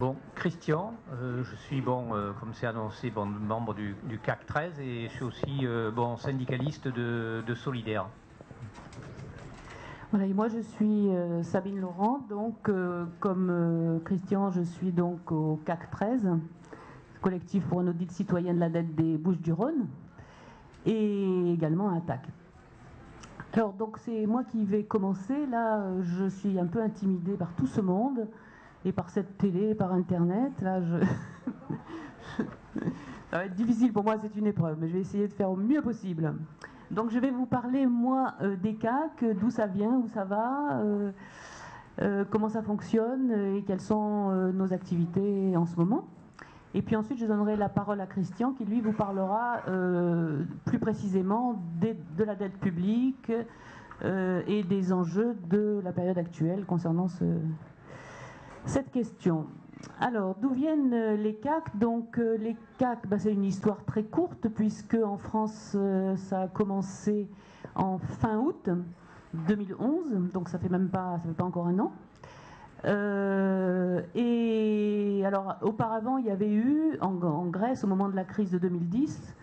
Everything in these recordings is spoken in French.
Bon, Christian, je suis, comme c'est annoncé, membre du CAC 13 et je suis aussi syndicaliste de Solidaire. Voilà, et moi je suis Sabine Laurent, donc comme Christian, je suis donc au CAC 13, collectif pour un audit citoyen de la dette des Bouches-du-Rhône, et également à TAC. Alors donc c'est moi qui vais commencer, là je suis un peu intimidée par tout ce monde, et par cette télé, par internet, là ça va être difficile pour moi, c'est une épreuve, mais je vais essayer de faire au mieux possible. Donc je vais vous parler, moi, des CAC, d'où ça vient, où ça va, comment ça fonctionne et quelles sont nos activités en ce moment. Et puis ensuite, je donnerai la parole à Christian qui, lui, vous parlera plus précisément de la dette publique et des enjeux de la période actuelle concernant cette question. Alors, d'où viennent les CAC? Donc, les CAC, c'est une histoire très courte, puisque en France, ça a commencé en fin août 2011, donc ça fait pas encore un an. Et alors, auparavant, il y avait eu, en Grèce, au moment de la crise de 2010,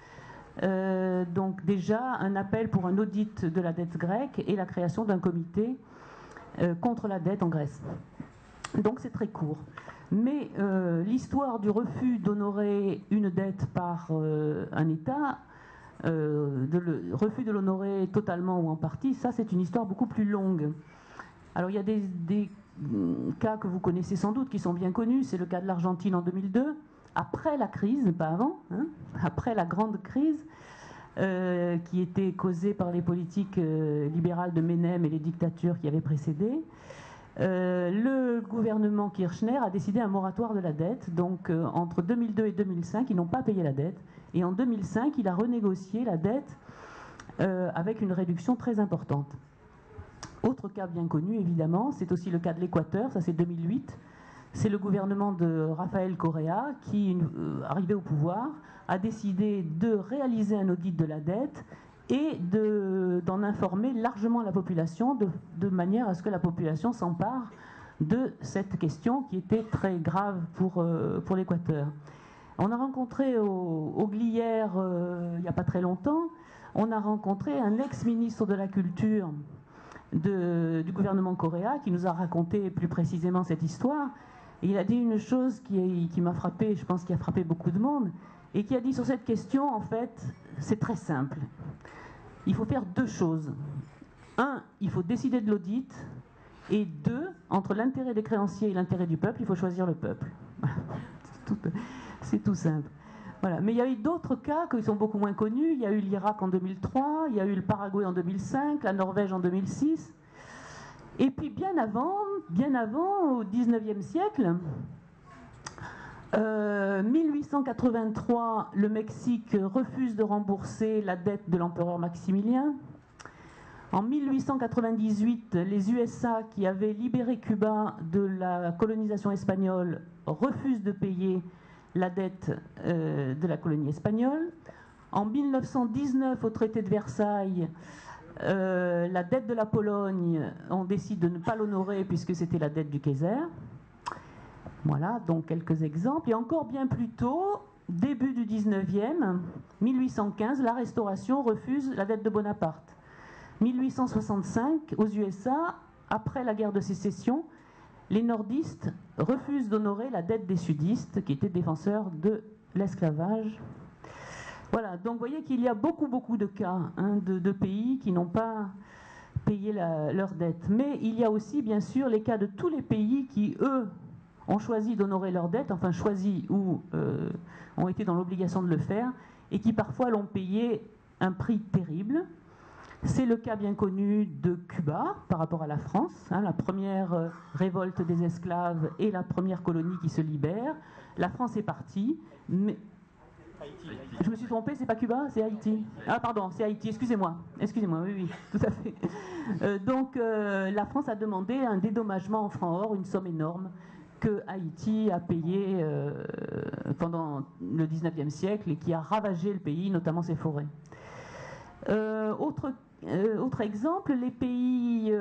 donc déjà un appel pour un audit de la dette grecque et la création d'un comité contre la dette en Grèce. Donc c'est très court. Mais l'histoire du refus d'honorer une dette par un État, le refus de l'honorer totalement ou en partie, ça c'est une histoire beaucoup plus longue. Alors il y a des cas que vous connaissez sans doute, qui sont bien connus. C'est le cas de l'Argentine en 2002, après la crise, pas avant, hein, après la grande crise, qui était causée par les politiques libérales de Menem et les dictatures qui avaient précédé. Le gouvernement Kirchner a décidé un moratoire de la dette. Donc entre 2002 et 2005, ils n'ont pas payé la dette. Et en 2005, il a renégocié la dette avec une réduction très importante. Autre cas bien connu, évidemment, c'est aussi le cas de l'Équateur, ça c'est 2008. C'est le gouvernement de Rafael Correa qui, arrivé au pouvoir, a décidé de réaliser un audit de la dette et d'en informer largement la population, de manière à ce que la population s'empare de cette question qui était très grave pour l'Équateur. On a rencontré au Glières, il n'y a pas très longtemps, on a rencontré un ex-ministre de la Culture du gouvernement Correa qui nous a raconté plus précisément cette histoire. Et il a dit une chose qui m'a frappé, je pense qui a frappé beaucoup de monde, et qui a dit sur cette question, en fait, c'est très simple. Il faut faire deux choses. Un, il faut décider de l'audit. Et deux, entre l'intérêt des créanciers et l'intérêt du peuple, il faut choisir le peuple. C'est tout simple. Voilà. Mais il y a eu d'autres cas qui sont beaucoup moins connus. Il y a eu l'Irak en 2003, il y a eu le Paraguay en 2005, la Norvège en 2006. Et puis bien avant, au XIXe siècle, 1883, le Mexique refuse de rembourser la dette de l'empereur Maximilien. En 1898, les USA, qui avaient libéré Cuba de la colonisation espagnole, refusent de payer la dette de la colonie espagnole. En 1919, au traité de Versailles, la dette de la Pologne, on décide de ne pas l'honorer puisque c'était la dette du Kaiser. Voilà, donc quelques exemples. Et encore bien plus tôt, début du 19e, 1815, la Restauration refuse la dette de Bonaparte. 1865, aux USA, après la guerre de sécession, les nordistes refusent d'honorer la dette des sudistes, qui étaient défenseurs de l'esclavage. Voilà, donc vous voyez qu'il y a beaucoup de cas de pays qui n'ont pas payé leur dette. Mais il y a aussi, bien sûr, les cas de tous les pays qui, eux, ont choisi d'honorer leur dette, enfin choisi ou ont été dans l'obligation de le faire, et qui parfois l'ont payé un prix terrible. C'est le cas bien connu de Cuba par rapport à la France, la première révolte des esclaves et la première colonie qui se libère. La France est partie, mais... Haïti. Je me suis trompée, c'est pas Cuba, c'est Haïti. Ah pardon, c'est Haïti, excusez-moi, oui, tout à fait. Donc la France a demandé un dédommagement en francs or, une somme énorme, que Haïti a payé pendant le 19e siècle et qui a ravagé le pays, notamment ses forêts. Autre exemple, les pays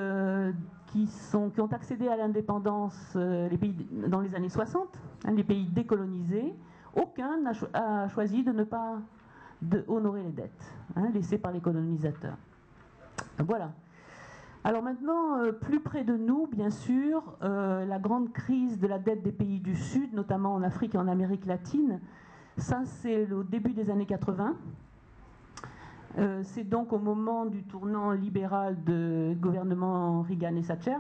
qui ont accédé à l'indépendance dans les années 60, les pays décolonisés, aucun n'a choisi de ne pas honorer les dettes laissées par les colonisateurs. Voilà. Alors maintenant, plus près de nous, bien sûr, la grande crise de la dette des pays du Sud, notamment en Afrique et en Amérique latine, ça c'est au début des années 80. C'est donc au moment du tournant libéral du gouvernement Reagan et Thatcher.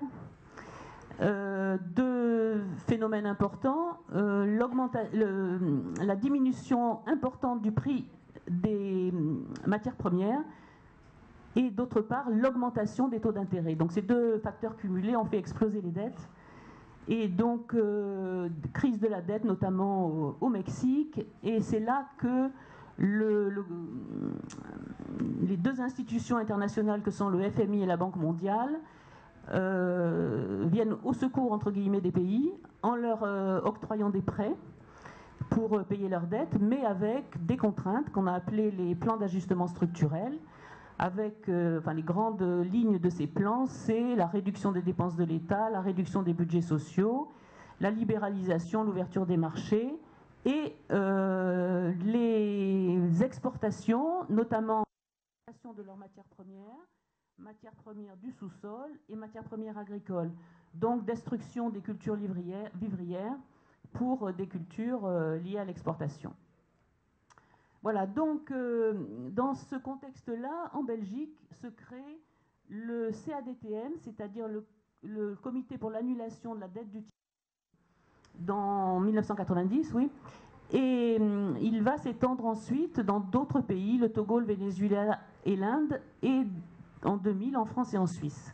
Deux phénomènes importants, la diminution importante du prix des matières premières et d'autre part l'augmentation des taux d'intérêt. Donc ces deux facteurs cumulés ont fait exploser les dettes. Et donc crise de la dette notamment au Mexique, et c'est là que les deux institutions internationales que sont le FMI et la Banque mondiale viennent au secours entre guillemets des pays en leur octroyant des prêts pour payer leurs dettes, mais avec des contraintes qu'on a appelées les plans d'ajustement structurel. Avec les grandes lignes de ces plans, c'est la réduction des dépenses de l'État, la réduction des budgets sociaux, la libéralisation, l'ouverture des marchés et les exportations, notamment de leurs matières premières du sous-sol et matières premières agricoles. Donc destruction des cultures vivrières pour des cultures liées à l'exportation. Voilà, donc dans ce contexte-là, en Belgique, se crée le CADTM, c'est-à-dire le Comité pour l'annulation de la dette du tiers, dans 1990, oui. Et il va s'étendre ensuite dans d'autres pays, le Togo, le Venezuela et l'Inde, et en 2000 en France et en Suisse.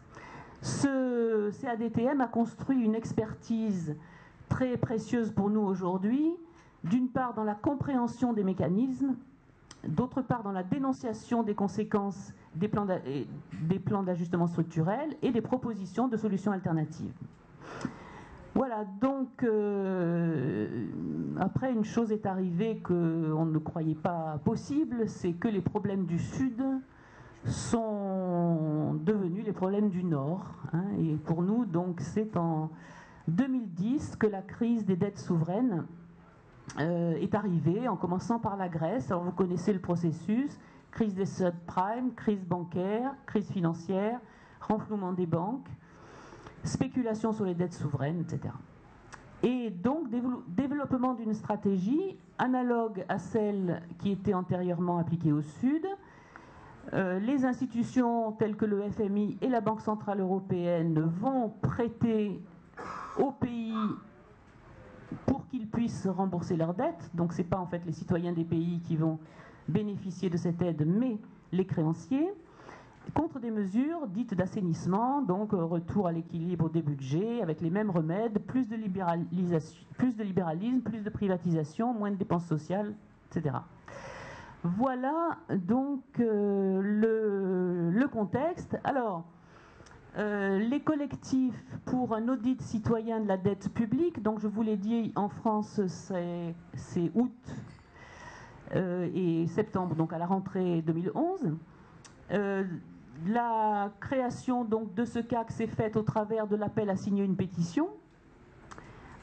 Ce CADTM a construit une expertise très précieuse pour nous aujourd'hui, d'une part dans la compréhension des mécanismes, d'autre part dans la dénonciation des conséquences des plans d'ajustement structurel et des propositions de solutions alternatives. Voilà, donc après une chose est arrivée qu'on ne croyait pas possible, c'est que les problèmes du Sud sont devenus les problèmes du Nord. Et pour nous, donc, c'est en 2010 que la crise des dettes souveraines est arrivée, en commençant par la Grèce. Alors vous connaissez le processus, crise des subprimes, crise bancaire, crise financière, renflouement des banques, spéculation sur les dettes souveraines, etc. Et donc développement d'une stratégie analogue à celle qui était antérieurement appliquée au Sud. Les institutions telles que le FMI et la Banque Centrale Européenne vont prêter aux pays pour qu'ils puissent rembourser leurs dettes. Donc ce n'est pas en fait les citoyens des pays qui vont bénéficier de cette aide, mais les créanciers, contre des mesures dites d'assainissement, donc retour à l'équilibre des budgets, avec les mêmes remèdes, plus de libéralisme, plus de privatisation, moins de dépenses sociales, etc. Voilà donc le contexte. Alors, les collectifs pour un audit citoyen de la dette publique, donc je vous l'ai dit, en France, c'est août et septembre, donc à la rentrée 2011. La création donc de ce CAC s'est faite au travers de l'appel à signer une pétition,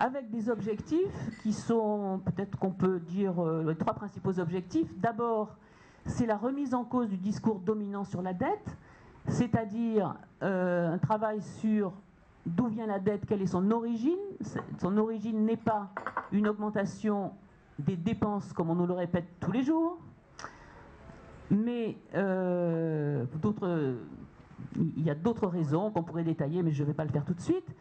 avec des objectifs qui sont, peut-être qu'on peut dire, les trois principaux objectifs. D'abord, c'est la remise en cause du discours dominant sur la dette, c'est-à-dire un travail sur d'où vient la dette, quelle est son origine. Son origine n'est pas une augmentation des dépenses, comme on nous le répète tous les jours, mais il y a d'autres raisons qu'on pourrait détailler, mais je ne vais pas le faire tout de suite.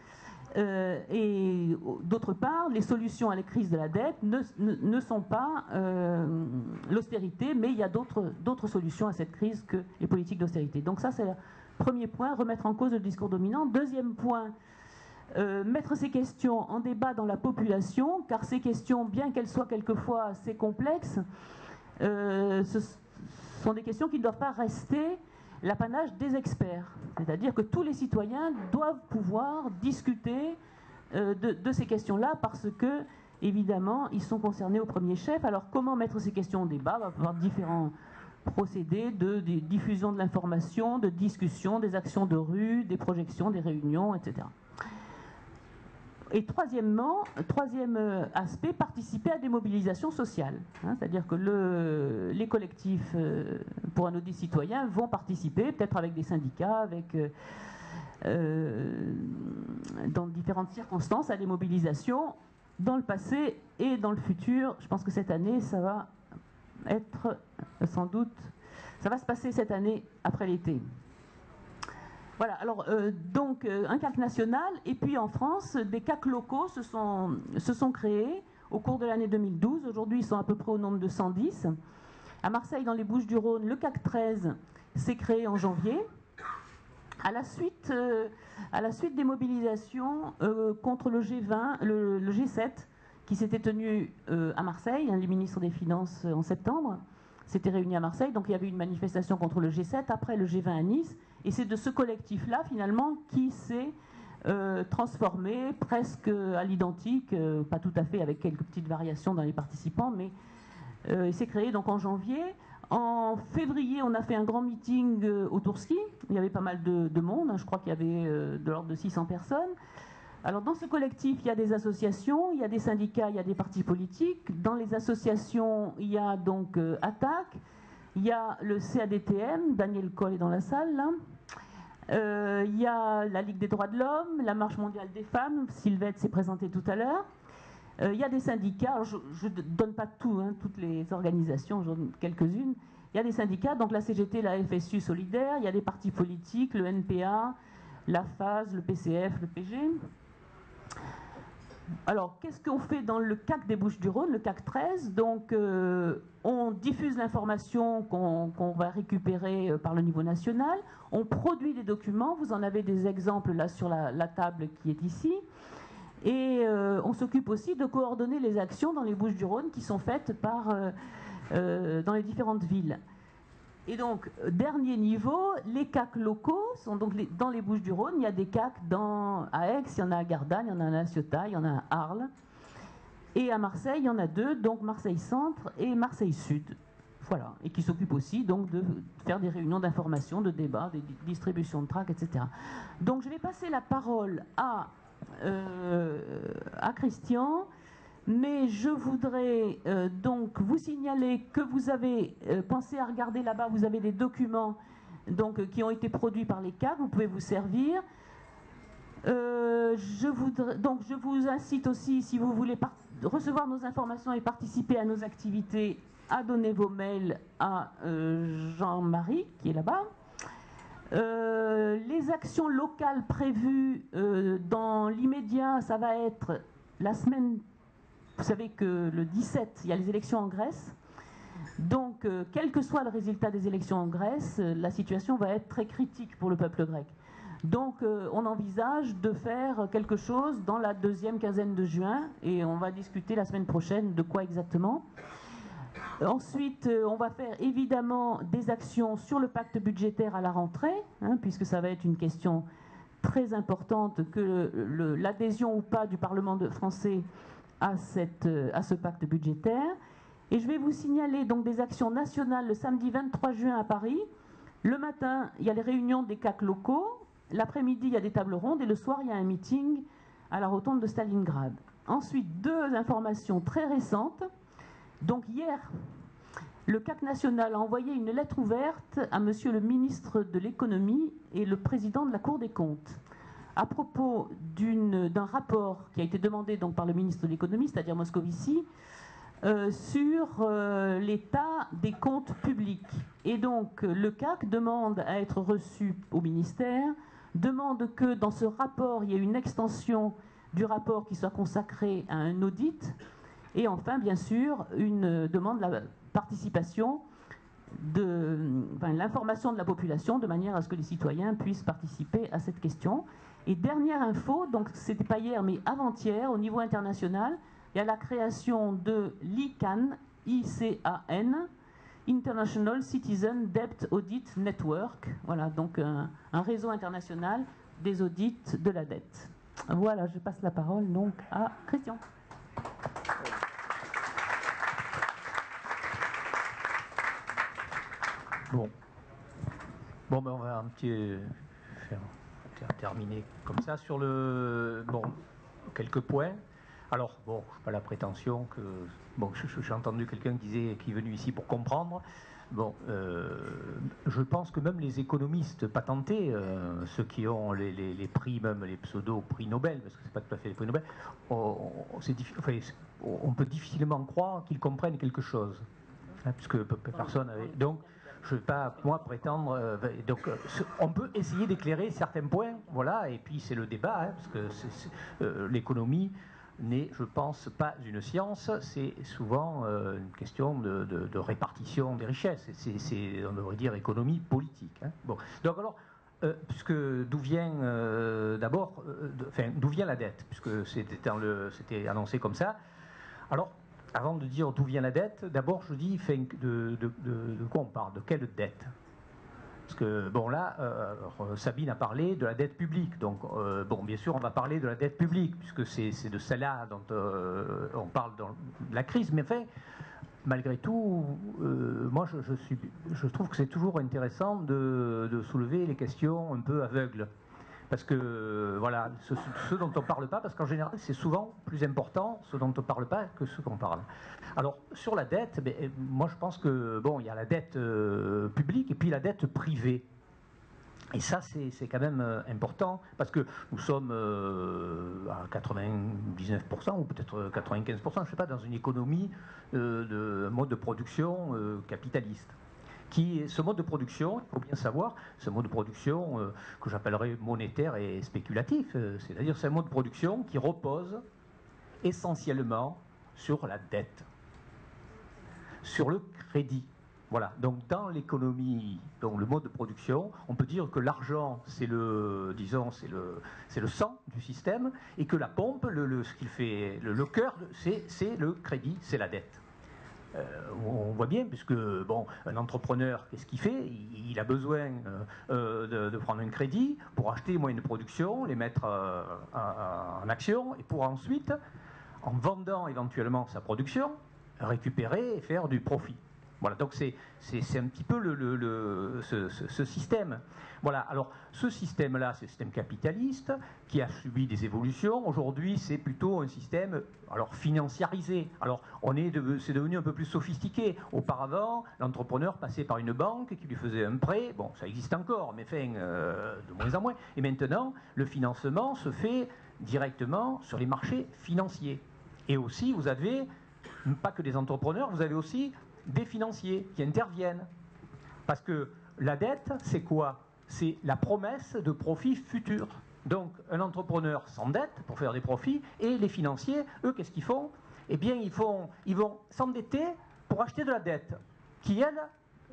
Et d'autre part, les solutions à la crise de la dette ne sont pas l'austérité, mais il y a d'autres solutions à cette crise que les politiques d'austérité. Donc ça, c'est le premier point, remettre en cause le discours dominant. Deuxième point, mettre ces questions en débat dans la population, car ces questions, bien qu'elles soient quelquefois assez complexes, sont des questions qui ne doivent pas rester l'apanage des experts. C'est-à-dire que tous les citoyens doivent pouvoir discuter de ces questions-là parce que, évidemment, ils sont concernés au premier chef. Alors, comment mettre ces questions au débat? On va avoir différents procédés de diffusion de l'information, de discussion, des actions de rue, des projections, des réunions, etc. Et troisième aspect, participer à des mobilisations sociales. C'est-à-dire que les collectifs pour un audit citoyen vont participer, peut-être avec des syndicats, dans différentes circonstances, à des mobilisations dans le passé et dans le futur. Je pense que cette année, ça va être sans doute, ça va se passer cette année après l'été. Voilà, alors donc un CAC national, et puis en France, des CAC locaux se sont créés au cours de l'année 2012. Aujourd'hui, ils sont à peu près au nombre de 110. À Marseille, dans les Bouches-du-Rhône, le CAC 13 s'est créé en janvier. À la suite des mobilisations contre le G20, le G7, qui s'était tenu à Marseille, les ministres des Finances en septembre s'étaient réunis à Marseille, donc il y avait une manifestation contre le G7, après le G20 à Nice, et c'est de ce collectif-là, finalement, qui s'est transformé presque à l'identique, pas tout à fait, avec quelques petites variations dans les participants, mais il s'est créé donc en janvier. En février, on a fait un grand meeting au Tourski, il y avait pas mal de monde, je crois qu'il y avait de l'ordre de 600 personnes. Alors dans ce collectif, il y a des associations, il y a des syndicats, il y a des partis politiques. Dans les associations, il y a donc ATTAC, il y a le CADTM, Daniel Coll est dans la salle là. Il y a la Ligue des droits de l'homme, la Marche mondiale des femmes, Sylvette s'est présentée tout à l'heure. Il y a des syndicats, alors je ne donne pas tout, toutes les organisations, j'en donne quelques-unes. Il y a des syndicats, donc la CGT, la FSU solidaire, il y a des partis politiques, le NPA, la FAS, le PCF, le PG. Alors, qu'est-ce qu'on fait dans le CAC des Bouches-du-Rhône, le CAC 13 ? Donc, on diffuse l'information qu'on va récupérer par le niveau national. On produit des documents. Vous en avez des exemples là sur la table qui est ici. Et on s'occupe aussi de coordonner les actions dans les Bouches-du-Rhône qui sont faites dans les différentes villes. Et donc, dernier niveau, les CAC locaux sont donc dans les Bouches-du-Rhône. Il y a des CAC à Aix, il y en a à Gardanne, il y en a à La Ciotat, il y en a à Arles. Et à Marseille, il y en a deux, donc Marseille-Centre et Marseille-Sud. Voilà, et qui s'occupent aussi donc de faire des réunions d'information, de débats, des distributions de tracts, etc. Donc je vais passer la parole à Christian. Mais je voudrais donc vous signaler que vous avez pensé à regarder là-bas, vous avez des documents donc, qui ont été produits par les CAC, vous pouvez vous servir. Je vous incite aussi, si vous voulez recevoir nos informations et participer à nos activités, à donner vos mails à Jean-Marie, qui est là-bas. Les actions locales prévues dans l'immédiat, ça va être la semaine. Vous savez que le 17, il y a les élections en Grèce. Donc, quel que soit le résultat des élections en Grèce, la situation va être très critique pour le peuple grec. Donc, on envisage de faire quelque chose dans la deuxième quinzaine de juin, et on va discuter la semaine prochaine de quoi exactement. Ensuite, on va faire évidemment des actions sur le pacte budgétaire à la rentrée, puisque ça va être une question très importante que l'adhésion ou pas du Parlement français à ce pacte budgétaire. Et je vais vous signaler donc des actions nationales le samedi 23 juin à Paris. Le matin, il y a les réunions des CAC locaux. L'après-midi, il y a des tables rondes. Et le soir, il y a un meeting à la rotonde de Stalingrad. Ensuite, deux informations très récentes. Donc hier, le CAC national a envoyé une lettre ouverte à monsieur le ministre de l'économie et le président de la Cour des comptes à propos d'un rapport qui a été demandé donc par le ministre de l'économie, c'est-à-dire Moscovici, sur l'état des comptes publics. Et donc le CAC demande à être reçu au ministère, demande que dans ce rapport, il y ait une extension du rapport qui soit consacré à un audit, et enfin, bien sûr, une demande de la participation l'information de la population de manière à ce que les citoyens puissent participer à cette question. Et dernière info, donc c'était pas hier mais avant-hier, au niveau international, il y a la création de l'ICANN, ICAN, International Citizen Debt Audit Network. Voilà, donc un réseau international des audits de la dette. Voilà, je passe la parole donc à Christian. Bon. Bon, ben on va un petit terminer comme ça sur le... Bon, quelques points. Alors, bon, je n'ai pas la prétention que... Bon, j'ai entendu quelqu'un qui est venu ici pour comprendre. Bon, je pense que même les économistes patentés, ceux qui ont les prix, même les pseudo-prix Nobel, parce que ce n'est pas tout à fait les prix Nobel, on peut difficilement croire qu'ils comprennent quelque chose. Hein, puisque personne n'avait... Donc, je ne vais pas, moi, prétendre... on peut essayer d'éclairer certains points, voilà, et puis c'est le débat, hein, parce que l'économie n'est, je pense, pas une science, c'est souvent une question de répartition des richesses. On devrait dire économie politique. Hein. Bon. Donc alors, puisque d'où vient d'abord, d'où vient la dette, puisque c'était annoncé comme ça. Alors, avant de dire d'où vient la dette, d'abord je dis de quoi on parle, de quelle dette? Parce que, bon là, Sabine a parlé de la dette publique, donc bon, bien sûr on va parler de la dette publique, puisque c'est de celle-là dont on parle dans la crise, mais enfin, malgré tout, moi je trouve que c'est toujours intéressant de soulever les questions un peu aveugles. Parce que, voilà, ce dont on ne parle pas, parce qu'en général, c'est souvent plus important ce dont on ne parle pas que ce qu'on parle. Alors, sur la dette, moi je pense que, bon, il y a la dette publique et puis la dette privée. Et ça, c'est quand même important, parce que nous sommes à 99%, ou peut-être 95%, je ne sais pas, dans une économie de mode de production capitaliste. Ce mode de production, il faut bien savoir, ce mode de production que j'appellerais monétaire et spéculatif, c'est-à-dire c'est un mode de production qui repose essentiellement sur la dette, sur le crédit. Voilà, donc dans l'économie, dans le mode de production, on peut dire que l'argent, c'est le sang du système, et que la pompe, ce qu'il fait, le cœur, c'est le crédit, c'est la dette. On voit bien, puisque bon, un entrepreneur, qu'est-ce qu'il fait? Il a besoin de prendre un crédit pour acheter les moyens de production, les mettre en action, et pour ensuite, en vendant éventuellement sa production, récupérer et faire du profit. Voilà, donc c'est un petit peu ce système. Voilà, alors ce système-là, c'est le système capitaliste qui a subi des évolutions. Aujourd'hui, c'est plutôt un système financiarisé. Alors, c'est devenu un peu plus sophistiqué. Auparavant, l'entrepreneur passait par une banque qui lui faisait un prêt. Bon, ça existe encore, mais enfin, de moins en moins. Et maintenant, le financement se fait directement sur les marchés financiers. Et aussi, vous avez, pas que des entrepreneurs, vous avez aussi des financiers qui interviennent. Parce que la dette, c'est quoi? C'est la promesse de profits futurs. Donc, un entrepreneur s'endette pour faire des profits, et les financiers, eux, qu'est-ce qu'ils font? Eh bien, ils vont s'endetter pour acheter de la dette, qui, elle,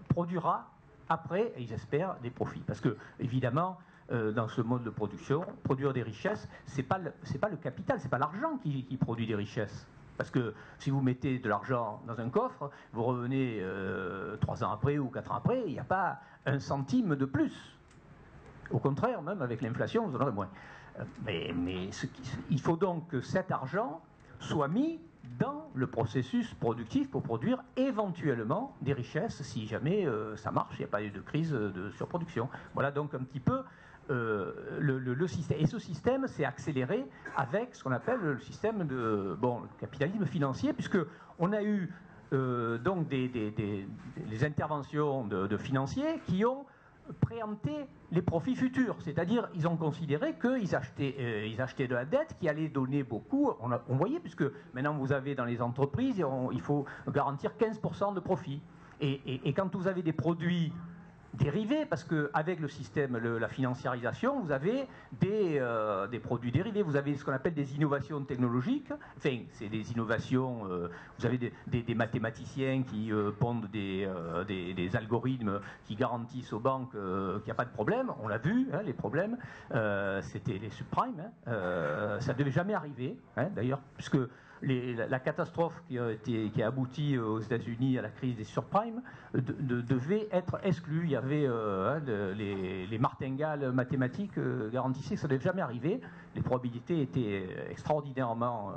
produira après, ils espèrent, des profits. Parce que, évidemment, dans ce mode de production, produire des richesses, c'est pas le capital, c'est pas l'argent qui produit des richesses. Parce que si vous mettez de l'argent dans un coffre, vous revenez 3 ans après ou 4 ans après, il n'y a pas un centime de plus. Au contraire, même avec l'inflation, vous en aurez moins. Mais il faut donc que cet argent soit mis dans le processus productif pour produire éventuellement des richesses si jamais ça marche, il n'y a pas eu de crise de surproduction. Voilà donc un petit peu le système. Et ce système s'est accéléré avec ce qu'on appelle le système le capitalisme financier, puisque on a eu donc les interventions de financiers qui ont préempté les profits futurs, c'est-à-dire ils ont considéré qu'ils achetaient de la dette qui allait donner beaucoup. On voyait, puisque maintenant vous avez dans les entreprises, il faut garantir 15% de profit. Et quand vous avez des produits dérivés, parce qu'avec le système, la financiarisation, vous avez des produits dérivés, vous avez ce qu'on appelle des innovations technologiques, enfin, c'est des innovations, vous avez des mathématiciens qui pondent des algorithmes qui garantissent aux banques qu'il n'y a pas de problème, on l'a vu, hein, les problèmes, c'était les subprimes, ça ne devait jamais arriver, hein, d'ailleurs, puisque la catastrophe qui a abouti aux États-Unis à la crise des subprimes devait être exclue. Il y avait les martingales mathématiques garantissaient que ça ne devait jamais arriver. Les probabilités étaient extraordinairement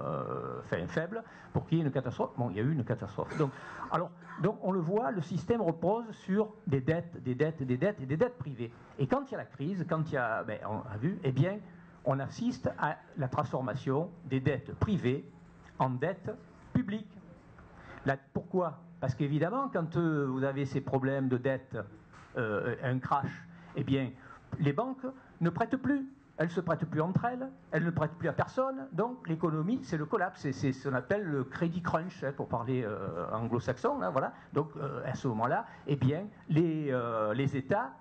faibles pour qu'il y ait une catastrophe. Bon, il y a eu une catastrophe. Donc on le voit, le système repose sur des dettes privées. Et quand il y a la crise, on a vu, eh bien, on assiste à la transformation des dettes privées en dettes publiques. Pourquoi? Parce qu'évidemment, quand vous avez ces problèmes de dette, un crash, eh bien, les banques ne prêtent plus. Elles ne se prêtent plus entre elles, elles ne prêtent plus à personne, donc l'économie, c'est le collapse, c'est ce qu'on appelle le crédit crunch, pour parler anglo-saxon, hein, voilà. Donc à ce moment-là, eh bien, les États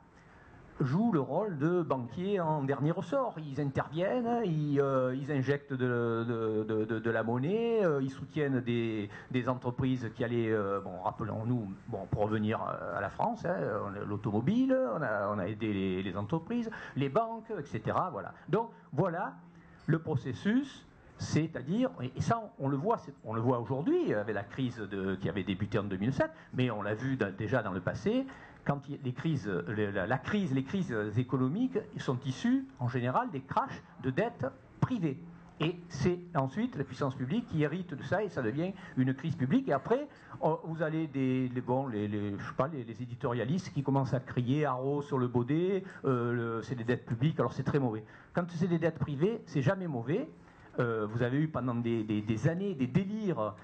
jouent le rôle de banquiers en dernier ressort. Ils interviennent, ils injectent de la monnaie, ils soutiennent des entreprises qui allaient, rappelons-nous, pour revenir à la France, hein, l'automobile, on a aidé les entreprises, les banques, etc. Voilà. Donc voilà le processus. C'est-à-dire, et ça on le voit aujourd'hui avec la crise qui avait débuté en 2007, mais on l'a vu déjà dans le passé, quand les crises économiques sont issues en général des crashs de dettes privées. Et c'est ensuite la puissance publique qui hérite de ça et ça devient une crise publique. Et après, vous avez les éditorialistes qui commencent à crier haro sur le baudet, c'est des dettes publiques, alors c'est très mauvais. Quand c'est des dettes privées, c'est jamais mauvais. Vous avez eu pendant des années des délires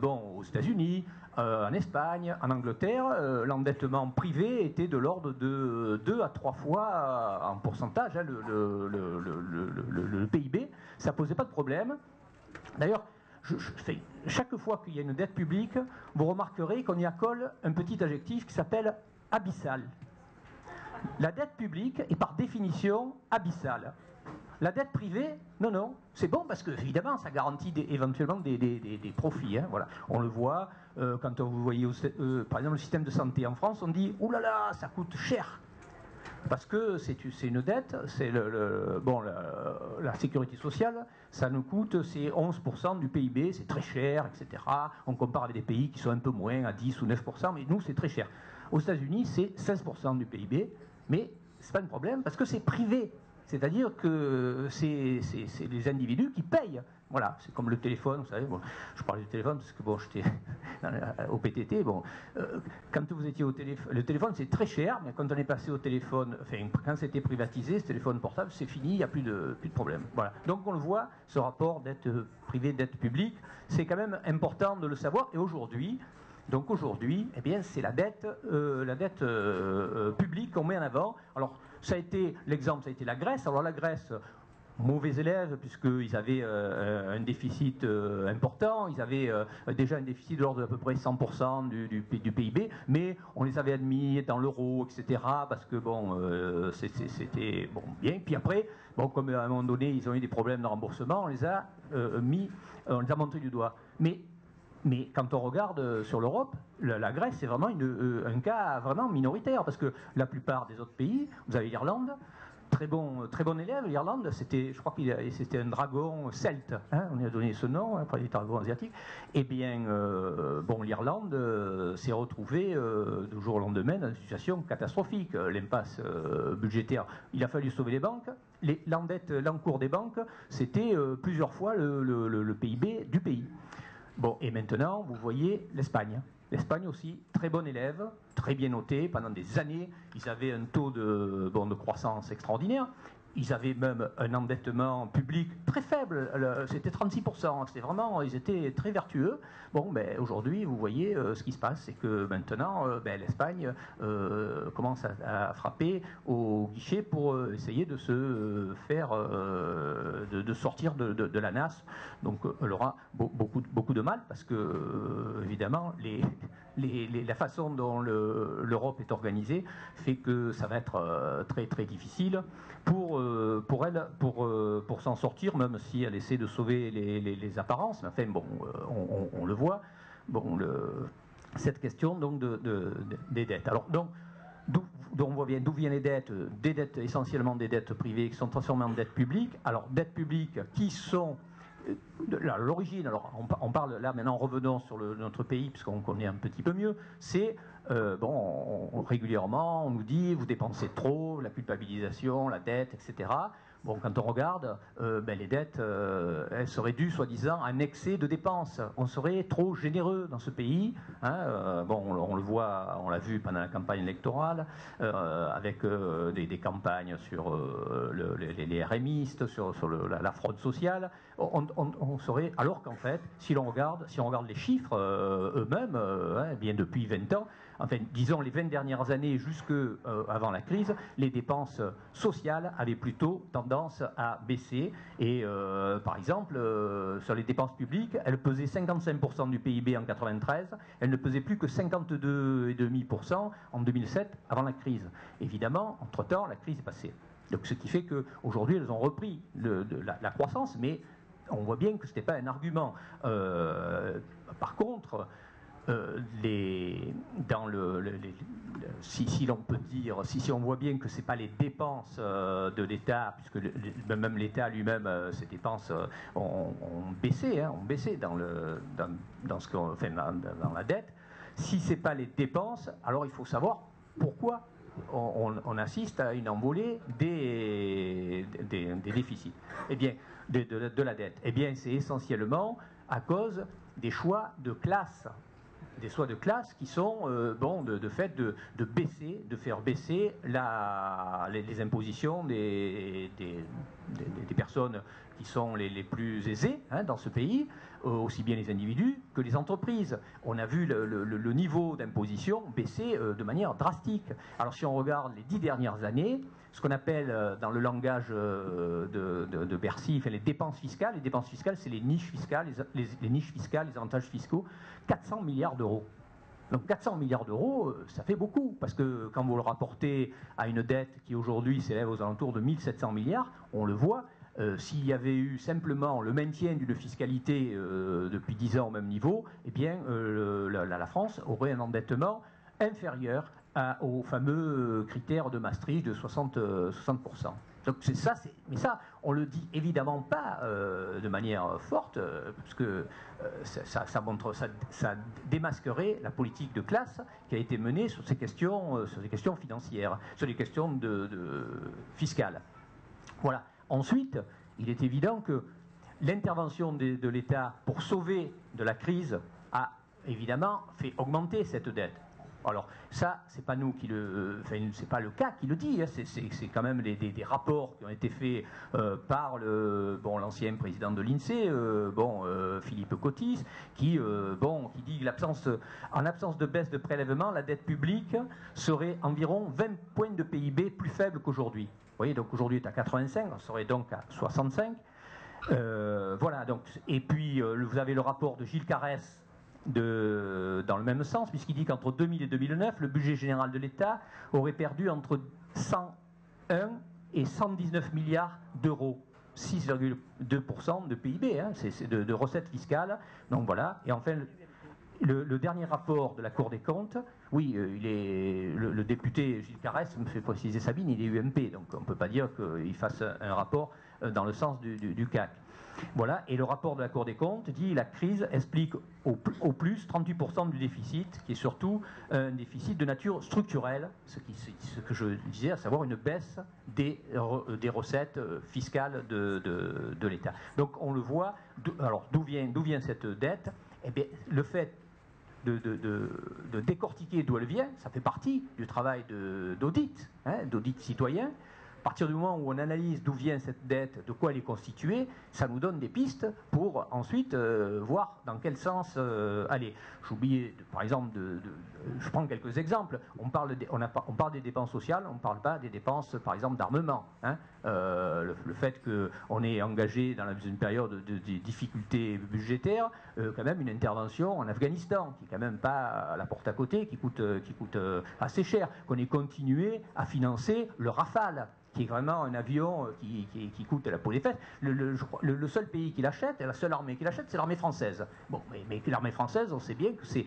aux États-Unis, en Espagne, en Angleterre, l'endettement privé était de l'ordre de 2 à 3 fois en pourcentage hein, le PIB. Ça posait pas de problème. D'ailleurs, chaque fois qu'il y a une dette publique, vous remarquerez qu'on y accole un petit adjectif qui s'appelle abyssal. La dette publique est par définition abyssale. La dette privée, non, c'est bon parce que évidemment ça garantit éventuellement des profits. Hein, voilà. On le voit quand vous voyez par exemple le système de santé en France, on dit « Ouh là là, ça coûte cher !» Parce que c'est une dette, c'est la sécurité sociale, ça nous coûte, c'est 11% du PIB, c'est très cher, etc. On compare avec des pays qui sont un peu moins, à 10 ou 9%, mais nous c'est très cher. Aux États-Unis, c'est 16% du PIB, mais c'est pas un problème parce que c'est privé. C'est-à-dire que c'est les individus qui payent. Voilà, c'est comme le téléphone, vous savez. Bon, je parlais du téléphone parce que j'étais au PTT. Quand vous étiez au téléphone, le téléphone c'est très cher, mais quand on est passé au téléphone, quand c'était privatisé, ce téléphone portable, c'est fini, il n'y a plus de problème. Voilà. Donc on le voit, ce rapport dette privée, dette publique, c'est quand même important de le savoir. Et aujourd'hui, eh bien, c'est la dette publique qu'on met en avant. Alors, l'exemple, ça a été la Grèce. Alors la Grèce, mauvais élève, puisqu'ils avaient un déficit important, ils avaient déjà un déficit de l'ordre d'à peu près 100% du PIB, mais on les avait admis dans l'euro, etc., parce que c'était bien. Puis après, comme à un moment donné, ils ont eu des problèmes de remboursement, on les a montrés du doigt. Mais quand on regarde sur l'Europe, la Grèce, c'est vraiment un cas vraiment minoritaire, parce que la plupart des autres pays, vous avez l'Irlande, très bon élève, l'Irlande, je crois que c'était un dragon celte, hein, on lui a donné ce nom, après les dragons asiatiques. Eh bien, l'Irlande s'est retrouvée du jour au lendemain dans une situation catastrophique, l'impasse budgétaire. Il a fallu sauver les banques. L'encours des banques, c'était plusieurs fois le PIB du pays. Bon, et maintenant, vous voyez l'Espagne. L'Espagne aussi, très bon élève, très bien noté. Pendant des années, ils avaient un taux de croissance extraordinaire. Ils avaient même un endettement public très faible. C'était 36%. C'était vraiment, ils étaient très vertueux. Aujourd'hui, vous voyez ce qui se passe, c'est que maintenant, l'Espagne commence à frapper au guichet pour essayer de se faire, de sortir de la nasse. Donc, elle aura beaucoup de mal parce que, évidemment, la façon dont l'Europe est organisée fait que ça va être très très difficile pour elle pour s'en sortir, même si elle essaie de sauver les apparences. Enfin on le voit. Cette question donc des dettes. Alors donc on voit bien d'où viennent les dettes, des dettes essentiellement des dettes privées qui sont transformées en dettes publiques. Alors dettes publiques qui sont l'origine, alors on parle là maintenant, revenons sur notre pays, puisqu'on connaît un petit peu mieux, c'est, régulièrement on nous dit vous dépensez trop, la culpabilisation, la dette, etc. Bon, quand on regarde, les dettes, elles seraient dues, soi-disant, à un excès de dépenses. On serait trop généreux dans ce pays. Hein, on le voit, on l'a vu pendant la campagne électorale, avec des campagnes sur les RMistes, sur la fraude sociale. On serait, alors qu'en fait, si on regarde les chiffres eux-mêmes, bien depuis 20 ans, enfin, disons les 20 dernières années jusque avant la crise, les dépenses sociales avaient plutôt tendance à baisser. Et par exemple, sur les dépenses publiques, elles pesaient 55% du PIB en 1993, elles ne pesaient plus que 52,5% en 2007, avant la crise. Évidemment, entre-temps, la crise est passée. Donc, ce qui fait qu'aujourd'hui, elles ont repris la croissance, mais on voit bien que ce n'était pas un argument. Par contre, si l'on peut dire, si on voit bien que ce n'est pas les dépenses de l'État, puisque même l'État lui-même, ses dépenses ont baissé, dans la dette. Si ce n'est pas les dépenses, alors il faut savoir pourquoi on assiste à une envolée des déficits, de la dette. Eh bien, c'est essentiellement à cause des choix de classe. Des choix de classe qui sont de fait de faire baisser les impositions des personnes qui sont les plus aisées dans ce pays, aussi bien les individus que les entreprises. On a vu le niveau d'imposition baisser de manière drastique. Alors si on regarde les 10 dernières années, ce qu'on appelle dans le langage de Bercy, les dépenses fiscales. Les dépenses fiscales, c'est les niches fiscales, les niches fiscales, les avantages fiscaux. 400 milliards d'euros. Donc 400 milliards d'euros, ça fait beaucoup, parce que quand vous le rapportez à une dette qui aujourd'hui s'élève aux alentours de 1700 milliards, on le voit, s'il y avait eu simplement le maintien d'une fiscalité depuis 10 ans au même niveau, eh bien la France aurait un endettement inférieur au fameux critère de Maastricht de 60%. Donc c'est ça, mais ça, on le dit évidemment pas de manière forte, parce que ça démasquerait la politique de classe qui a été menée sur ces questions financières, sur les questions fiscales. Voilà. Ensuite, il est évident que l'intervention de l'État pour sauver de la crise a évidemment fait augmenter cette dette. Alors ça, c'est pas nous c'est pas le cas qui le dit. C'est quand même des rapports qui ont été faits par l'ancien président de l'INSEE, Philippe Cottis, qui dit en absence de baisse de prélèvement, la dette publique serait environ 20 points de PIB plus faible qu'aujourd'hui. Vous voyez, donc aujourd'hui est à 85, on serait donc à 65. Voilà. Donc, et puis vous avez le rapport de Gilles Carrès. Dans le même sens, puisqu'il dit qu'entre 2000 et 2009, le budget général de l'État aurait perdu entre 101 et 119 milliards d'euros, 6,2% de PIB, c'est de recettes fiscales. Donc voilà. Et enfin, le dernier rapport de la Cour des comptes, oui, le député Gilles Carrès me fait préciser Sabine, il est UMP, donc on ne peut pas dire qu'il fasse un rapport dans le sens du CAC. Voilà, et le rapport de la Cour des comptes dit la crise explique au plus 38% du déficit, qui est surtout un déficit de nature structurelle, ce que je disais, à savoir une baisse des recettes fiscales de l'État. Donc on le voit, alors d'où vient cette dette? Eh bien, le fait de décortiquer d'où elle vient, ça fait partie du travail d'audit, d'audit citoyen. À partir du moment où on analyse d'où vient cette dette, de quoi elle est constituée, ça nous donne des pistes pour ensuite voir dans quel sens aller. J'oubliais, par exemple, je prends quelques exemples. On parle des dépenses sociales, on ne parle pas des dépenses, par exemple, d'armement. Le fait qu'on est engagé dans une période de difficultés budgétaires, quand même une intervention en Afghanistan, qui n'est quand même pas à la porte à côté, qui coûte assez cher, qu'on ait continué à financer le Rafale, qui est vraiment un avion qui coûte la peau des fesses. Le seul pays qui l'achète, la seule armée qui l'achète, c'est l'armée française. Bon, mais l'armée française, on sait bien que c'est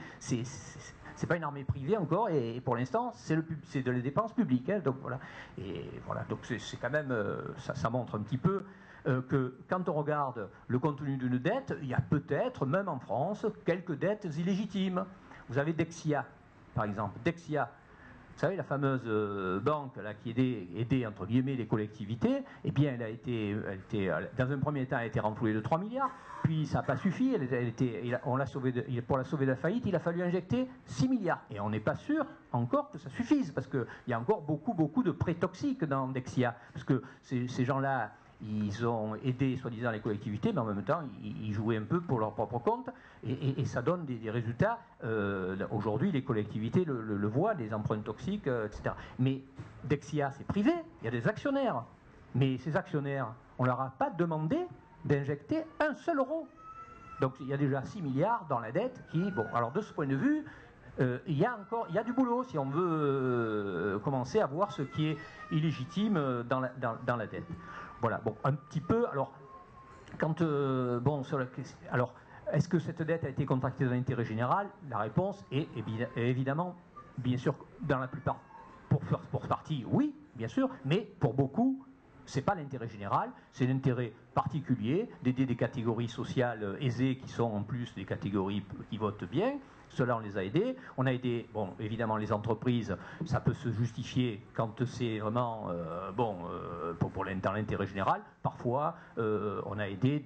pas une armée privée encore, et pour l'instant, c'est de les dépenses publiques. Donc voilà. Et voilà. Donc c'est quand même, ça montre un petit peu que quand on regarde le contenu d'une dette, il y a peut-être, même en France, quelques dettes illégitimes. Vous avez Dexia, par exemple. Dexia, vous savez, la fameuse banque là, qui aidait, entre guillemets, les collectivités, eh bien, dans un premier temps, elle a été renflouée de 3 milliards, puis ça n'a pas suffi, pour la sauver de la faillite, il a fallu injecter 6 milliards. Et on n'est pas sûr encore que ça suffise, parce qu'il y a encore beaucoup de prêts toxiques dans Dexia, parce que ces gens-là, ils ont aidé, soi-disant, les collectivités, mais en même temps, ils jouaient un peu pour leur propre compte, et ça donne des résultats. Aujourd'hui, les collectivités le voient, des emprunts toxiques, etc. Mais Dexia, c'est privé, il y a des actionnaires. Mais ces actionnaires, on ne leur a pas demandé d'injecter un seul euro. Donc il y a déjà 6 milliards dans la dette qui, bon, alors de ce point de vue, il y a du boulot si on veut commencer à voir ce qui est illégitime dans la dette. Voilà, bon, un petit peu. Alors, alors, est-ce que cette dette a été contractée dans l'intérêt général? La réponse est évidemment, bien sûr, dans la plupart, pour partie, oui, bien sûr, mais pour beaucoup, c'est pas l'intérêt général, c'est l'intérêt particulier d'aider des catégories sociales aisées qui sont en plus des catégories qui votent bien. Cela, on les a aidés. On a aidé, bon, évidemment, les entreprises, ça peut se justifier quand c'est vraiment, dans l'intérêt général. Parfois, on a aidé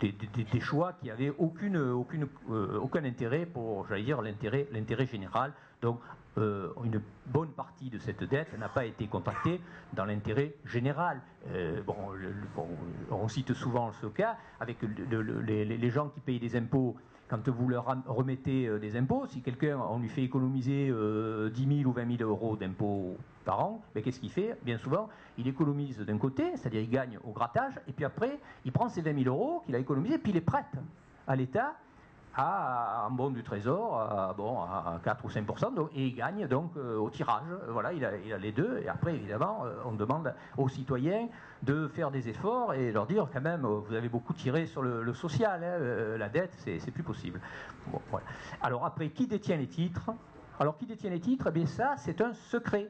des choix qui n'avaient aucun intérêt pour, j'allais dire, l'intérêt général. Donc, une bonne partie de cette dette n'a pas été contractée dans l'intérêt général. On cite souvent ce cas avec les gens qui payent des impôts. Quand vous leur remettez des impôts, si quelqu'un, on lui fait économiser 10 000 ou 20 000 euros d'impôts par an, ben, qu'est-ce qu'il fait? Bien souvent, il économise d'un côté, c'est-à-dire il gagne au grattage, et puis après, il prend ces 20 000 euros qu'il a économisés, puis il les prête à l'État en bon du trésor, à 4 ou 5%, donc, et il gagne donc au tirage. Voilà, il a les deux, et après, évidemment, on demande aux citoyens de faire des efforts et leur dire quand même, vous avez beaucoup tiré sur le social, hein, la dette, c'est plus possible. Bon, voilà. Alors après, qui détient les titres? Alors qui détient les titres? Eh bien ça, c'est un secret.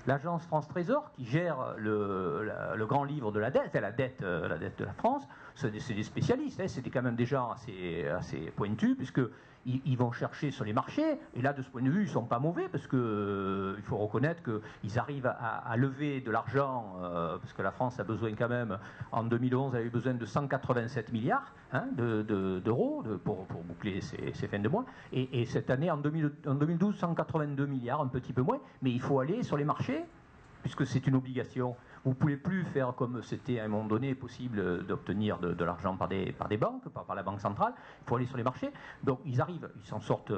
L'agence France Trésor, qui gère le grand livre de la dette, la dette de la France, c'est des spécialistes, hein, c'était quand même des gens assez pointus, puisqu'ils vont chercher sur les marchés, et là, de ce point de vue, ils ne sont pas mauvais, parce qu'il faut reconnaître qu'ils arrivent à lever de l'argent, parce que la France a besoin quand même, en 2011, elle avait besoin de 187 milliards d'euros pour boucler ses fins de mois, et cette année, en 2012, 182 milliards, un petit peu moins, mais il faut aller sur les marchés, puisque c'est une obligation. Vous ne pouvez plus faire comme c'était à un moment donné possible d'obtenir de l'argent par des banques, par la Banque centrale. Il faut aller sur les marchés. Donc ils arrivent, ils s'en sortent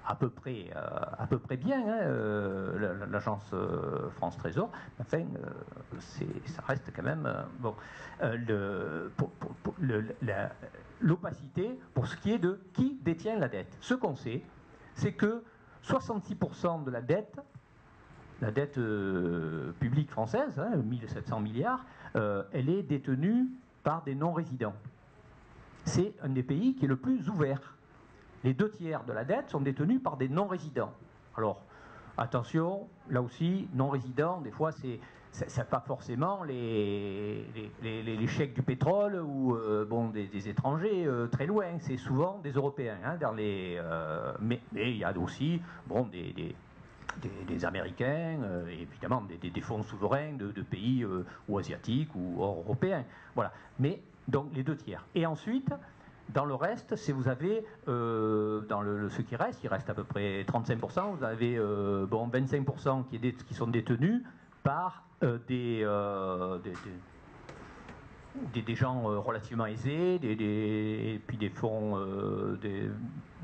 à peu près bien, hein, l'agence France Trésor. Enfin, ça reste quand même l'opacité pour ce qui est de qui détient la dette. Ce qu'on sait, c'est que 66% de la dette publique française, 1700 milliards, elle est détenue par des non-résidents. C'est un des pays qui est le plus ouvert. Les 2/3 de la dette sont détenus par des non-résidents. Alors, attention, là aussi, non-résidents, des fois, c'est pas forcément les chèques du pétrole ou des étrangers très loin. C'est souvent des Européens. Hein, mais il y a aussi des Américains, évidemment des fonds souverains de pays ou asiatiques ou européens. Voilà. Mais donc les 2/3. Et ensuite, dans le reste, si vous avez, dans ce qui reste, il reste à peu près 35%, vous avez 25% qui sont détenus par des gens relativement aisés, et puis des fonds,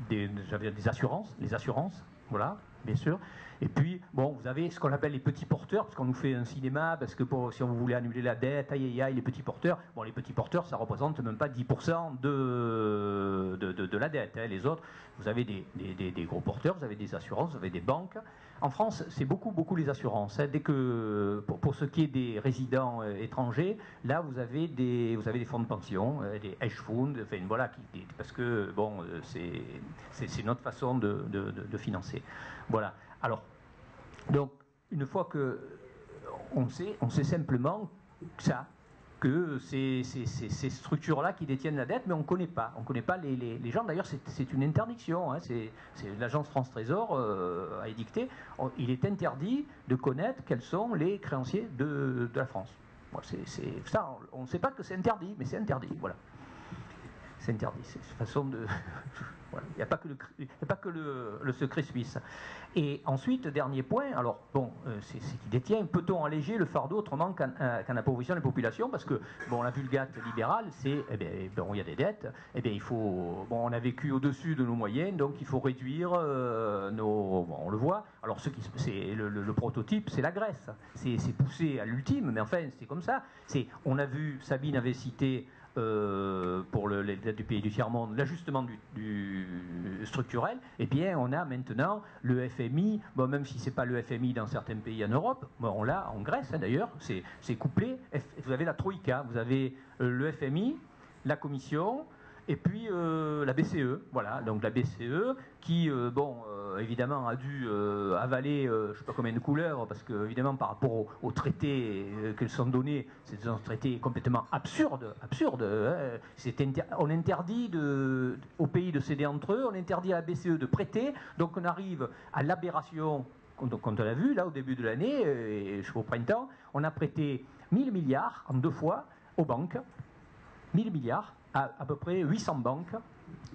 des assurances, les assurances, voilà, bien sûr. Et puis, vous avez ce qu'on appelle les petits porteurs, parce qu'on nous fait un cinéma, parce que si on voulait annuler la dette, les petits porteurs, les petits porteurs, ça représente même pas 10% de la dette. Hein. Les autres, vous avez des gros porteurs, vous avez des assurances, vous avez des banques. En France, c'est beaucoup les assurances. Hein. Dès que, pour ce qui est des résidents étrangers, là, vous avez des fonds de pension, des hedge funds, enfin, voilà, parce que, c'est notre façon de financer. Voilà. Alors, donc, une fois que on sait simplement ça, que ces structures-là qui détiennent la dette, mais on ne connaît pas. On connaît pas les gens. D'ailleurs, c'est une interdiction. Hein, c'est l'agence France Trésor a édicté. Il est interdit de connaître quels sont les créanciers de la France. Bon, ça, on ne sait pas que c'est interdit, mais c'est interdit. Voilà. C'est interdit. C'est une façon de. Voilà. Il n'y a pas que le secret suisse. Et ensuite, dernier point, alors bon, c'est qui détient, peut-on alléger le fardeau autrement qu'en appauvrissant les populations? Parce que, bon, la vulgate libérale, c'est, eh bien, bon, il y a des dettes, eh bien, il faut, bon, on a vécu au-dessus de nos moyens, donc il faut réduire nos, bon, on le voit, alors c'est le prototype, c'est la Grèce, c'est poussé à l'ultime, mais enfin, c'est comme ça, on a vu, Sabine avait cité, pour les dettes du pays du tiers-monde, l'ajustement du structurel, eh bien on a maintenant le FMI, bon, même si ce n'est pas le FMI dans certains pays en Europe, bon, on l'a en Grèce hein, d'ailleurs, c'est couplé, vous avez la Troïka, vous avez le FMI, la Commission, et puis la BCE, voilà, donc la BCE qui, évidemment a dû avaler je ne sais pas combien de couleurs, parce que évidemment par rapport aux traités qu'elles sont donnés, c'est un traité complètement absurde. Hein. On interdit aux pays de céder entre eux, on interdit à la BCE de prêter, donc on arrive à l'aberration, quand on l'a vu là au début de l'année, au printemps, on a prêté 1000 milliards en 2 fois aux banques, 1000 milliards, à peu près 800 banques,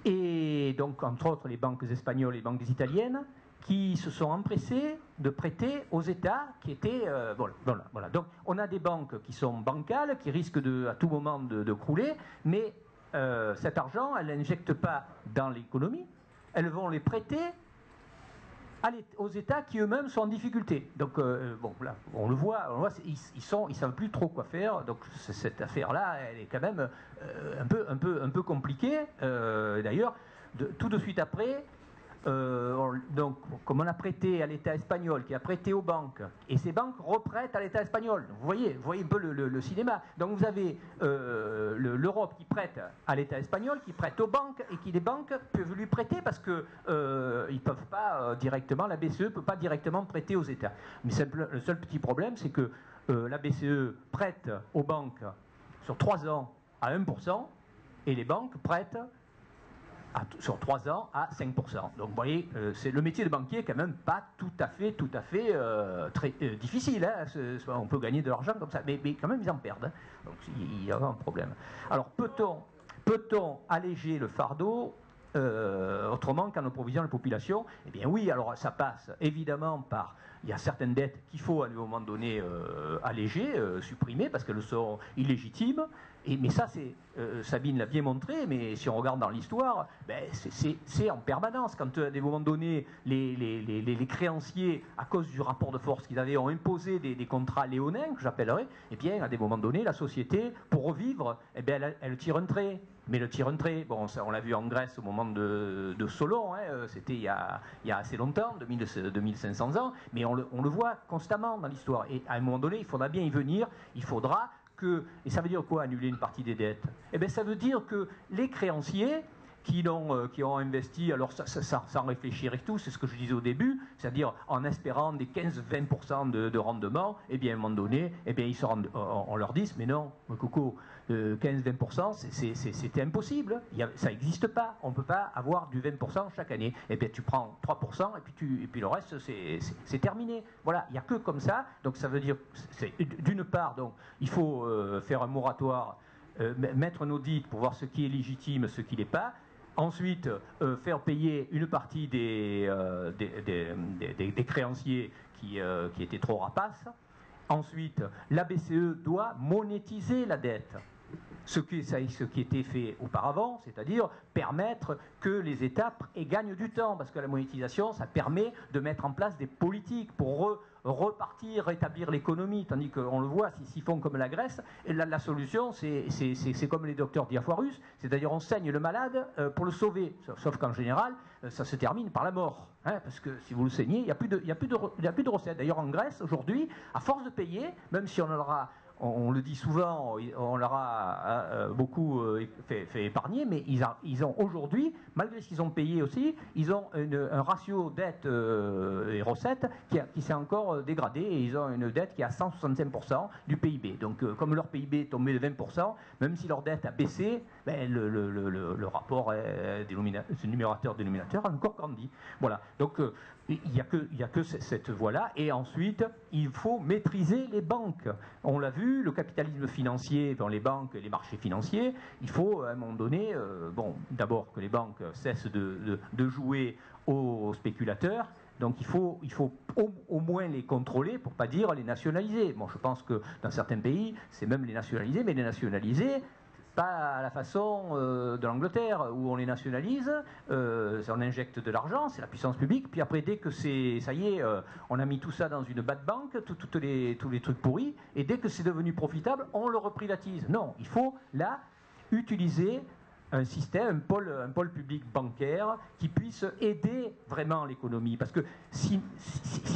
et donc entre autres les banques espagnoles et les banques italiennes, qui se sont empressées de prêter aux États qui étaient... voilà. Donc on a des banques qui sont bancales, qui risquent à tout moment de crouler, mais cet argent, elles ne l'injectent pas dans l'économie, elles vont les prêter aux États qui eux-mêmes sont en difficulté. Donc, là, on le voit ils savent plus trop quoi faire. Donc, cette affaire-là, elle est quand même un peu compliquée. D'ailleurs, tout de suite après, donc, comme on a prêté à l'État espagnol, qui a prêté aux banques, et ces banques reprêtent à l'État espagnol. Vous voyez un peu le cinéma. Donc vous avez l'Europe qui prête à l'État espagnol, qui prête aux banques, et qui les banques peuvent lui prêter parce que ils peuvent pas directement, la BCE ne peut pas directement prêter aux États. Mais le seul petit problème, c'est que la BCE prête aux banques sur 3 ans à 1%, et les banques prêtent sur 3 ans à 5%. Donc vous voyez, le métier de banquier est quand même pas tout à fait très difficile. Hein. On peut gagner de l'argent comme ça, mais quand même ils en perdent. Hein. Donc il y a un problème. Alors peut-on alléger le fardeau autrement qu'en approvisionne la population? Eh bien oui, alors ça passe évidemment par... Il y a certaines dettes qu'il faut à un moment donné alléger, supprimer, parce qu'elles sont illégitimes. Mais ça, Sabine l'a bien montré, mais si on regarde dans l'histoire, c'est en permanence. Quand à des moments donnés, les créanciers, à cause du rapport de force qu'ils avaient, ont imposé des contrats léonins, que j'appellerais, eh bien, à des moments donnés, la société, pour revivre, eh bien, elle tire un trait. Mais le tire un trait, bon, ça, on l'a vu en Grèce au moment de Solon, hein, c'était il y a assez longtemps, 2500 ans, mais on le voit constamment dans l'histoire. Et à un moment donné, il faudra bien y venir, il faudra et ça veut dire quoi, annuler une partie des dettes? Eh bien, ça veut dire que les créanciers qui ont investi, alors sans réfléchir et tout, c'est ce que je disais au début, c'est-à-dire en espérant des 15-20% de rendement, eh bien, à un moment donné, eh bien, on leur dit, mais non, Coco, 15-20%, c'était impossible, ça n'existe pas, on ne peut pas avoir du 20% chaque année. Eh bien, tu prends 3% et puis le reste, c'est terminé. Voilà, il n'y a que comme ça, donc ça veut dire, d'une part, donc, il faut faire un moratoire, mettre un audit pour voir ce qui est légitime, ce qui n'est pas. Ensuite, faire payer une partie des créanciers qui étaient trop rapaces. Ensuite, la BCE doit monétiser la dette. Ce qui était fait auparavant, c'est-à-dire permettre que les États gagnent du temps, parce que la monétisation, ça permet de mettre en place des politiques pour repartir, rétablir l'économie, tandis qu'on le voit, s'ils font comme la Grèce, et la solution, c'est comme les docteurs Diafoirus, c'est-à-dire on saigne le malade pour le sauver, sauf qu'en général, ça se termine par la mort, hein, parce que si vous le saignez, il n'y a plus de recettes. D'ailleurs en Grèce, aujourd'hui, à force de payer, même si on aura on le dit souvent, on leur a beaucoup fait épargner, mais ils ont aujourd'hui, malgré ce qu'ils ont payé aussi, ils ont un ratio dette et recettes qui s'est encore dégradé, et ils ont une dette qui est à 165% du PIB. Donc comme leur PIB est tombé de 20%, même si leur dette a baissé, ben, le rapport numérateur-dénominateur a encore grandi. Voilà. Donc il n'y a que cette voie-là. Et ensuite, il faut maîtriser les banques. On l'a vu, le capitalisme financier dans les banques et les marchés financiers, il faut à un moment donné, d'abord que les banques cessent de jouer aux spéculateurs. Donc il faut au moins les contrôler, pour ne pas dire les nationaliser. Bon, je pense que dans certains pays, c'est même les nationaliser, mais les nationaliser, pas à la façon de l'Angleterre, où on les nationalise, on injecte de l'argent, c'est la puissance publique, puis après, dès que ça y est, on a mis tout ça dans une bad bank, tous les trucs pourris, et dès que c'est devenu profitable, on le reprivatise. Non, il faut là utiliser un système, un pôle public bancaire qui puisse aider vraiment l'économie. Parce que si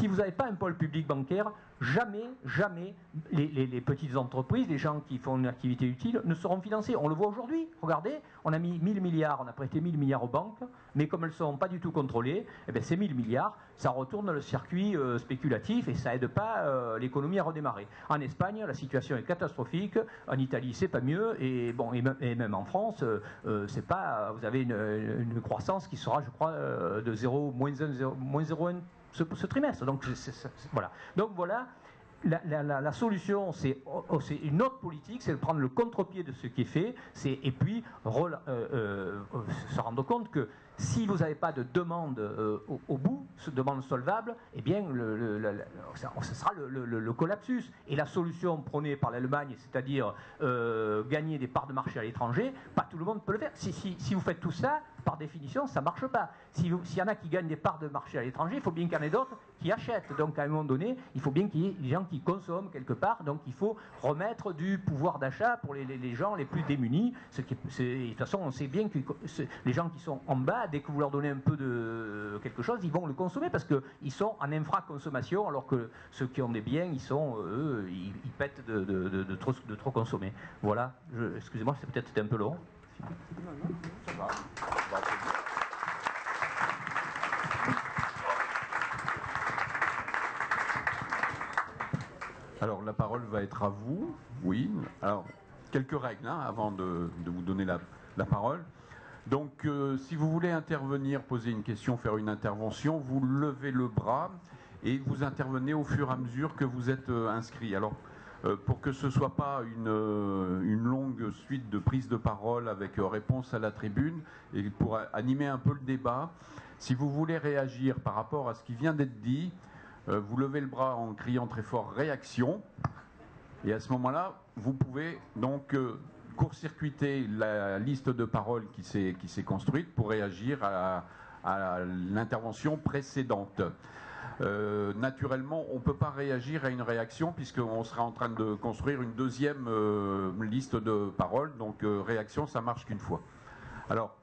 vous n'avez pas un pôle public bancaire, jamais les petites entreprises, les gens qui font une activité utile ne seront financés. On le voit aujourd'hui. Regardez, on a mis 1000 milliards, on a prêté 1000 milliards aux banques, mais comme elles ne sont pas du tout contrôlées, eh bien ces 1000 milliards, ça retourne le circuit spéculatif et ça n'aide pas l'économie à redémarrer. En Espagne, la situation est catastrophique. En Italie, c'est pas mieux. Et même en France, c'est pas. Vous avez une croissance qui sera, je crois, de 0, moins 0,1 ce trimestre. Donc voilà. Donc voilà. La solution, c'est une autre politique, c'est de prendre le contre-pied de ce qui est fait, et puis se rendre compte que si vous n'avez pas de demande au bout, demande solvable, eh bien, ce sera le collapsus. Et la solution prônée par l'Allemagne, c'est-à-dire gagner des parts de marché à l'étranger, pas tout le monde peut le faire. Si vous faites tout ça, par définition, ça ne marche pas. S'il y en a qui gagnent des parts de marché à l'étranger, il faut bien qu'il y en ait d'autres qui achètent. Donc, à un moment donné, il faut bien qu'il y ait des gens qui consomment quelque part. Donc, il faut remettre du pouvoir d'achat pour les gens les plus démunis. De toute façon, on sait bien que les gens qui sont en bas, dès que vous leur donnez un peu de quelque chose, ils vont le consommer parce qu'ils sont en infraconsommation, alors que ceux qui ont des biens, eux, ils pètent de trop consommer. Voilà. Excusez-moi, peut-être c'était un peu long. Non, ça va. Alors, la parole va être à vous. Oui. Alors, quelques règles avant de vous donner la parole. Donc, si vous voulez intervenir, poser une question, faire une intervention, vous levez le bras et vous intervenez au fur et à mesure que vous êtes inscrit. Alors, pour que ce ne soit pas une longue suite de prises de parole avec réponse à la tribune, et pour animer un peu le débat, si vous voulez réagir par rapport à ce qui vient d'être dit, vous levez le bras en criant très fort « réaction », et à ce moment-là, vous pouvez donc court-circuiter la liste de paroles qui s'est construite pour réagir à l'intervention précédente. Naturellement, on ne peut pas réagir à une réaction puisqu'on sera en train de construire une deuxième liste de paroles. Donc, réaction, ça marche qu'une fois. Alors,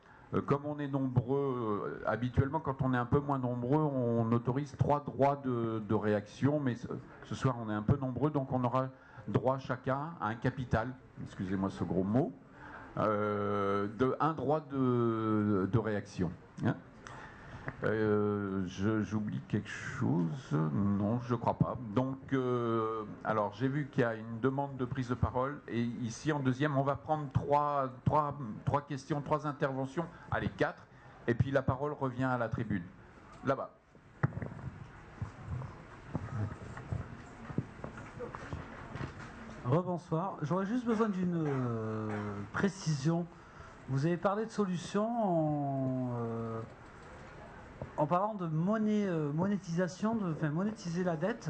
comme on est nombreux, habituellement, quand on est un peu moins nombreux, on autorise 3 droits de réaction. Mais ce soir, on est un peu nombreux, donc on aura droit chacun à un capital, excusez-moi ce gros mot, un droit de réaction. Hein. J'oublie quelque chose? Non, je ne crois pas. Donc, alors j'ai vu qu'il y a une demande de prise de parole. Et ici, en deuxième, on va prendre trois questions, 3 interventions. Allez, 4. Et puis la parole revient à la tribune. Là-bas. Rebonsoir. J'aurais juste besoin d'une précision. Vous avez parlé de solutions en parlant de monétisation, monétiser la dette,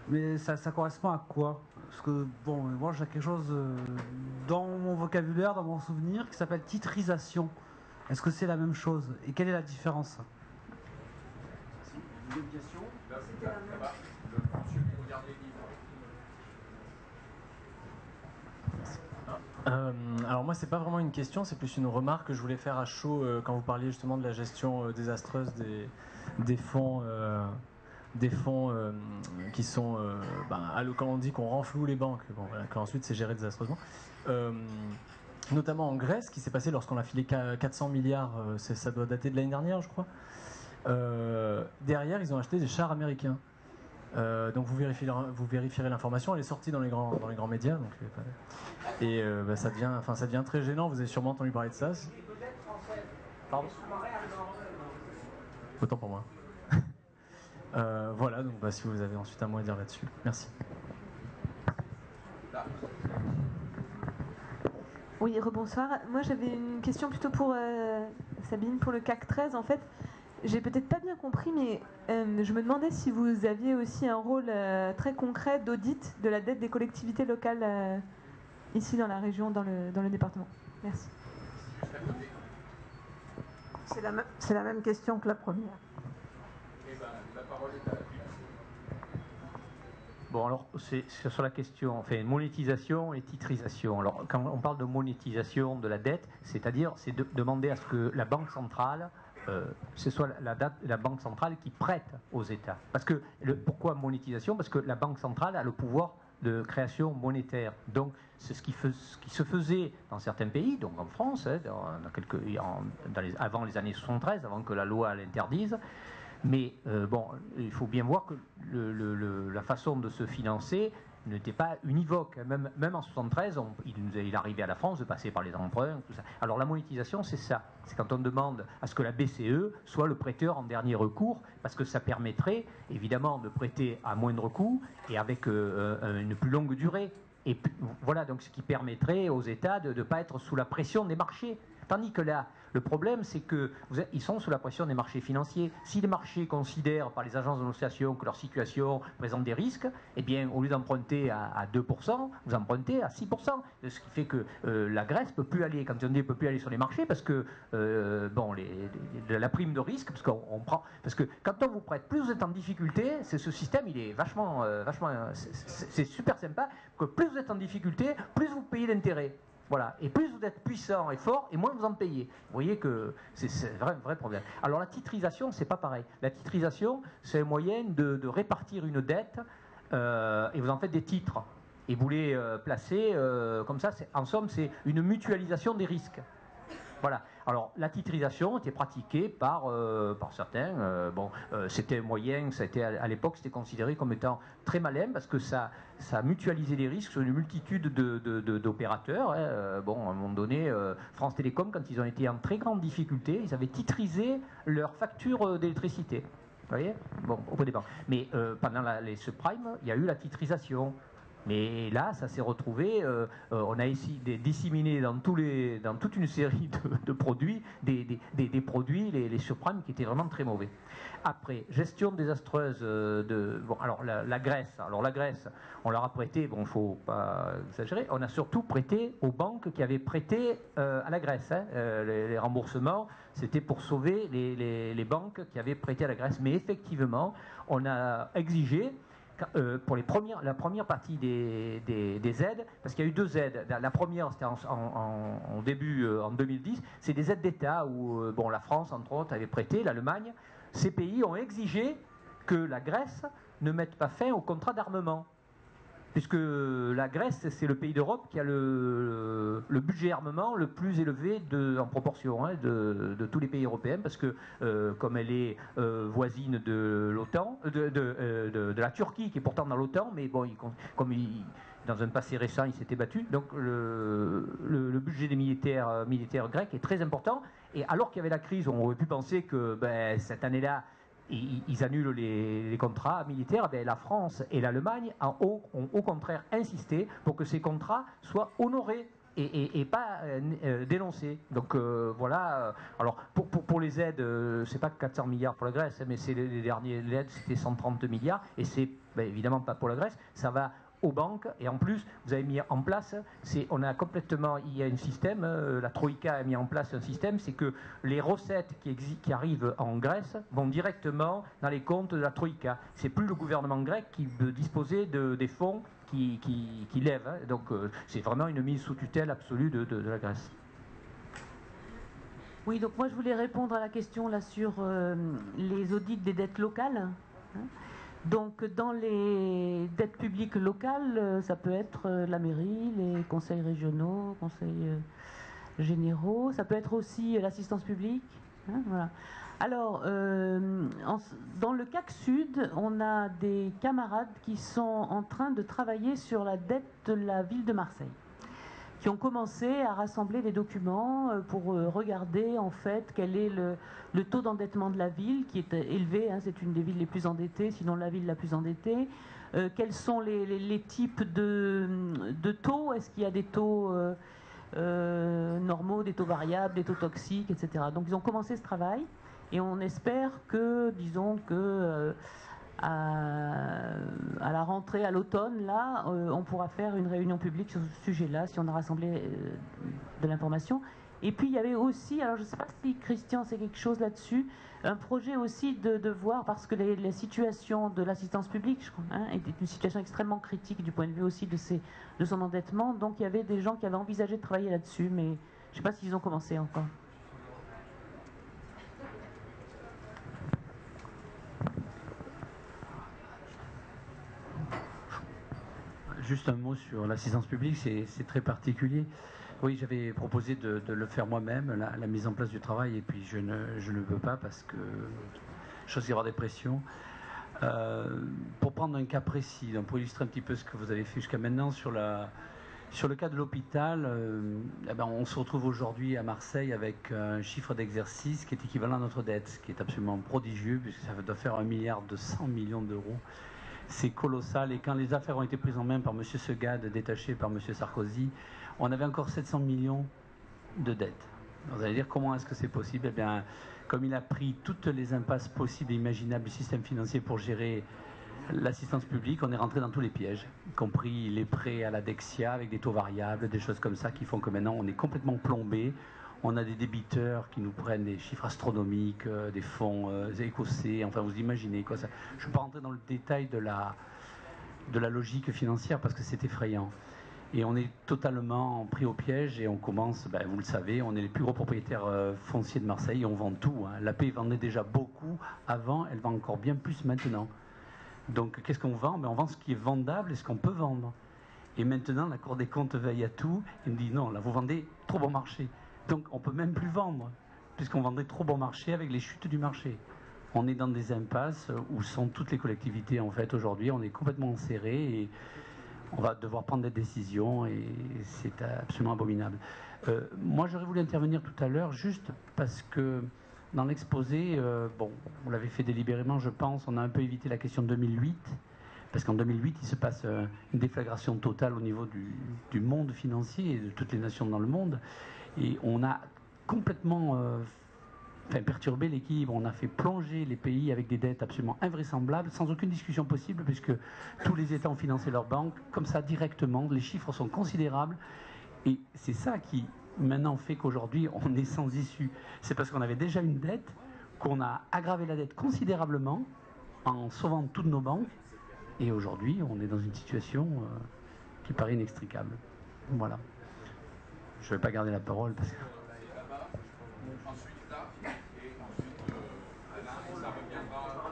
mais ça correspond à quoi? Parce que, bon, moi j'ai quelque chose dans mon vocabulaire, dans mon souvenir, qui s'appelle titrisation. Est-ce que c'est la même chose? Et quelle est la différence? Une question? Là-bas, le monsieur qui regarde les livres. Alors moi c'est pas vraiment une question, c'est plus une remarque que je voulais faire à chaud quand vous parliez justement de la gestion désastreuse des fonds des fonds qui sont, quand on dit qu'on renfloue les banques, bon, voilà, quand ensuite c'est géré désastreusement. Notamment en Grèce, ce qui s'est passé lorsqu'on a filé 400 milliards, ça doit dater de l'année dernière, je crois. Derrière, ils ont acheté des chars américains. Donc vous vérifierez l'information, elle est sortie dans les grands médias. Donc, ça devient très gênant, vous avez sûrement entendu parler de ça. Pardon ? Autant pour moi. Voilà, donc si vous avez ensuite un mot à dire là-dessus. Merci. Oui, rebonsoir. Moi j'avais une question plutôt pour Sabine, pour le CAC 13 en fait. J'ai peut-être pas bien compris, mais je me demandais si vous aviez aussi un rôle très concret d'audit de la dette des collectivités locales ici dans la région, dans le département. Merci. C'est la même question que la première. La parole est à la Bon, alors, c'est sur la question, monétisation et titrisation. Alors, quand on parle de monétisation de la dette, c'est de demander à ce que la Banque centrale, ce soit la Banque centrale qui prête aux États. Parce que, pourquoi monétisation ? Parce que la Banque centrale a le pouvoir de création monétaire. Donc, c'est ce qui se faisait dans certains pays, donc en France, avant les années 73, avant que la loi l'interdise. Mais il faut bien voir que la façon de se financer n'était pas univoque. Même en 73, il arrivait à la France de passer par les emprunts, tout ça. Alors la monétisation, c'est ça. C'est quand on demande à ce que la BCE soit le prêteur en dernier recours, parce que ça permettrait évidemment de prêter à moindre coût et avec une plus longue durée. Et voilà, donc ce qui permettrait aux États de ne pas être sous la pression des marchés. Tandis que là, le problème, c'est qu'ils sont sous la pression des marchés financiers. Si les marchés considèrent par les agences de notation que leur situation présente des risques, eh bien, au lieu d'emprunter à 2%, vous empruntez à 6%. Ce qui fait que la Grèce ne peut plus aller, quand on dit ne peut plus aller sur les marchés, parce que la prime de risque, parce que quand on vous prête, plus vous êtes en difficulté, ce système, il est vachement c'est super sympa, que plus vous êtes en difficulté, plus vous payez d'intérêt. Voilà. Et plus vous êtes puissant et fort, et moins vous en payez. Vous voyez que c'est un vrai problème. Alors la titrisation, c'est pas pareil. La titrisation, c'est un moyen de répartir une dette, et vous en faites des titres. Et vous les placez comme ça. En somme, c'est une mutualisation des risques. Voilà. Alors, la titrisation était pratiquée par certains. C'était un moyen, à l'époque, c'était considéré comme étant très malin parce que ça mutualisait les risques sur une multitude d'opérateurs. À un moment donné, France Télécom, quand ils ont été en très grande difficulté, ils avaient titrisé leur facture d'électricité. Vous voyez ? Bon, au départ. Mais pendant les subprimes, il y a eu la titrisation. Mais là, ça s'est retrouvé, on a essayé de disséminer dans toute une série de produits, des produits, les subprimes, qui étaient vraiment très mauvais. Après, gestion désastreuse la Grèce. Alors la Grèce, on leur a prêté, il ne faut pas exagérer, on a surtout prêté aux banques qui avaient prêté à la Grèce. Les remboursements, c'était pour sauver les banques qui avaient prêté à la Grèce. Mais effectivement, on a exigé pour la première partie des aides, parce qu'il y a eu deux aides. La première, c'était en début, en 2010, c'est des aides d'État où la France, entre autres, avait prêté, l'Allemagne. Ces pays ont exigé que la Grèce ne mette pas fin au contrat d'armement. Puisque la Grèce, c'est le pays d'Europe qui a le budget armement le plus élevé en proportion de tous les pays européens, parce que comme elle est voisine de l'OTAN, de la Turquie qui est pourtant dans l'OTAN, mais dans un passé récent, il s'était battu. Donc le budget des militaires grecs est très important. Et alors qu'il y avait la crise, on aurait pu penser que cette année-là, ils annulent les contrats militaires. La France et l'Allemagne ont au contraire insisté pour que ces contrats soient honorés et pas dénoncés. Donc voilà. Alors pour les aides, c'est pas 400 milliards pour la Grèce, mais c'est les derniers aides, c'était 130 milliards, et c'est évidemment pas pour la Grèce. Ça va aux banques, et en plus vous avez mis en place, il y a un système, la Troïka a mis en place un système, c'est que les recettes qui arrivent en Grèce vont directement dans les comptes de la Troïka. C'est plus le gouvernement grec qui veut disposer des fonds qui lèvent, donc c'est vraiment une mise sous tutelle absolue de la Grèce. Oui, donc moi je voulais répondre à la question là sur les audits des dettes locales. Donc dans les dettes publiques locales, ça peut être la mairie, les conseils régionaux, conseils généraux, ça peut être aussi l'assistance publique. Hein, voilà. Alors, dans le CAC Sud, on a des camarades qui sont en train de travailler sur la dette de la ville de Marseille, qui ont commencé à rassembler des documents pour regarder en fait quel est le taux d'endettement de la ville, qui est élevé, hein, c'est une des villes les plus endettées, sinon la ville la plus endettée. Quels sont les types de taux? Est-ce qu'il y a des taux normaux, des taux variables, des taux toxiques, etc. Donc ils ont commencé ce travail et on espère que, disons que à la rentrée, à l'automne, là, on pourra faire une réunion publique sur ce sujet-là, si on a rassemblé de l'information. Et puis il y avait aussi, alors je ne sais pas si Christian sait quelque chose là-dessus, un projet aussi de voir, parce que la situation de l'assistance publique, je crois, hein, est une situation extrêmement critique du point de vue aussi de son endettement. Donc il y avait des gens qui avaient envisagé de travailler là-dessus, mais je ne sais pas s'ils ont commencé encore. Juste un mot sur l'assistance publique, c'est très particulier. Oui, j'avais proposé de le faire moi-même, la mise en place du travail, et puis je ne peux pas parce que je risque d'y avoir des pressions. Pour prendre un cas précis, donc pour illustrer un petit peu ce que vous avez fait jusqu'à maintenant sur le cas de l'hôpital, on se retrouve aujourd'hui à Marseille avec un chiffre d'exercice qui est équivalent à notre dette, ce qui est absolument prodigieux, puisque ça doit faire 1,2 milliard d'euros. C'est colossal, et quand les affaires ont été prises en main par M. Segade, détaché par M. Sarkozy, on avait encore 700 millions de dettes. Vous allez dire, comment est-ce que c'est possible? Eh bien, comme il a pris toutes les impasses possibles et imaginables du système financier pour gérer l'assistance publique, on est rentré dans tous les pièges, y compris les prêts à la Dexia avec des taux variables, des choses comme ça qui font que maintenant on est complètement plombé. On a des débiteurs qui nous prennent des chiffres astronomiques, des fonds écossais, enfin vous imaginez quoi ça. Je ne vais pas rentrer dans le détail de la logique financière parce que c'est effrayant. Et on est totalement pris au piège et on commence, vous le savez, on est les plus gros propriétaires fonciers de Marseille et on vend tout. Hein. La paix vendait déjà beaucoup avant, elle vend encore bien plus maintenant. Donc qu'est-ce qu'on vend? On vend ce qui est vendable et ce qu'on peut vendre. Et maintenant la Cour des comptes veille à tout et me dit non, là vous vendez trop bon marché. Donc on ne peut même plus vendre, puisqu'on vendrait trop bon marché avec les chutes du marché. On est dans des impasses où sont toutes les collectivités en fait aujourd'hui, on est complètement enserré et on va devoir prendre des décisions et c'est absolument abominable. Moi j'aurais voulu intervenir tout à l'heure juste parce que dans l'exposé, on l'avait fait délibérément je pense, on a un peu évité la question de 2008, parce qu'en 2008 il se passe une déflagration totale au niveau du monde financier et de toutes les nations dans le monde. Et on a complètement perturbé l'équilibre, on a fait plonger les pays avec des dettes absolument invraisemblables, sans aucune discussion possible, puisque tous les États ont financé leurs banques, comme ça directement, les chiffres sont considérables, et c'est ça qui maintenant fait qu'aujourd'hui on est sans issue. C'est parce qu'on avait déjà une dette, qu'on a aggravé la dette considérablement, en sauvant toutes nos banques, et aujourd'hui on est dans une situation qui paraît inextricable. Voilà. Je ne vais pas garder la parole parce que... Ensuite là, et ensuite Alain, et ça reviendra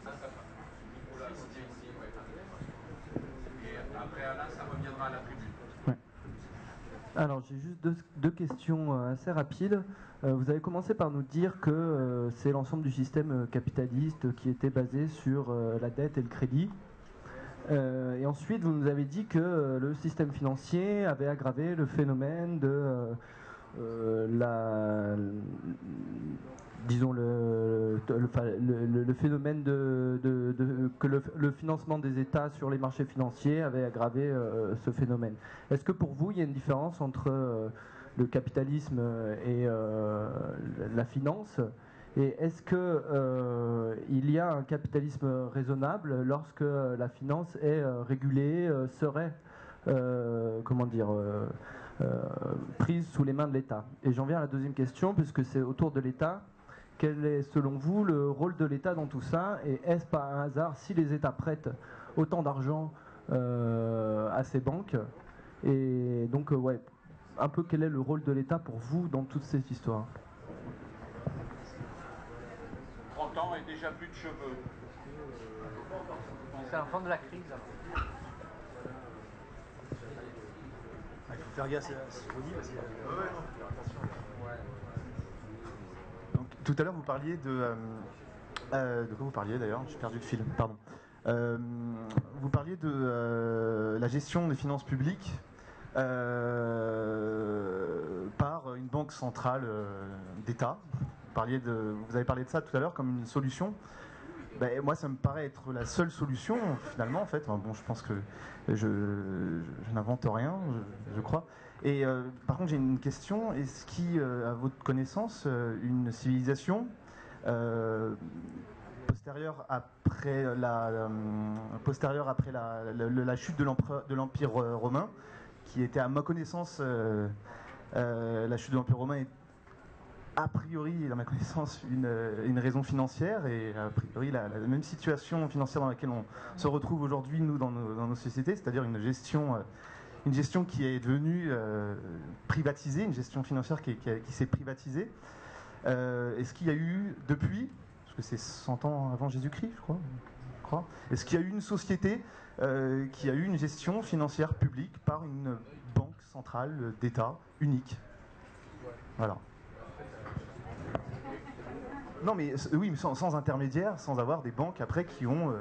à sa part. Et après Alain, ça reviendra à la tribune. Ouais. Alors j'ai juste deux questions assez rapides. Vous avez commencé par nous dire que c'est l'ensemble du système capitaliste qui était basé sur la dette et le crédit. Et ensuite, vous nous avez dit que le système financier avait aggravé le phénomène de le phénomène que le financement des États sur les marchés financiers avait aggravé ce phénomène. Est-ce que pour vous, il y a une différence entre le capitalisme et la finance ? Et est-ce qu'il y a un capitalisme raisonnable lorsque la finance est régulée, serait prise sous les mains de l'État? Et j'en viens à la deuxième question, puisque c'est autour de l'État. Quel est, selon vous, le rôle de l'État dans tout ça? Et est-ce pas un hasard si les États prêtent autant d'argent à ces banques? Et donc, un peu quel est le rôle de l'État pour vous dans toute cette histoire? 30 ans et déjà plus de cheveux. C'est un fond de la crise. Il faut faire gaffe à ce que je vous dis. Donc, tout à l'heure, vous parliez de quoi vous parliez d'ailleurs? J'ai perdu le fil, pardon. Vous parliez de la gestion des finances publiques par une banque centrale d'État. Vous avez parlé de ça tout à l'heure comme une solution. Ben, moi, ça me paraît être la seule solution, finalement, en fait. Enfin, bon, je pense que je n'invente rien, je crois. Et par contre, j'ai une question. Est-ce qu'il, à votre connaissance, une civilisation postérieure après la chute de l'Empire romain, qui était, à ma connaissance, la chute de l'Empire romain est a priori, à ma connaissance, une raison financière, et a priori la même situation financière dans laquelle on se retrouve aujourd'hui, nous, dans nos sociétés, c'est-à-dire une gestion qui est devenue privatisée, une gestion financière qui s'est privatisée. Est-ce qu'il y a eu, depuis, parce que c'est 100 ans avant Jésus-Christ, je crois, est-ce qu'il y a eu une société qui a eu une gestion financière publique par une banque centrale d'État unique? Voilà. Non, mais oui, mais sans intermédiaire, sans avoir des banques après qui ont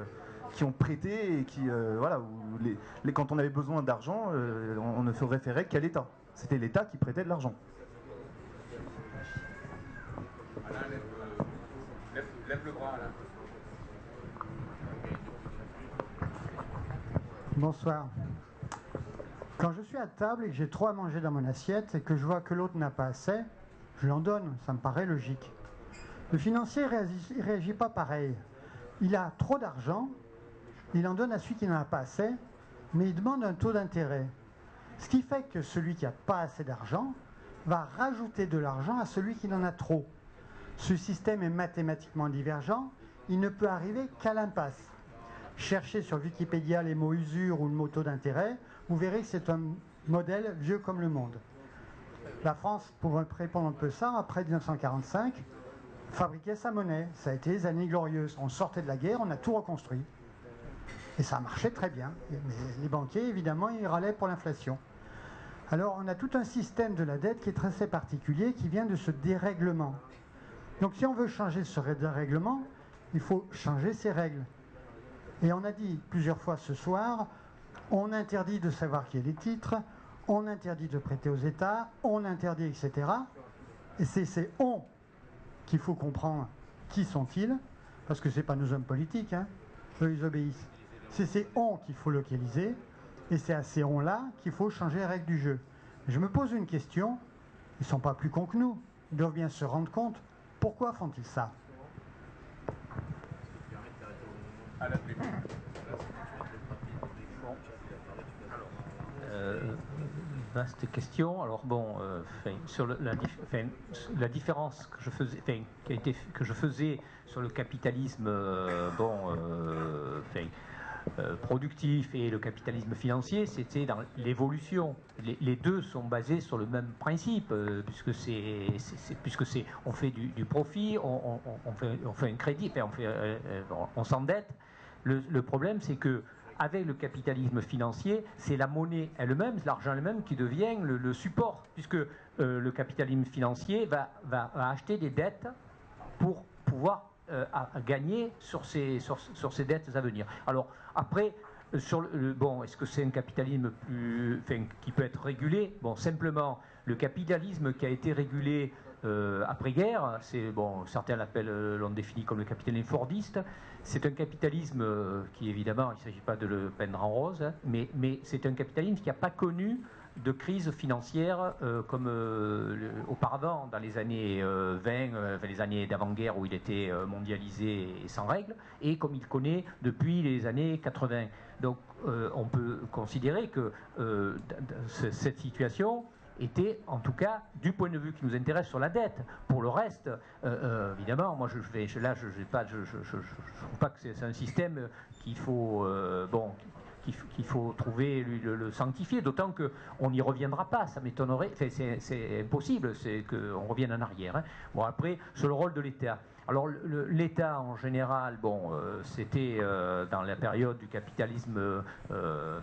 prêté et qui, voilà, où quand on avait besoin d'argent, on ne se référait qu'à l'État. C'était l'État qui prêtait de l'argent. Lève le bras, là. Bonsoir. Quand je suis à table et que j'ai trop à manger dans mon assiette et que je vois que l'autre n'a pas assez, je l'en donne, ça me paraît logique. Le financier ne réagit pas pareil. Il a trop d'argent, il en donne à celui qui n'en a pas assez, mais il demande un taux d'intérêt. Ce qui fait que celui qui n'a pas assez d'argent va rajouter de l'argent à celui qui en a trop. Ce système est mathématiquement divergent, il ne peut arriver qu'à l'impasse. Cherchez sur Wikipédia les mots usure ou le mot taux d'intérêt, vous verrez que c'est un modèle vieux comme le monde. La France, pour répondre un peu ça, après 1945, fabriquait sa monnaie. Ça a été les années glorieuses. On sortait de la guerre, on a tout reconstruit. Et ça marchait très bien. Mais les banquiers, évidemment, ils râlaient pour l'inflation. Alors, on a tout un système de la dette qui est très particulier, qui vient de ce dérèglement. Donc, si on veut changer ce dérèglement, il faut changer ces règles. Et on a dit plusieurs fois ce soir, on interdit de savoir qui est les titres, on interdit de prêter aux États, on interdit, etc. Et c'est ces « on » qu'il faut comprendre qui sont-ils, parce que ce n'est pas nos hommes politiques, hein, eux ils obéissent. C'est ces « on » qu'il faut localiser, et c'est à ces « on » là qu'il faut changer les règles du jeu. Je me pose une question, ils ne sont pas plus cons que nous, ils doivent bien se rendre compte, pourquoi font-ils ça? Vaste question. Alors bon, sur la différence que je faisais, que je faisais sur le capitalisme productif et le capitalisme financier, c'était dans l'évolution. Les deux sont basés sur le même principe, puisque on fait du profit, on fait un crédit, on s'endette. Le problème, c'est que avec le capitalisme financier, c'est la monnaie elle-même, c'est l'argent elle-même qui devient le support, puisque le capitalisme financier va acheter des dettes pour pouvoir gagner sur ces dettes à venir. Alors après, est-ce que c'est un capitalisme qui peut être régulé? Bon, simplement, le capitalisme qui a été régulé après-guerre, certains l'ont défini comme le capitalisme fordiste. C'est un capitalisme qui, évidemment, il ne s'agit pas de le peindre en rose, hein, mais c'est un capitalisme qui n'a pas connu de crise financière comme auparavant, dans les années 20, les années d'avant-guerre où il était mondialisé et sans règles, et comme il connaît depuis les années 80. Donc on peut considérer que cette situation était, en tout cas, du point de vue qui nous intéresse sur la dette. Pour le reste, évidemment, moi je trouve pas que c'est un système qu'il faut qu'il faut trouver le sanctifier, d'autant qu'on n'y reviendra pas, ça m'étonnerait, enfin, c'est impossible, c'est qu'on revienne en arrière. Hein. Bon, après, sur le rôle de l'État. Alors l'État en général, bon, c'était dans la période du capitalisme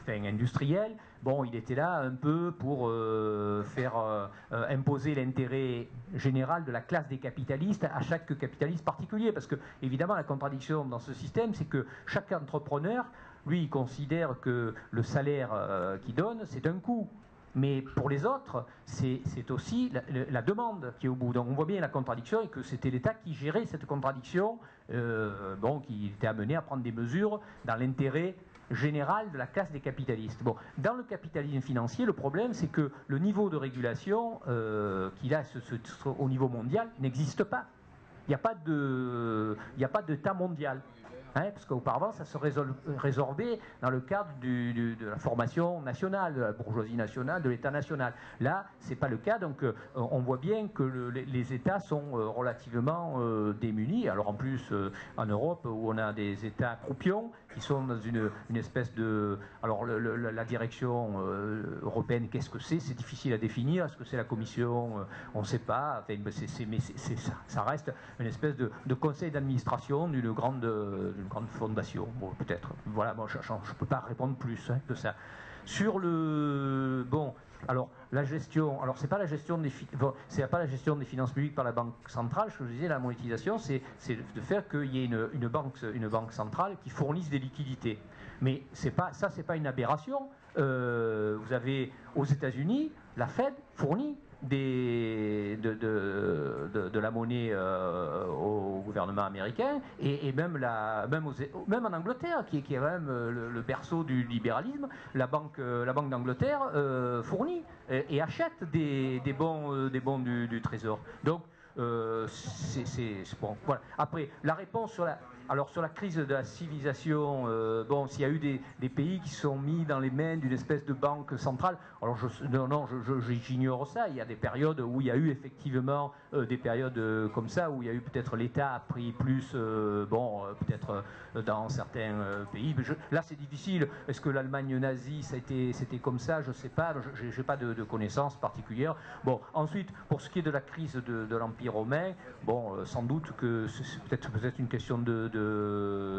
industriel. Bon, il était là un peu pour faire imposer l'intérêt général de la classe des capitalistes à chaque capitaliste particulier, parce que évidemment la contradiction dans ce système, c'est que chaque entrepreneur, lui, il considère que le salaire qu'il donne, c'est un coût. Mais pour les autres, c'est aussi la demande qui est au bout. Donc on voit bien la contradiction et que c'était l'État qui gérait cette contradiction, qui était amené à prendre des mesures dans l'intérêt général de la classe des capitalistes. Bon, dans le capitalisme financier, le problème, c'est que le niveau de régulation qu'il a au niveau mondial n'existe pas. Il n'y a pas d'État mondial. Hein, parce qu'auparavant, ça se résorbait dans le cadre de la formation nationale, de la bourgeoisie nationale, de l'État national. Là, ce n'est pas le cas, donc on voit bien que les États sont relativement démunis. Alors en plus, en Europe, où on a des États croupions, qui sont dans une espèce de... Alors la direction européenne, qu'est-ce que c'est? C'est difficile à définir. Est-ce que c'est la Commission? On ne sait pas. Enfin, mais ça reste une espèce de conseil d'administration d'une grande fondation, bon, peut-être. Voilà, moi je ne peux pas répondre plus que ça. Sur le... Bon, alors la gestion... Alors c'est pas la gestion des finances publiques par la Banque centrale, ce que je disais, la monétisation, c'est de faire qu'il y ait une banque centrale qui fournisse des liquidités. Mais c'est pas une aberration. Vous avez aux États-Unis, la Fed fournit de la monnaie au gouvernement américain et même en Angleterre qui est quand même le berceau du libéralisme, la banque d'Angleterre fournit et achète des bons du Trésor. Donc c'est bon. Voilà. Après la réponse sur la crise de la civilisation, s'il y a eu des pays qui sont mis dans les mains d'une espèce de banque centrale, alors j'ignore ça. Il y a des périodes où il y a eu effectivement des périodes comme ça, où il y a eu peut-être l'État a pris plus, peut-être dans certains pays. Mais là, c'est difficile. Est-ce que l'Allemagne nazie, c'était comme ça? Je ne sais pas. Je n'ai pas de connaissances particulières. Bon, ensuite, pour ce qui est de la crise de l'Empire romain, bon, sans doute que c'est peut-être une question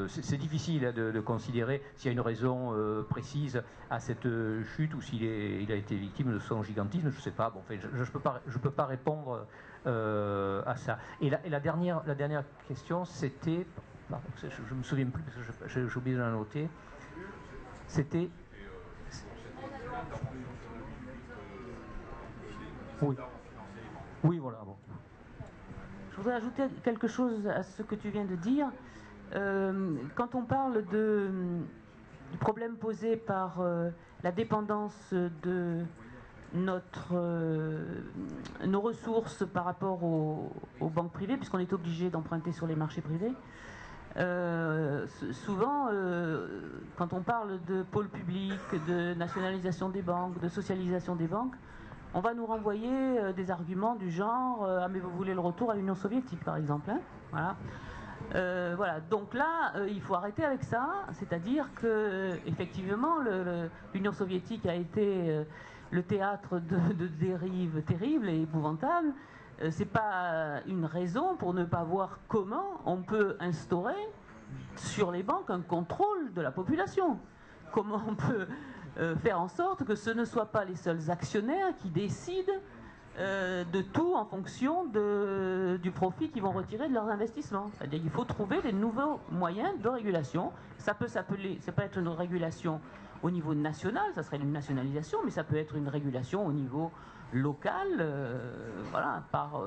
c'est difficile de considérer s'il y a une raison précise à cette chute ou s'il a été victime de son gigantisme. Je ne sais pas. Bon, enfin, je peux pas répondre à ça. Et la dernière question, c'était... Je me souviens plus parce que j'ai oublié de la noter. C'était... Oui, voilà. Bon. Je voudrais ajouter quelque chose à ce que tu viens de dire. Quand on parle du problème posé par la dépendance de nos ressources par rapport aux banques privées, puisqu'on est obligé d'emprunter sur les marchés privés, souvent, quand on parle de pôle public, de nationalisation des banques, de socialisation des banques, on va nous renvoyer des arguments du genre ah mais vous voulez le retour à l'Union soviétique par exemple, hein, voilà. Voilà, donc là, il faut arrêter avec ça, c'est-à-dire que effectivement, l'Union soviétique a été le théâtre de dérives terribles et épouvantables. C'est pas une raison pour ne pas voir comment on peut instaurer sur les banques un contrôle de la population. Comment on peut faire en sorte que ce ne soient pas les seuls actionnaires qui décident de tout en fonction du profit qu'ils vont retirer de leurs investissements. C'est-à-dire qu'il faut trouver des nouveaux moyens de régulation. Ça peut être une régulation au niveau national, ça serait une nationalisation, mais ça peut être une régulation au niveau local, voilà, par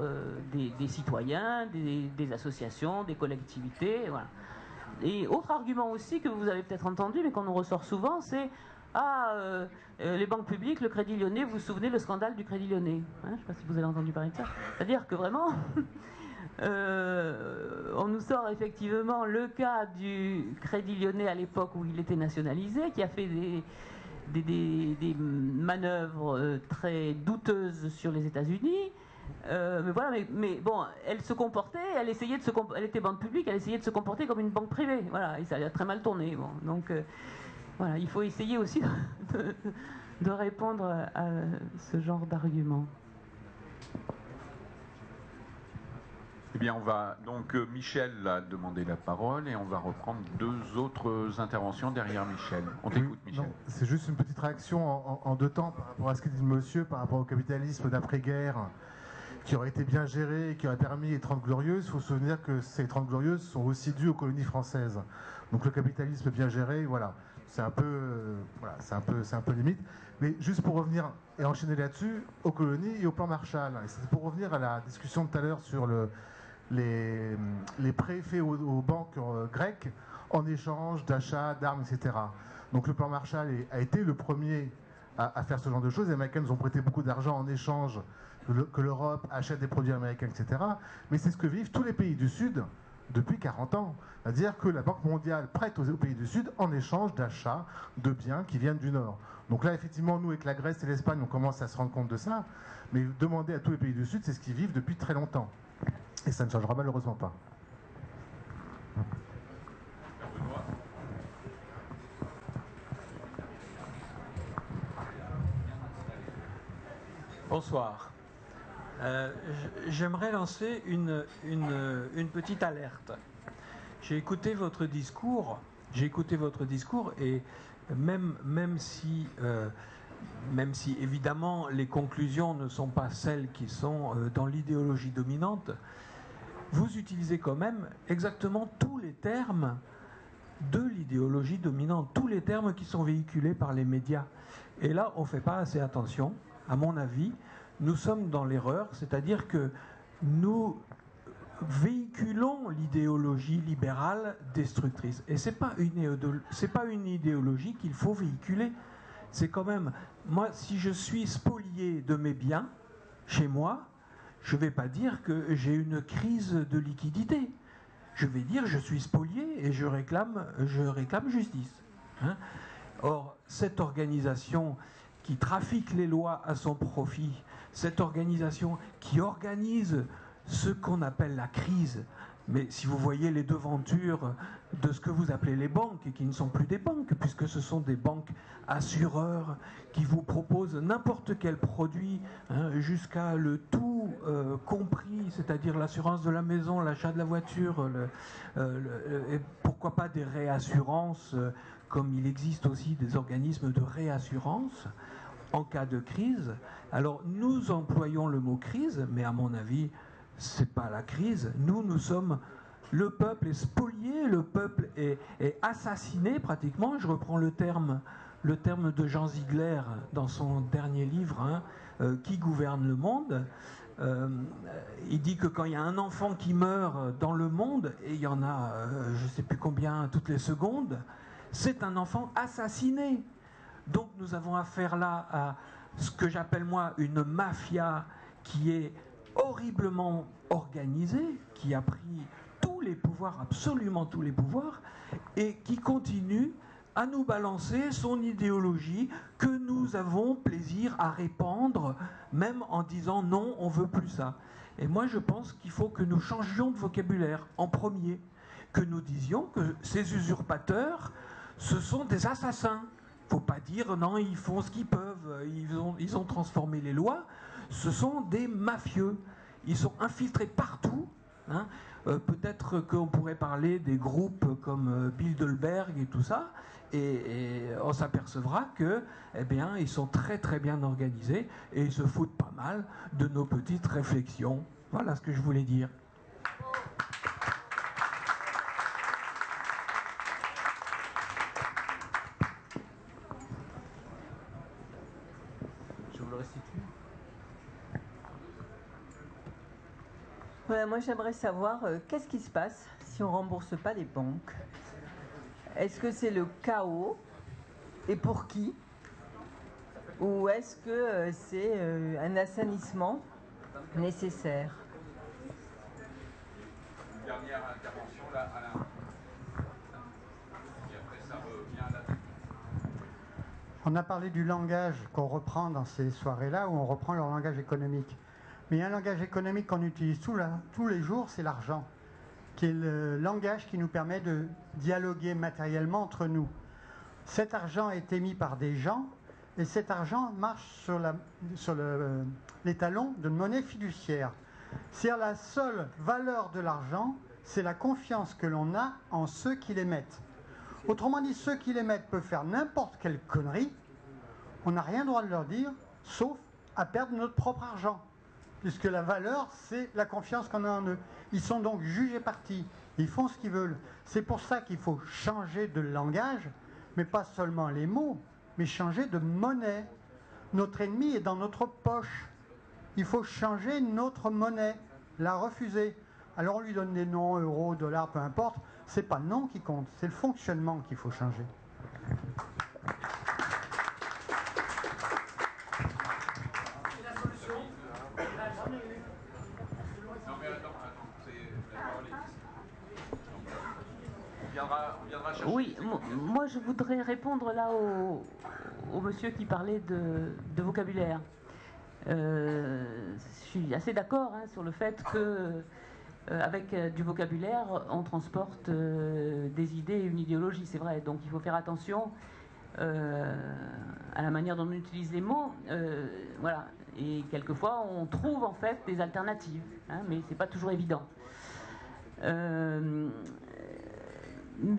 des citoyens, des associations, des collectivités, voilà. Et autre argument aussi que vous avez peut-être entendu, mais qu'on nous ressort souvent, c'est les banques publiques, le Crédit Lyonnais, vous vous souvenez le scandale du Crédit Lyonnais, hein, je ne sais pas si vous avez entendu parler de ça. C'est-à-dire que vraiment, on nous sort effectivement le cas du Crédit Lyonnais à l'époque où il était nationalisé, qui a fait des manœuvres très douteuses sur les États-Unis. Mais voilà, mais bon, elle se comportait, elle était banque publique, elle essayait de se comporter comme une banque privée, voilà, et ça a très mal tourné. Bon, donc Voilà, il faut essayer aussi de répondre à ce genre d'argument. Eh bien, on va donc Michel a demandé la parole et on va reprendre deux autres interventions derrière Michel. On t'écoute, Michel. Non, c'est juste une petite réaction en deux temps par rapport à ce que dit le monsieur, par rapport au capitalisme d'après-guerre qui aurait été bien géré et qui aurait permis les 30 Glorieuses. Il faut se souvenir que ces 30 Glorieuses sont aussi dues aux colonies françaises. Donc le capitalisme bien géré, voilà, c'est un peu limite. Mais juste pour revenir et enchaîner là-dessus, aux colonies et au plan Marshall. Et c'était pour revenir à la discussion de tout à l'heure sur les prêts faits aux banques grecques en échange d'achats d'armes, etc. Donc le plan Marshall a été le premier à faire ce genre de choses. Les Américains nous ont prêté beaucoup d'argent en échange que l'Europe achète des produits américains, etc. Mais c'est ce que vivent tous les pays du Sud depuis 40 ans. C'est-à-dire que la Banque mondiale prête aux pays du Sud en échange d'achats de biens qui viennent du Nord. Donc là, effectivement, nous, avec la Grèce et l'Espagne, on commence à se rendre compte de ça. Mais demander à tous les pays du Sud, c'est ce qu'ils vivent depuis très longtemps. Et ça ne changera malheureusement pas. Bonsoir. J'aimerais lancer une petite alerte. J'ai écouté votre discours et même si évidemment les conclusions ne sont pas celles qui sont dans l'idéologie dominante, vous utilisez quand même exactement tous les termes de l'idéologie dominante, tous les termes qui sont véhiculés par les médias. Et là, on ne fait pas assez attention. À mon avis, nous sommes dans l'erreur, c'est-à-dire que nous véhiculons l'idéologie libérale destructrice. Et c'est pas une idéologie qu'il faut véhiculer. C'est quand même, moi, si je suis spolié de mes biens chez moi, je ne vais pas dire que j'ai une crise de liquidité. Je vais dire je suis spolié et je réclame justice. Hein. Or, cette organisation qui trafique les lois à son profit, cette organisation qui organise ce qu'on appelle la crise, mais si vous voyez les devantures de ce que vous appelez les banques, et qui ne sont plus des banques, puisque ce sont des banques assureurs qui vous proposent n'importe quel produit, hein, jusqu'à le tout compris, c'est-à-dire l'assurance de la maison, l'achat de la voiture, et pourquoi pas des réassurances, comme il existe aussi des organismes de réassurance en cas de crise. Alors nous employons le mot crise, mais à mon avis, c'est pas la crise. Nous sommes, le peuple est spolié, le peuple est assassiné pratiquement. Je reprends le terme de Jean Ziegler dans son dernier livre, hein, Qui gouverne le monde. Il dit que quand il y a un enfant qui meurt dans le monde, et il y en a je ne sais plus combien toutes les secondes, c'est un enfant assassiné. Donc nous avons affaire là à ce que j'appelle moi une mafia qui est horriblement organisée, qui a pris tous les pouvoirs, absolument tous les pouvoirs, et qui continue à nous balancer son idéologie que nous avons plaisir à répandre, même en disant non, on veut plus ça. Et moi je pense qu'il faut que nous changions de vocabulaire en premier, que nous disions que ces usurpateurs, ce sont des assassins. Il ne faut pas dire non, ils font ce qu'ils peuvent, ils ont transformé les lois. Ce sont des mafieux. Ils sont infiltrés partout. Hein. Peut-être qu'on pourrait parler des groupes comme Bilderberg et tout ça, et on s'apercevra que, eh bien, ils sont très très bien organisés et ils se foutent pas mal de nos petites réflexions. Voilà ce que je voulais dire. Voilà, moi j'aimerais savoir qu'est-ce qui se passe si on ne rembourse pas les banques. Est-ce que c'est le chaos et pour qui? Ou est-ce que c'est un assainissement nécessaire? Une dernière intervention là, Alain. Et après ça revient à la... On a parlé du langage qu'on reprend dans ces soirées-là, où on reprend leur langage économique. Mais il y a un langage économique qu'on utilise tous les jours, c'est l'argent, qui est le langage qui nous permet de dialoguer matériellement entre nous. Cet argent est émis par des gens et cet argent marche sur l'étalon d'une monnaie fiduciaire. C'est-à-dire la seule valeur de l'argent, c'est la confiance que l'on a en ceux qui l'émettent. Autrement dit, ceux qui l'émettent peuvent faire n'importe quelle connerie, on n'a rien droit de leur dire, sauf à perdre notre propre argent. Puisque la valeur, c'est la confiance qu'on a en eux. Ils sont donc jugés partis. Ils font ce qu'ils veulent. C'est pour ça qu'il faut changer de langage, mais pas seulement les mots, mais changer de monnaie. Notre ennemi est dans notre poche. Il faut changer notre monnaie, la refuser. Alors on lui donne des noms, euros, dollars, peu importe. C'est pas le nom qui compte, c'est le fonctionnement qu'il faut changer. Oui, moi je voudrais répondre là au monsieur qui parlait de vocabulaire. Je suis assez d'accord sur le fait que avec du vocabulaire, on transporte des idées et une idéologie, c'est vrai. Donc il faut faire attention à la manière dont on utilise les mots. Voilà. Et quelquefois, on trouve en fait des alternatives, mais c'est pas toujours évident.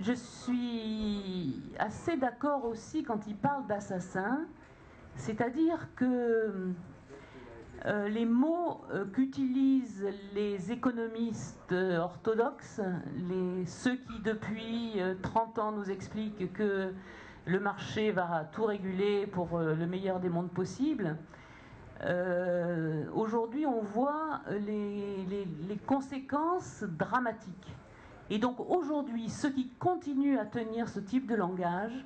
Je suis assez d'accord aussi quand il parle d'assassin, c'est-à-dire que les mots qu'utilisent les économistes orthodoxes, ceux qui depuis 30 ans nous expliquent que le marché va tout réguler pour le meilleur des mondes possibles, aujourd'hui on voit les conséquences dramatiques. Et donc aujourd'hui, ceux qui continuent à tenir ce type de langage,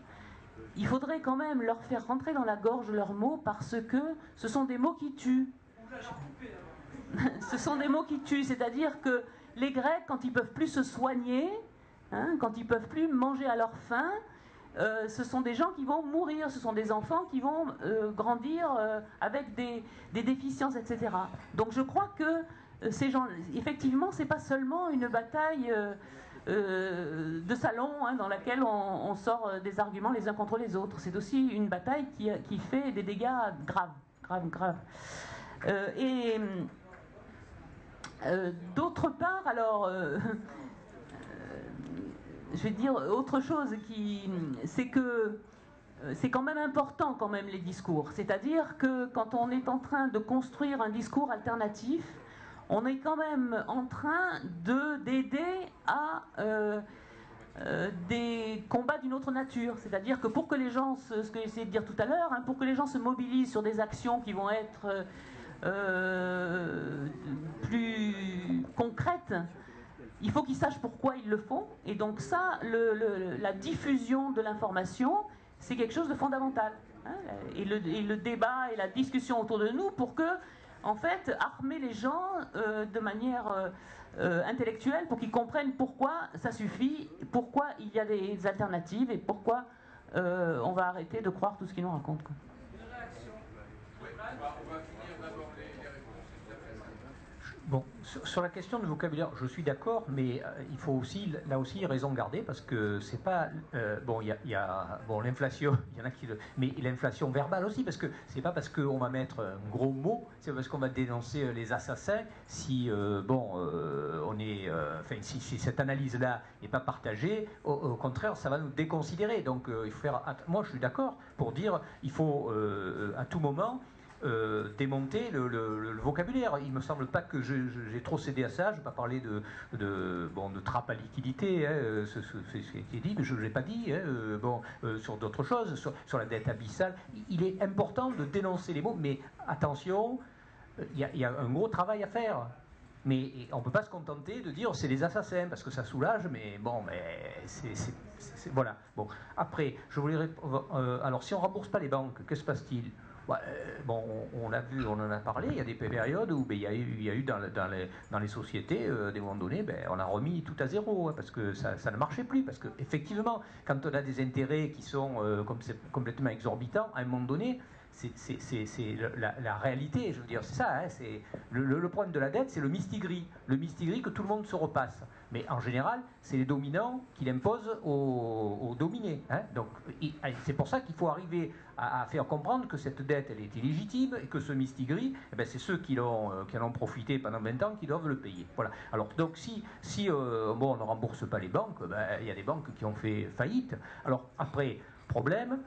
il faudrait quand même leur faire rentrer dans la gorge leurs mots parce que ce sont des mots qui tuent. Ce sont des mots qui tuent, c'est-à-dire que les Grecs, quand ils peuvent plus se soigner, quand ils peuvent plus manger à leur faim, ce sont des gens qui vont mourir, ce sont des enfants qui vont grandir avec des déficiences, etc. Donc je crois que ces gens, effectivement, c'est pas seulement une bataille de salon dans laquelle on sort des arguments les uns contre les autres. C'est aussi une bataille qui fait des dégâts graves. D'autre part, alors, je vais dire autre chose, c'est que c'est quand même important quand même les discours. C'est-à-dire que quand on est en train de construire un discours alternatif, on est quand même en train d'aider à des combats d'une autre nature. C'est-à-dire que pour que les gens, ce que j'ai essayé de dire tout à l'heure, pour que les gens se mobilisent sur des actions qui vont être plus concrètes, il faut qu'ils sachent pourquoi ils le font. Et donc ça, la diffusion de l'information, c'est quelque chose de fondamental. Et le débat et la discussion autour de nous pour que, en fait, armer les gens de manière intellectuelle pour qu'ils comprennent pourquoi ça suffit, pourquoi il y a des alternatives et pourquoi on va arrêter de croire tout ce qu'ils nous racontent. Bon, sur la question du vocabulaire, je suis d'accord, mais il faut aussi, là aussi, raison garder, parce que c'est pas... bon, il y a l'inflation, il y en a qui... mais l'inflation verbale aussi, parce que c'est pas parce qu'on va mettre un gros mot, c'est parce qu'on va dénoncer les assassins, si, on est... enfin, si cette analyse-là n'est pas partagée, au contraire, ça va nous déconsidérer. Donc, il faut faire... Moi, je suis d'accord pour dire, il faut, à tout moment... démonter le vocabulaire. Il me semble pas que j'ai trop cédé à ça. Je ne vais pas parler de trappe à liquidité, ce qui est dit, mais je ne l'ai pas dit. Sur d'autres choses, sur la dette abyssale. Il est important de dénoncer les mots, mais attention, il y a un gros travail à faire. Mais on ne peut pas se contenter de dire c'est les assassins, parce que ça soulage, mais bon, voilà. Bon, après, je voulais alors, si on ne rembourse pas les banques, que se passe-t-il? Bon, on l'a vu, on en a parlé, il y a des périodes où il y a eu dans les sociétés, des moments donnés, on a remis tout à zéro, parce que ça ne marchait plus, parce qu'effectivement, quand on a des intérêts qui sont complètement exorbitants, à un moment donné, c'est la réalité, je veux dire, c'est ça. Hein, le problème de la dette, c'est le mistigris. Le mistigris que tout le monde se repasse. Mais en général, c'est les dominants qui l'imposent aux dominés. Hein. Donc, c'est pour ça qu'il faut arriver à faire comprendre que cette dette, elle est illégitime et que ce mistigris, eh ben, c'est ceux qui en ont profité pendant 20 ans qui doivent le payer. Voilà. Alors, donc, si on ne rembourse pas les banques, ben, il y a des banques qui ont fait faillite. Alors, après, problème,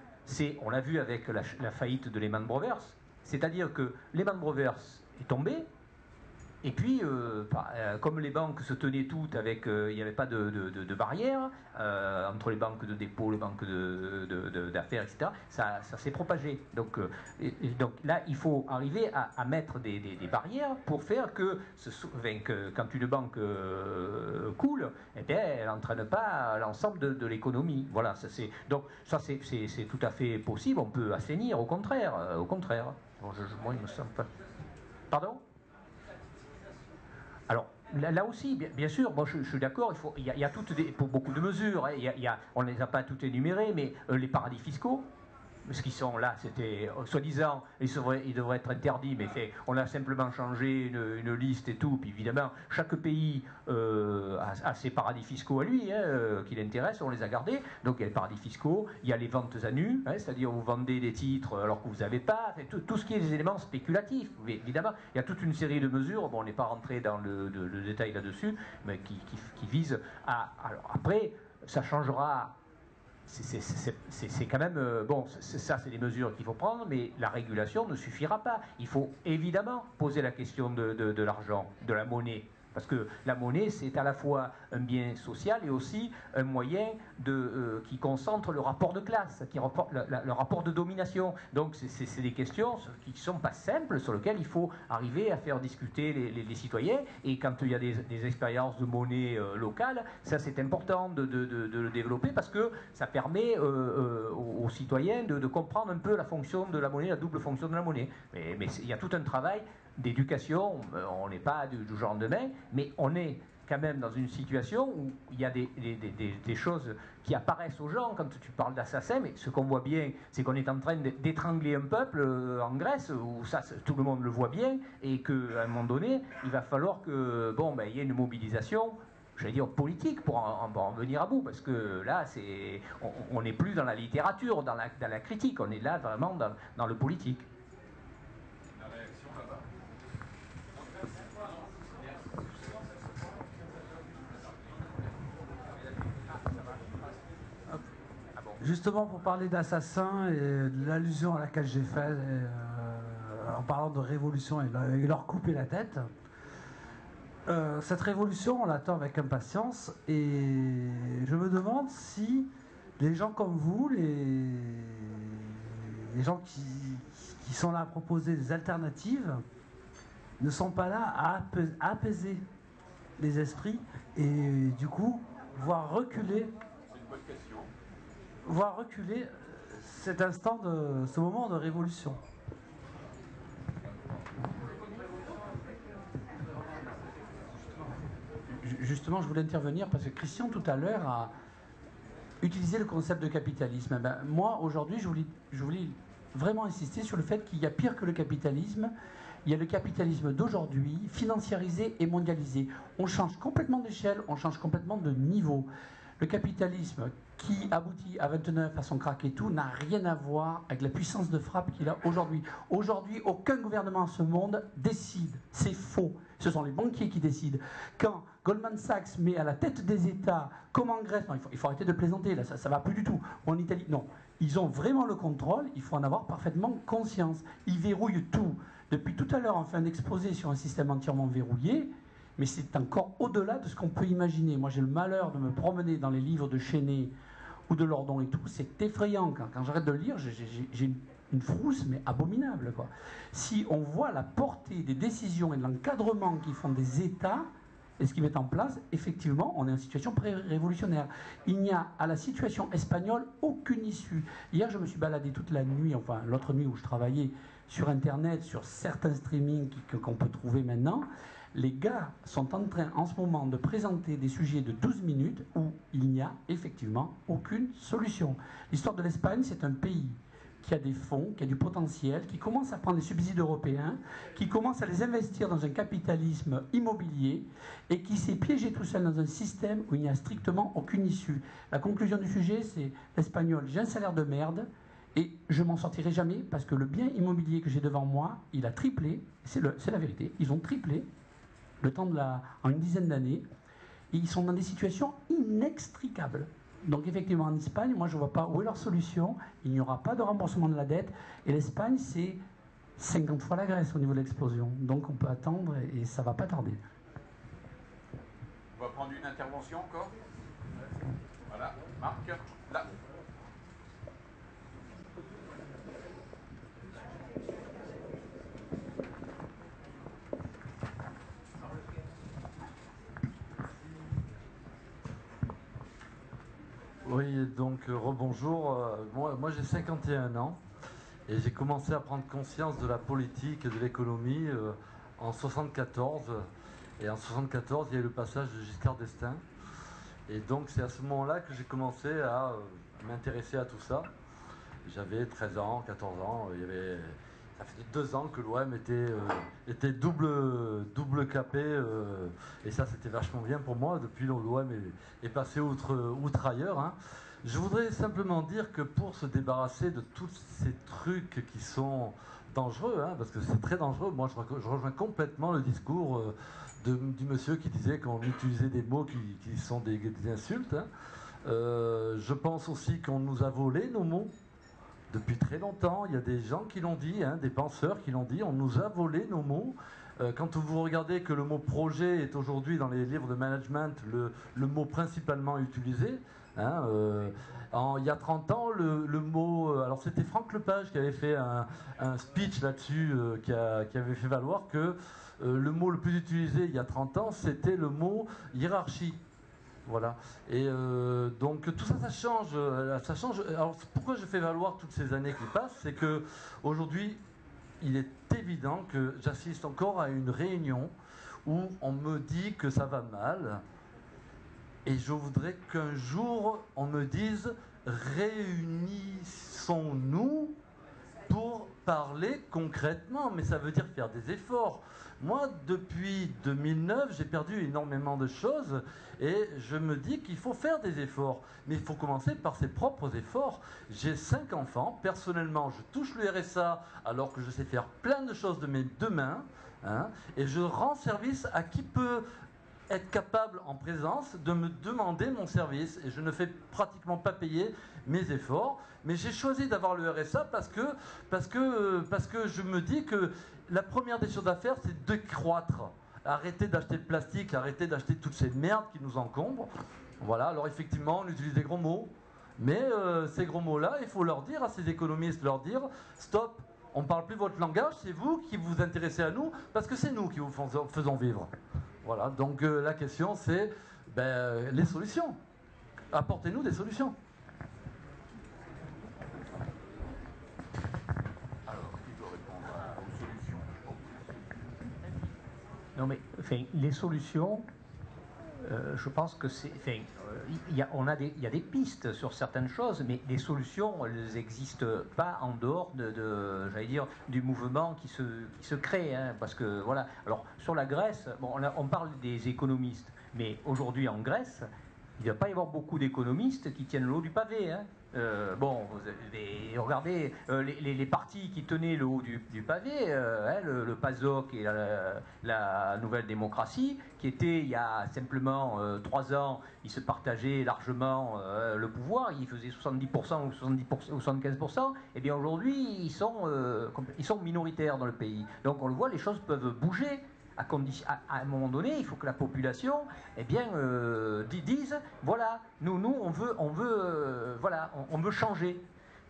on l'a vu avec la faillite de Lehman Brothers, c'est-à-dire que Lehman Brothers est tombé, et puis, comme les banques se tenaient toutes avec, il n'y avait pas de barrière entre les banques de dépôt, les banques d'affaires, etc., ça s'est propagé. Donc là, il faut arriver à mettre des barrières pour faire que quand une banque coule, eh bien, elle n'entraîne pas l'ensemble de l'économie. Voilà, donc ça c'est tout à fait possible. On peut assainir, au contraire. Bon, moi, il me semble pas. Pardon ? Alors, là aussi, bien sûr, moi je suis d'accord, il y a pour beaucoup de mesures, hein, on ne les a pas toutes énumérées, mais les paradis fiscaux, ce qui sont là, c'était soi-disant, ils devraient être interdits, mais on a simplement changé une liste et tout, puis évidemment, chaque pays a ses paradis fiscaux à lui, hein, qui l'intéressent, on les a gardés, donc il y a les paradis fiscaux, il y a les ventes à nu, hein, c'est-à-dire vous vendez des titres alors que vous n'avez pas, tout ce qui est des éléments spéculatifs, mais évidemment, il y a toute une série de mesures, bon, on n'est pas rentré dans le détail là-dessus, mais qui visent à... Alors après, ça changera... C'est quand même... bon, ça, c'est des mesures qu'il faut prendre, mais la régulation ne suffira pas. Il faut évidemment poser la question de l'argent, de la monnaie. Parce que la monnaie, c'est à la fois un bien social et aussi un moyen qui concentre le rapport de classe, le rapport de domination. Donc c'est des questions qui ne sont pas simples, sur lesquelles il faut arriver à faire discuter les citoyens. Et quand il y a des expériences de monnaie locale, ça c'est important de le développer parce que ça permet aux citoyens de comprendre un peu la fonction de la monnaie, la double fonction de la monnaie. Mais il y a tout un travail d'éducation, on n'est pas du jour au lendemain, mais on est quand même dans une situation où il y a des choses qui apparaissent aux gens quand tu parles d'assassin, mais ce qu'on voit bien, c'est qu'on est en train d'étrangler un peuple en Grèce, où ça, tout le monde le voit bien, et qu'à un moment donné, il va falloir que, il y ait une mobilisation, j'allais dire politique, pour en venir à bout, parce que là, on n'est plus dans la littérature, dans la critique, on est là vraiment dans le politique. Justement, pour parler d'assassins et de l'allusion à laquelle j'ai fait en parlant de révolution et leur couper la tête, cette révolution, on l'attend avec impatience et je me demande si les gens comme vous, les gens qui sont là à proposer des alternatives, ne sont pas là à apaiser les esprits et du coup, voir reculer cet instant, ce moment de révolution. Justement, je voulais intervenir parce que Christian tout à l'heure a utilisé le concept de capitalisme. Moi, aujourd'hui, je voulais vraiment insister sur le fait qu'il y a pire que le capitalisme. Il y a le capitalisme d'aujourd'hui, financiarisé et mondialisé. On change complètement d'échelle, on change complètement de niveau. Le capitalisme qui aboutit à 29 à son crack et tout n'a rien à voir avec la puissance de frappe qu'il a aujourd'hui. Aujourd'hui, aucun gouvernement en ce monde décide. C'est faux. Ce sont les banquiers qui décident. Quand Goldman Sachs met à la tête des États, comme en Grèce, non, il faut arrêter de plaisanter, là, ça va plus du tout. Ou en Italie, non. Ils ont vraiment le contrôle, il faut en avoir parfaitement conscience. Ils verrouillent tout. Depuis tout à l'heure, on fait un exposé sur un système entièrement verrouillé, mais c'est encore au-delà de ce qu'on peut imaginer. Moi, j'ai le malheur de me promener dans les livres de Chenet ou de Lordon et tout. C'est effrayant. Quand j'arrête de le lire, j'ai une frousse, mais abominable, quoi. Si on voit la portée des décisions et de l'encadrement qu'ils font des États et ce qu'ils mettent en place, effectivement, on est en situation pré-révolutionnaire. Il n'y a à la situation espagnole aucune issue. Hier, je me suis baladé toute la nuit, enfin l'autre nuit où je travaillais, sur Internet, sur certains streamings qu'on peut trouver maintenant. Les gars sont en train en ce moment de présenter des sujets de 12 minutes où il n'y a effectivement aucune solution. L'histoire de l'Espagne, c'est un pays qui a des fonds, qui a du potentiel, qui commence à prendre des subsides européens, qui commence à les investir dans un capitalisme immobilier et qui s'est piégé tout seul dans un système où il n'y a strictement aucune issue. La conclusion du sujet, c'est l'espagnol, j'ai un salaire de merde et je m'en sortirai jamais parce que le bien immobilier que j'ai devant moi, il a triplé, c'est la vérité, ils ont triplé le temps en une dizaine d'années et ils sont dans des situations inextricables. Donc effectivement en Espagne, moi je ne vois pas où est leur solution, il n'y aura pas de remboursement de la dette, et l'Espagne c'est 50 fois la Grèce au niveau de l'explosion. Donc on peut attendre et ça ne va pas tarder. On va prendre une intervention encore. Voilà, Marc, là. Oui, donc rebonjour. Moi j'ai 51 ans et j'ai commencé à prendre conscience de la politique et de l'économie en 74. Et en 74, il y a eu le passage de Giscard d'Estaing. Et donc c'est à ce moment-là que j'ai commencé à m'intéresser à tout ça. J'avais 13 ans, 14 ans. Ça faisait 2 ans que l'OM était double capé. Et ça, c'était vachement bien pour moi. Depuis, l'OM est passé outre ailleurs. Hein. Je voudrais simplement dire que pour se débarrasser de tous ces trucs qui sont dangereux, hein, parce que c'est très dangereux, moi je rejoins complètement le discours du monsieur qui disait qu'on utilisait des mots qui sont des insultes. Hein. Je pense aussi qu'on nous a volé nos mots. Depuis très longtemps, il y a des gens qui l'ont dit, hein, des penseurs qui l'ont dit, on nous a volé nos mots. Quand vous regardez que le mot projet est aujourd'hui dans les livres de management le mot principalement utilisé, hein, il y a 30 ans, le mot... alors c'était Franck Lepage qui avait fait un speech là-dessus, qui avait fait valoir que le mot le plus utilisé il y a 30 ans, c'était le mot hiérarchie. Voilà. Et donc tout ça, ça change. Alors pourquoi je fais valoir toutes ces années qui passent, c'est que aujourd'hui, il est évident que j'assiste encore à une réunion où on me dit que ça va mal, et je voudrais qu'un jour on me dise réunissons-nous pour parler concrètement, mais ça veut dire faire des efforts. Moi, depuis 2009, j'ai perdu énormément de choses et je me dis qu'il faut faire des efforts. Mais il faut commencer par ses propres efforts. J'ai 5 enfants. Personnellement, je touche le RSA alors que je sais faire plein de choses de mes 2 mains. Hein, et je rends service à qui peut être capable en présence de me demander mon service. Et je ne fais pratiquement pas payer mes efforts. Mais j'ai choisi d'avoir le RSA parce que je me dis que la première des choses à faire, c'est de croître. Arrêter d'acheter le plastique, arrêter d'acheter toutes ces merdes qui nous encombrent. Voilà, alors effectivement, on utilise des gros mots. Mais ces gros mots-là, il faut leur dire à ces économistes, leur dire « Stop, on ne parle plus votre langage, c'est vous qui vous intéressez à nous, parce que c'est nous qui vous faisons vivre. » Voilà, donc la question c'est les solutions. Apportez-nous des solutions. Alors, qui doit répondre aux solutions? Non mais les solutions, je pense que c'est... il y a des pistes sur certaines choses, mais les solutions, elles n'existent pas en dehors j'allais dire, du mouvement qui se crée. Hein, parce que, voilà. Alors, sur la Grèce, bon, on parle des économistes, mais aujourd'hui en Grèce, il ne va pas y avoir beaucoup d'économistes qui tiennent le haut du pavé. Hein. Regardez les partis qui tenaient le haut du pavé, hein, le PASOK et la Nouvelle Démocratie, qui étaient il y a simplement 3 ans, ils se partageaient largement le pouvoir, ils faisaient 70% ou 75%, et bien aujourd'hui ils sont minoritaires dans le pays. Donc on le voit, les choses peuvent bouger. À un moment donné, il faut que la population, dise, voilà, nous on veut changer.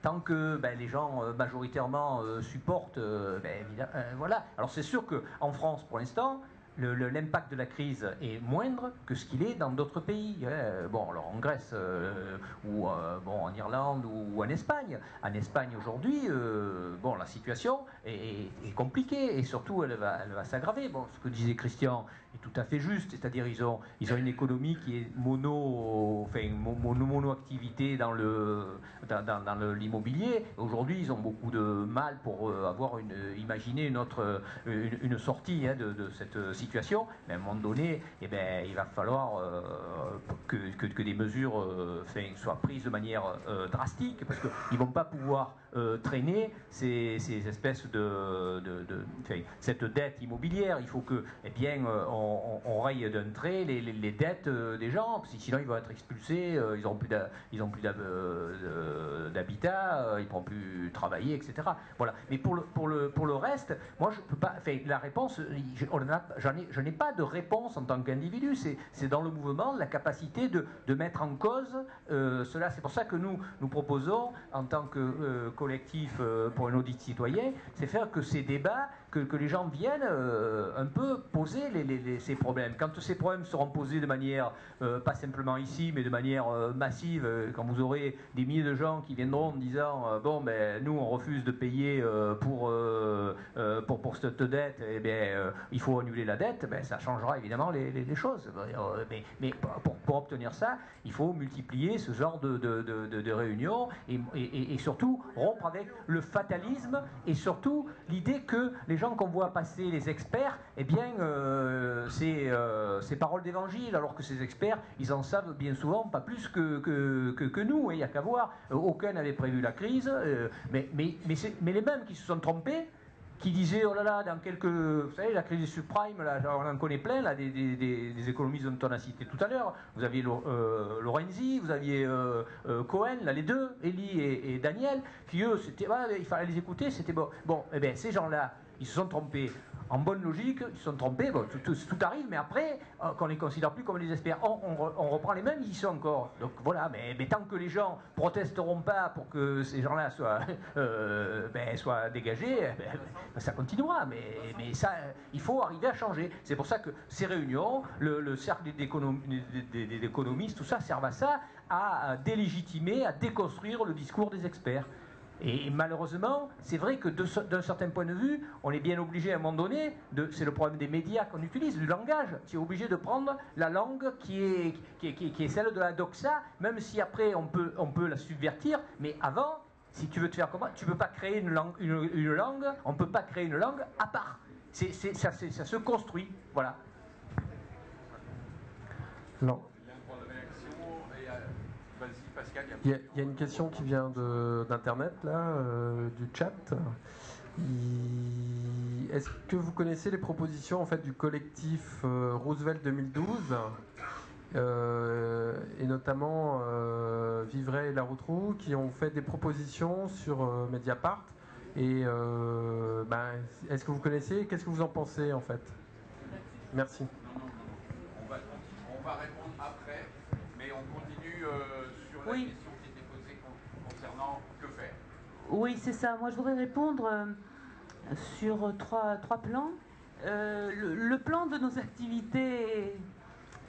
Tant que les gens majoritairement supportent, voilà. Alors c'est sûr qu'en France, pour l'instant, l'impact de la crise est moindre que ce qu'il est dans d'autres pays. Bon, alors en Grèce, ou en Irlande, ou en Espagne. En Espagne aujourd'hui, la situation est compliquée et surtout elle va s'aggraver. Bon, ce que disait Christian, est tout à fait juste, c'est-à-dire ils ont une économie qui est mono-activité dans l'immobilier. Aujourd'hui, ils ont beaucoup de mal pour imaginer une sortie de cette situation. Mais à un moment donné, il va falloir que des mesures soient prises de manière drastique, parce qu'ils ne vont pas pouvoir traîner ces espèces cette dette immobilière. Il faut que, on raye d'un trait les dettes des gens, sinon ils vont être expulsés, ils n'auront plus d'habitat, ils ne pourront plus travailler, etc. Voilà. Mais pour le reste, moi je peux pas. La réponse, je n'ai pas de réponse en tant qu'individu. C'est dans le mouvement la capacité de mettre en cause cela. C'est pour ça que nous proposons, en tant que collectif pour un audit citoyen, c'est faire que ces débats, que les gens viennent un peu poser ces problèmes. Quand ces problèmes seront posés de manière, pas simplement ici, mais de manière massive, quand vous aurez des milliers de gens qui viendront en disant nous on refuse de payer pour cette dette, il faut annuler la dette, ça changera évidemment les choses. Mais pour obtenir ça, il faut multiplier ce genre de réunions et surtout rompre avec le fatalisme et surtout l'idée que les gens qu'on voit passer, les experts, c'est parole d'évangile, alors que ces experts, ils en savent bien souvent pas plus que nous. Il n'y a qu'à voir. Aucun n'avait prévu la crise, mais les mêmes qui se sont trompés, qui disaient oh là là, dans quelques. Vous savez, la crise des subprimes, là, on en connaît plein, là, des économistes dont on a cité tout à l'heure. Vous aviez Lorenzi, vous aviez Cohen, là, les deux, Elie et Daniel, qui eux, il fallait les écouter, c'était bon. Ces gens-là, ils se sont trompés. En bonne logique, ils se sont trompés, tout arrive, mais après, qu'on ne les considère plus comme des experts. On reprend les mêmes, ils y sont encore. Donc voilà, mais tant que les gens protesteront pas pour que ces gens-là soient dégagés, ça continuera. Mais ça, il faut arriver à changer. C'est pour ça que ces réunions, le cercle des économistes, tout ça, servent à ça, à délégitimer, à déconstruire le discours des experts. Et malheureusement, c'est vrai que d'un certain point de vue, on est bien obligé à un moment donné, c'est le problème des médias qu'on utilise, du langage. Tu es obligé de prendre la langue qui est celle de la doxa, même si après on peut la subvertir, mais avant, si tu veux te faire comment, tu ne peux pas créer une langue, on ne peut pas créer une langue à part. Ça se construit, voilà. Non. Il y a une question qui vient d'Internet, là, du chat. Est-ce que vous connaissez les propositions en fait, du collectif Roosevelt 2012 et notamment Vivray et Laroutroux qui ont fait des propositions sur Mediapart et est-ce que vous connaissez? Qu'est-ce que vous en pensez en fait? Merci. On va répondre après, mais on continue sur la question qui était posée concernant que faire. Oui, c'est ça. Moi, je voudrais répondre sur trois plans. Le plan de nos activités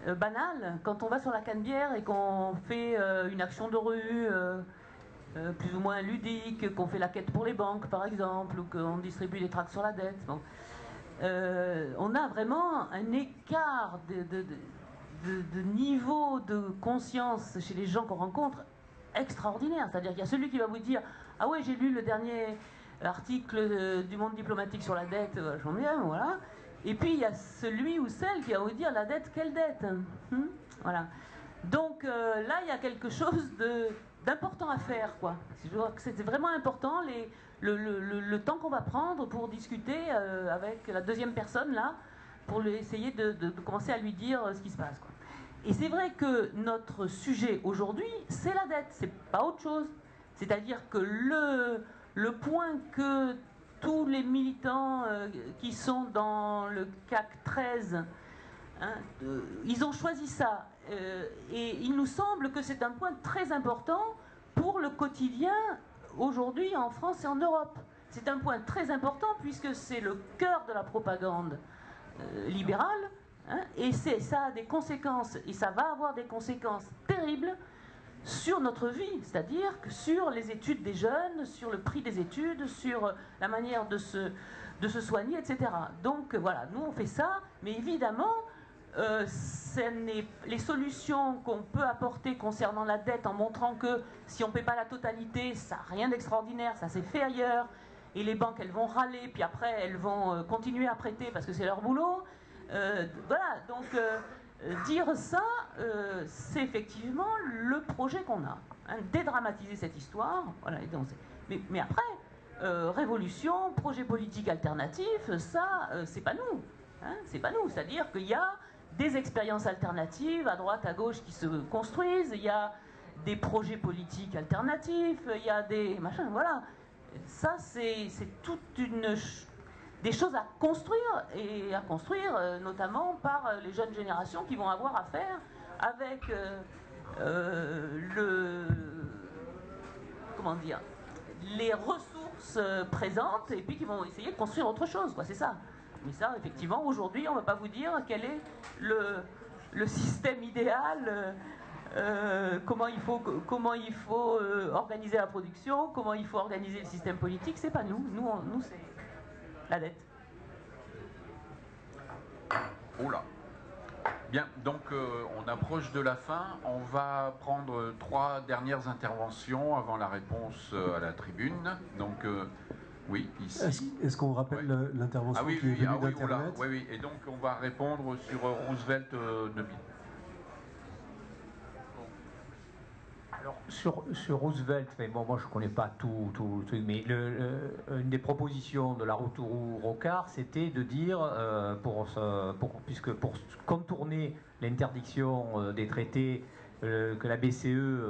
banales, quand on va sur la Canebière et qu'on fait une action de rue plus ou moins ludique, qu'on fait la quête pour les banques, par exemple, ou qu'on distribue des tracts sur la dette. Bon. On a vraiment un écart de niveau de conscience chez les gens qu'on rencontre extraordinaire. C'est-à-dire qu'il y a celui qui va vous dire « Ah ouais, j'ai lu le dernier article du Monde diplomatique sur la dette, j'en bien, voilà. » Et puis il y a celui ou celle qui va vous dire « La dette, quelle dette ?» Voilà. Donc là, il y a quelque chose d'important à faire, quoi. Je vois que c'est vraiment important, le temps qu'on va prendre pour discuter avec la deuxième personne, là, pour essayer de commencer à lui dire ce qui se passe, quoi. Et c'est vrai que notre sujet aujourd'hui, c'est la dette, c'est pas autre chose. C'est-à-dire que le point que tous les militants qui sont dans le CAC 13, ils ont choisi ça. Et il nous semble que c'est un point très important pour le quotidien aujourd'hui en France et en Europe. C'est un point très important puisque c'est le cœur de la propagande libérale. Et ça a des conséquences, et ça va avoir des conséquences terribles sur notre vie, c'est-à-dire que sur les études des jeunes, sur le prix des études, sur la manière de se soigner, etc. Donc voilà, nous on fait ça, mais évidemment, les solutions qu'on peut apporter concernant la dette en montrant que si on ne paie pas la totalité, ça n'a rien d'extraordinaire, ça s'est fait ailleurs, et les banques elles vont râler, puis après elles vont continuer à prêter parce que c'est leur boulot. Voilà, donc dire ça, c'est effectivement le projet qu'on a. Hein, dédramatiser cette histoire, voilà, mais après, révolution, projet politique alternatif, ça, c'est pas nous. Hein, c'est pas nous, c'est-à-dire qu'il y a des expériences alternatives à droite, à gauche qui se construisent, il y a des projets politiques alternatifs, il y a des machins, voilà. Ça, c'est toute des choses à construire, et à construire notamment par les jeunes générations qui vont avoir à faire avec les ressources présentes, et puis qui vont essayer de construire autre chose, quoi, c'est ça. Mais ça, effectivement, aujourd'hui, on ne va pas vous dire quel est le système idéal, comment il faut organiser la production, comment il faut organiser le système politique. C'est pas nous. Nous, c'est la dette. Oula. Bien, donc on approche de la fin. On va prendre 3 dernières interventions avant la réponse à la tribune. Donc... oui, ici. Est-ce qu'on rappelle l'intervention qui est venue d'Internet? Oui, et donc on va répondre sur Roosevelt Neubien. Alors, sur Roosevelt, mais bon, moi je ne connais pas tout, mais une des propositions de la Roux-Rocard, c'était de dire, pour contourner l'interdiction des traités que la BCE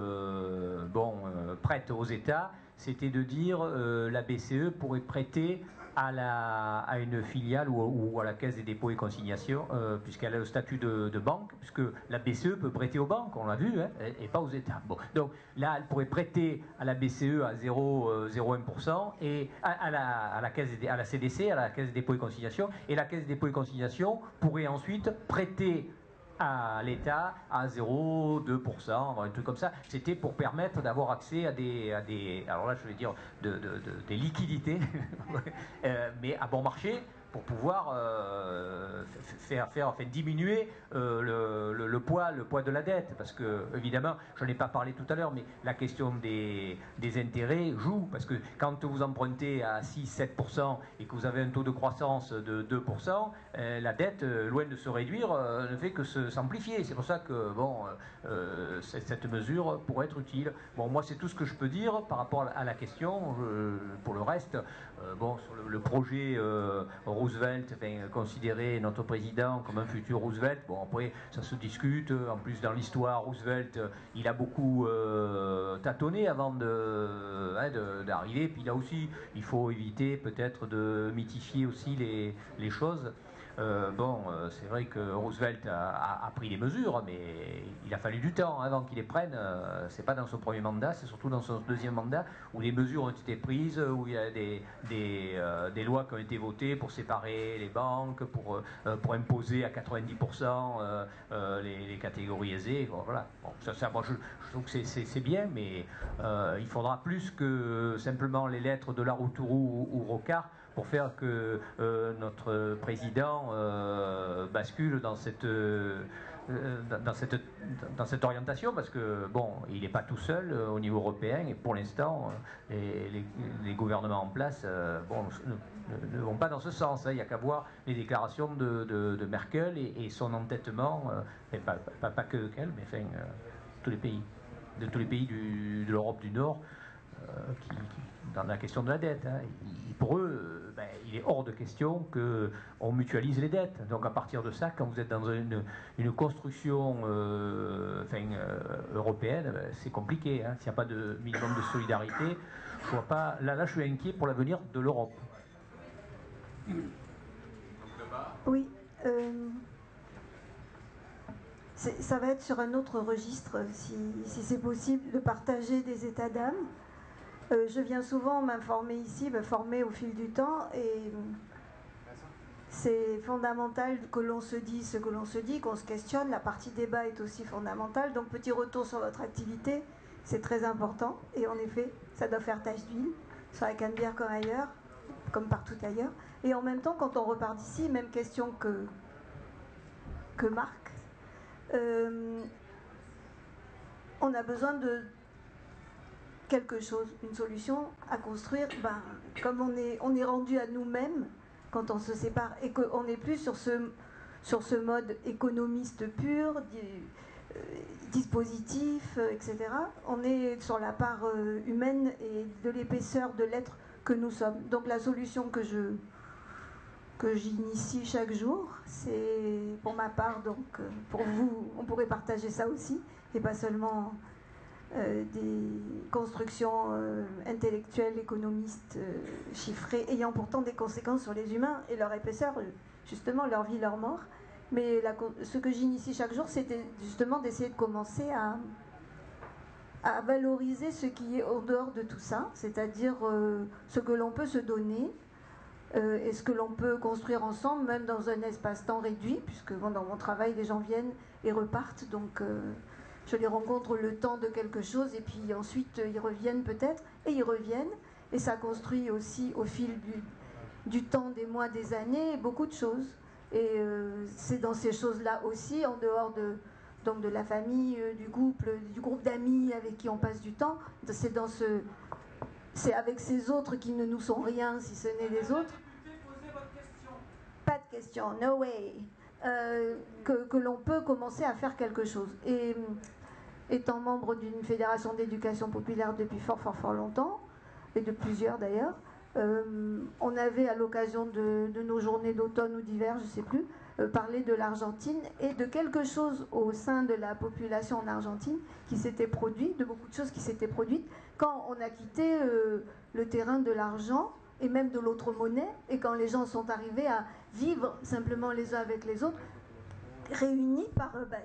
prête aux États, c'était de dire la BCE pourrait prêter à une filiale ou à la Caisse des dépôts et consignations, puisqu'elle a le statut de banque, puisque la BCE peut prêter aux banques, on l'a vu, hein, et pas aux États. Bon, donc là, elle pourrait prêter à la BCE à 0,01% et à la CDC, à la Caisse des dépôts et consignations, et la Caisse des dépôts et consignations pourrait ensuite prêter à l'État à 0,2%, un truc comme ça. C'était pour permettre d'avoir accès à des alors là je vais dire des liquidités, mais à bon marché, pour pouvoir diminuer le poids de la dette, parce que évidemment, je n'en ai pas parlé tout à l'heure, mais la question des intérêts joue, parce que quand vous empruntez à 6-7% et que vous avez un taux de croissance de 2%, la dette, loin de se réduire, ne fait que s'amplifier. C'est pour ça que cette mesure pourrait être utile. Bon, moi c'est tout ce que je peux dire par rapport à la question. Pour le reste, sur le projet Roosevelt, considérer notre président comme un futur Roosevelt, bon après ça se discute. En plus dans l'histoire, Roosevelt il a beaucoup tâtonné avant d'arriver, puis là aussi il faut éviter peut-être de mythifier aussi les choses. C'est vrai que Roosevelt a pris des mesures, mais il a fallu du temps avant qu'il les prenne. C'est pas dans son premier mandat, c'est surtout dans son deuxième mandat où les mesures ont été prises, où il y a des lois qui ont été votées pour séparer les banques, pour imposer à 90% les catégories aisées. Voilà. Bon, moi, je trouve que c'est bien, mais il faudra plus que simplement les lettres de la Roux-Tourou ou Rocard pour faire que notre président bascule dans cette orientation, parce que il n'est pas tout seul au niveau européen, et pour l'instant les gouvernements en place ne vont pas dans ce sens. Il n'y a qu'à voir les déclarations de Merkel et son entêtement, pas que qu'elle, mais tous les pays de l'Europe du Nord, dans la question de la dette. Pour eux, il est hors de question qu'on mutualise les dettes. Donc à partir de ça, quand vous êtes dans une construction européenne, c'est compliqué. S'il n'y a pas de minimum de solidarité, je vois pas. Là, je suis inquiet pour l'avenir de l'Europe. Oui. Ça va être sur un autre registre, si c'est possible, de partager des états d'âme. Je viens souvent m'informer ici, me former au fil du temps, et c'est fondamental que l'on se dise ce que l'on se dit, qu'on se questionne. La partie débat est aussi fondamentale. Donc petit retour sur votre activité, c'est très important. Et en effet, ça doit faire tache d'huile, sur la Canebière comme ailleurs, comme partout ailleurs. Et en même temps, quand on repart d'ici, même question que Marx, on a besoin de quelque chose, une solution à construire. Ben, comme on est rendu à nous-mêmes quand on se sépare et qu'on n'est plus sur ce mode économiste pur, dispositif, etc. On est sur la part humaine et de l'épaisseur de l'être que nous sommes. Donc la solution que j'initie chaque jour, c'est pour ma part, donc pour vous, on pourrait partager ça aussi, et pas seulement des constructions intellectuelles, économistes, chiffrées, ayant pourtant des conséquences sur les humains et leur épaisseur, justement leur vie, leur mort. Mais ce que j'initie chaque jour, c'était justement d'essayer de commencer à valoriser ce qui est en dehors de tout ça, c'est-à-dire ce que l'on peut se donner et ce que l'on peut construire ensemble, même dans un espace-temps réduit, puisque bon, dans mon travail, les gens viennent et repartent, donc je les rencontre le temps de quelque chose, et puis ensuite ils reviennent peut-être, et ils reviennent, et ça construit aussi au fil du temps, des mois, des années, beaucoup de choses. Et c'est dans ces choses-là aussi, en dehors de la famille, du couple, du groupe d'amis avec qui on passe du temps, c'est avec ces autres qui ne nous sont rien, si ce n'est des autres. Pas de question, no way. Que l'on peut commencer à faire quelque chose. Et étant membre d'une fédération d'éducation populaire depuis fort longtemps, et de plusieurs d'ailleurs, on avait à l'occasion de nos journées d'automne ou d'hiver, je ne sais plus, parlé de l'Argentine et de quelque chose au sein de la population en Argentine qui s'était produit, de beaucoup de choses qui s'étaient produites quand on a quitté le terrain de l'argent et même de l'autre monnaie, et quand les gens sont arrivés à vivre simplement les uns avec les autres, réunis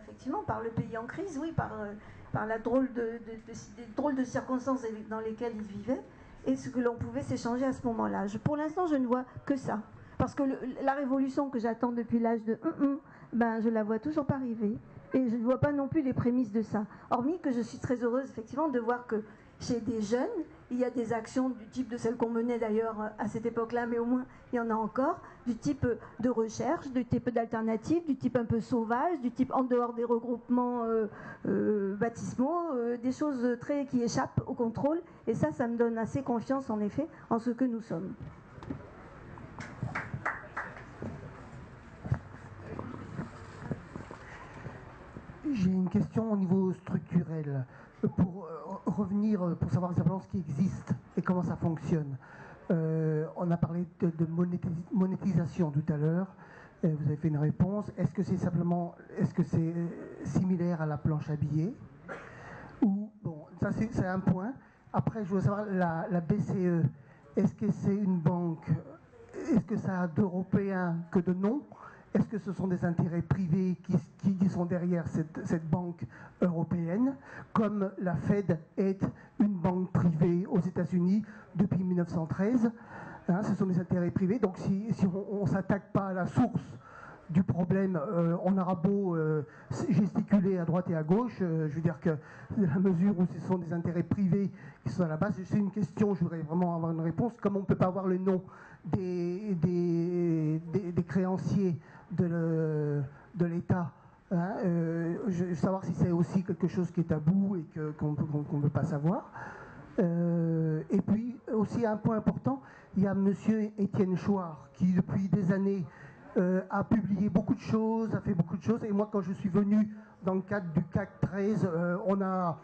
effectivement par le pays en crise, oui, par la drôle de circonstances dans lesquelles ils vivaient, et ce que l'on pouvait s'échanger à ce moment-là. Pour l'instant, je ne vois que ça. Parce que la révolution que j'attends depuis l'âge de je la vois toujours pas arriver. Et je ne vois pas non plus les prémices de ça. Hormis que je suis très heureuse, effectivement, de voir que chez des jeunes, il y a des actions du type de celles qu'on menait d'ailleurs à cette époque-là, mais au moins il y en a encore, du type de recherche, du type d'alternative, du type un peu sauvage, du type en dehors des regroupements baptismaux, des choses qui échappent au contrôle. Et ça me donne assez confiance, en effet, en ce que nous sommes. J'ai une question au niveau structurel. Pour revenir, pour savoir simplement ce qui existe et comment ça fonctionne. On a parlé de monétisation tout à l'heure. Vous avez fait une réponse. Est-ce que c'est similaire à la planche à billets? Ou bon, ça c'est un point. Après, je voudrais savoir la BCE. Est-ce que c'est une banque? Est-ce que ça a d'européens que de non? Est-ce que ce sont des intérêts privés qui sont derrière cette banque européenne, comme la Fed est une banque privée aux États-Unis depuis 1913, ce sont des intérêts privés. Donc si on ne s'attaque pas à la source du problème, on aura beau gesticuler à droite et à gauche, je veux dire que dans la mesure où ce sont des intérêts privés qui sont à la base, c'est une question, je voudrais vraiment avoir une réponse, comme on ne peut pas avoir le nom des créanciers de l'État, je veux savoir si c'est aussi quelque chose qui est tabou et qu'on ne peut pas savoir. Et puis aussi un point important, il y a monsieur Étienne Chouard qui depuis des années a publié beaucoup de choses, a fait beaucoup de choses, et moi quand je suis venu dans le cadre du CAC 13, on a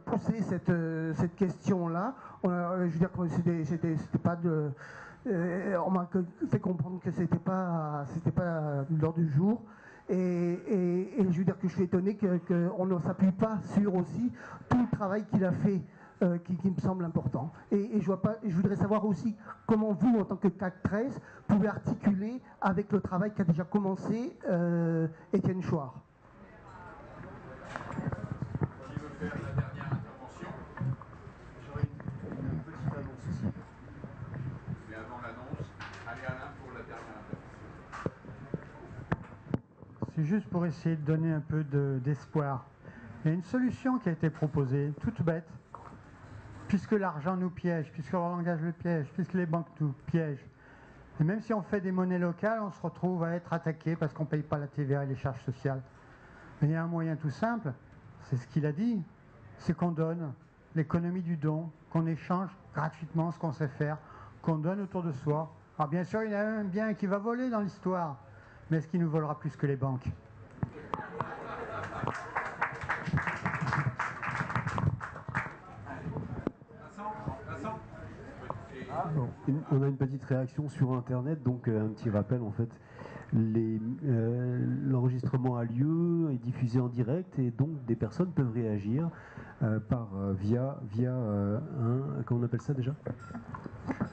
poussé cette question-là. Je veux dire que c'était pas de... on m'a fait comprendre que c'était pas l'ordre du jour. Et je veux dire que je suis étonné qu'on ne s'appuie pas sur aussi tout le travail qu'il a fait, qui me semble important. Et je voudrais savoir aussi comment vous, en tant que CAC 13, pouvez articuler avec le travail qu'a déjà commencé Étienne Chouard. Qui veut faire la dernière intervention? J'aurais une petite annonce aussi. Mais avant l'annonce, allez Alain pour la dernière intervention. C'est juste pour essayer de donner un peu d'espoir. Il y a une solution qui a été proposée, toute bête. Puisque l'argent nous piège, puisque le langage le piège, puisque les banques nous piègent, Et même si on fait des monnaies locales, on se retrouve à être attaqué parce qu'on ne paye pas la TVA et les charges sociales. Mais il y a un moyen tout simple, c'est ce qu'il a dit, c'est qu'on donne l'économie du don, qu'on échange gratuitement ce qu'on sait faire, qu'on donne autour de soi. Alors bien sûr, il y a un bien qui va voler dans l'histoire, mais est-ce qu'il nous volera plus que les banques ? Bon, on a une petite réaction sur Internet, donc un petit rappel en fait. L'enregistrement a lieu, est diffusé en direct et donc des personnes peuvent réagir via comment on appelle ça déjà ?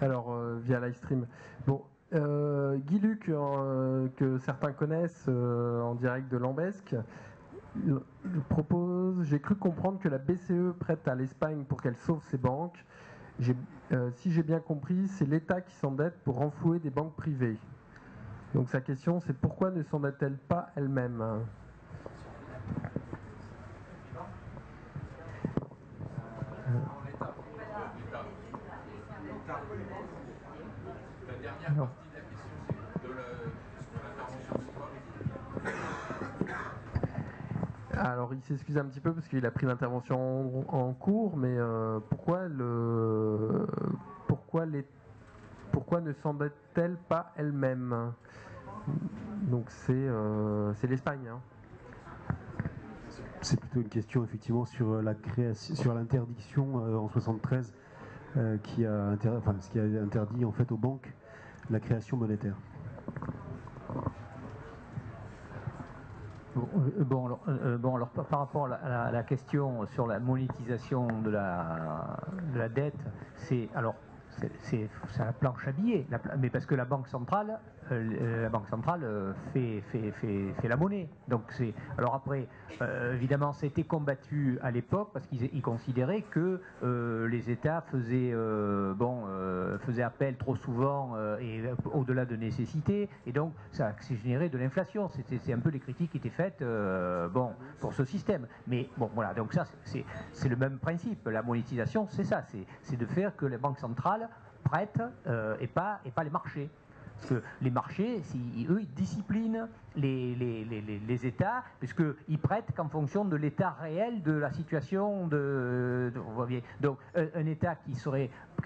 Alors via live stream. Bon, Guy Luc, que certains connaissent en direct de Lambesc, propose, j'ai cru comprendre que la BCE prête à l'Espagne pour qu'elle sauve ses banques. Si j'ai bien compris, c'est l'État qui s'endette pour renflouer des banques privées. Donc sa question, c'est pourquoi ne s'endette-t-elle pas elle-même ? Non. Alors il s'excuse un petit peu parce qu'il a pris l'intervention en cours, mais pourquoi ne s'endette-t-elle pas elle-même ? Donc c'est l'Espagne. Hein. C'est plutôt une question effectivement sur la création, sur l'interdiction en 73 ce qui a interdit en fait aux banques la création monétaire. Bon, alors par rapport à la question sur la monétisation de la dette, c'est la planche à billets, mais parce que la Banque centrale fait la monnaie. Donc alors après, évidemment, c'était combattu à l'époque parce qu'ils considéraient que les États faisaient appel trop souvent et au-delà de nécessité, et donc ça générait de l'inflation. C'est un peu les critiques qui étaient faites pour ce système. Mais bon, voilà, donc ça c'est le même principe. La monétisation, c'est ça, c'est de faire que les banques centrales prêtent et pas les marchés. Parce que les marchés, eux, ils disciplinent les États, puisqu'ils prêtent qu'en fonction de l'état réel de la situation. Donc, un État qui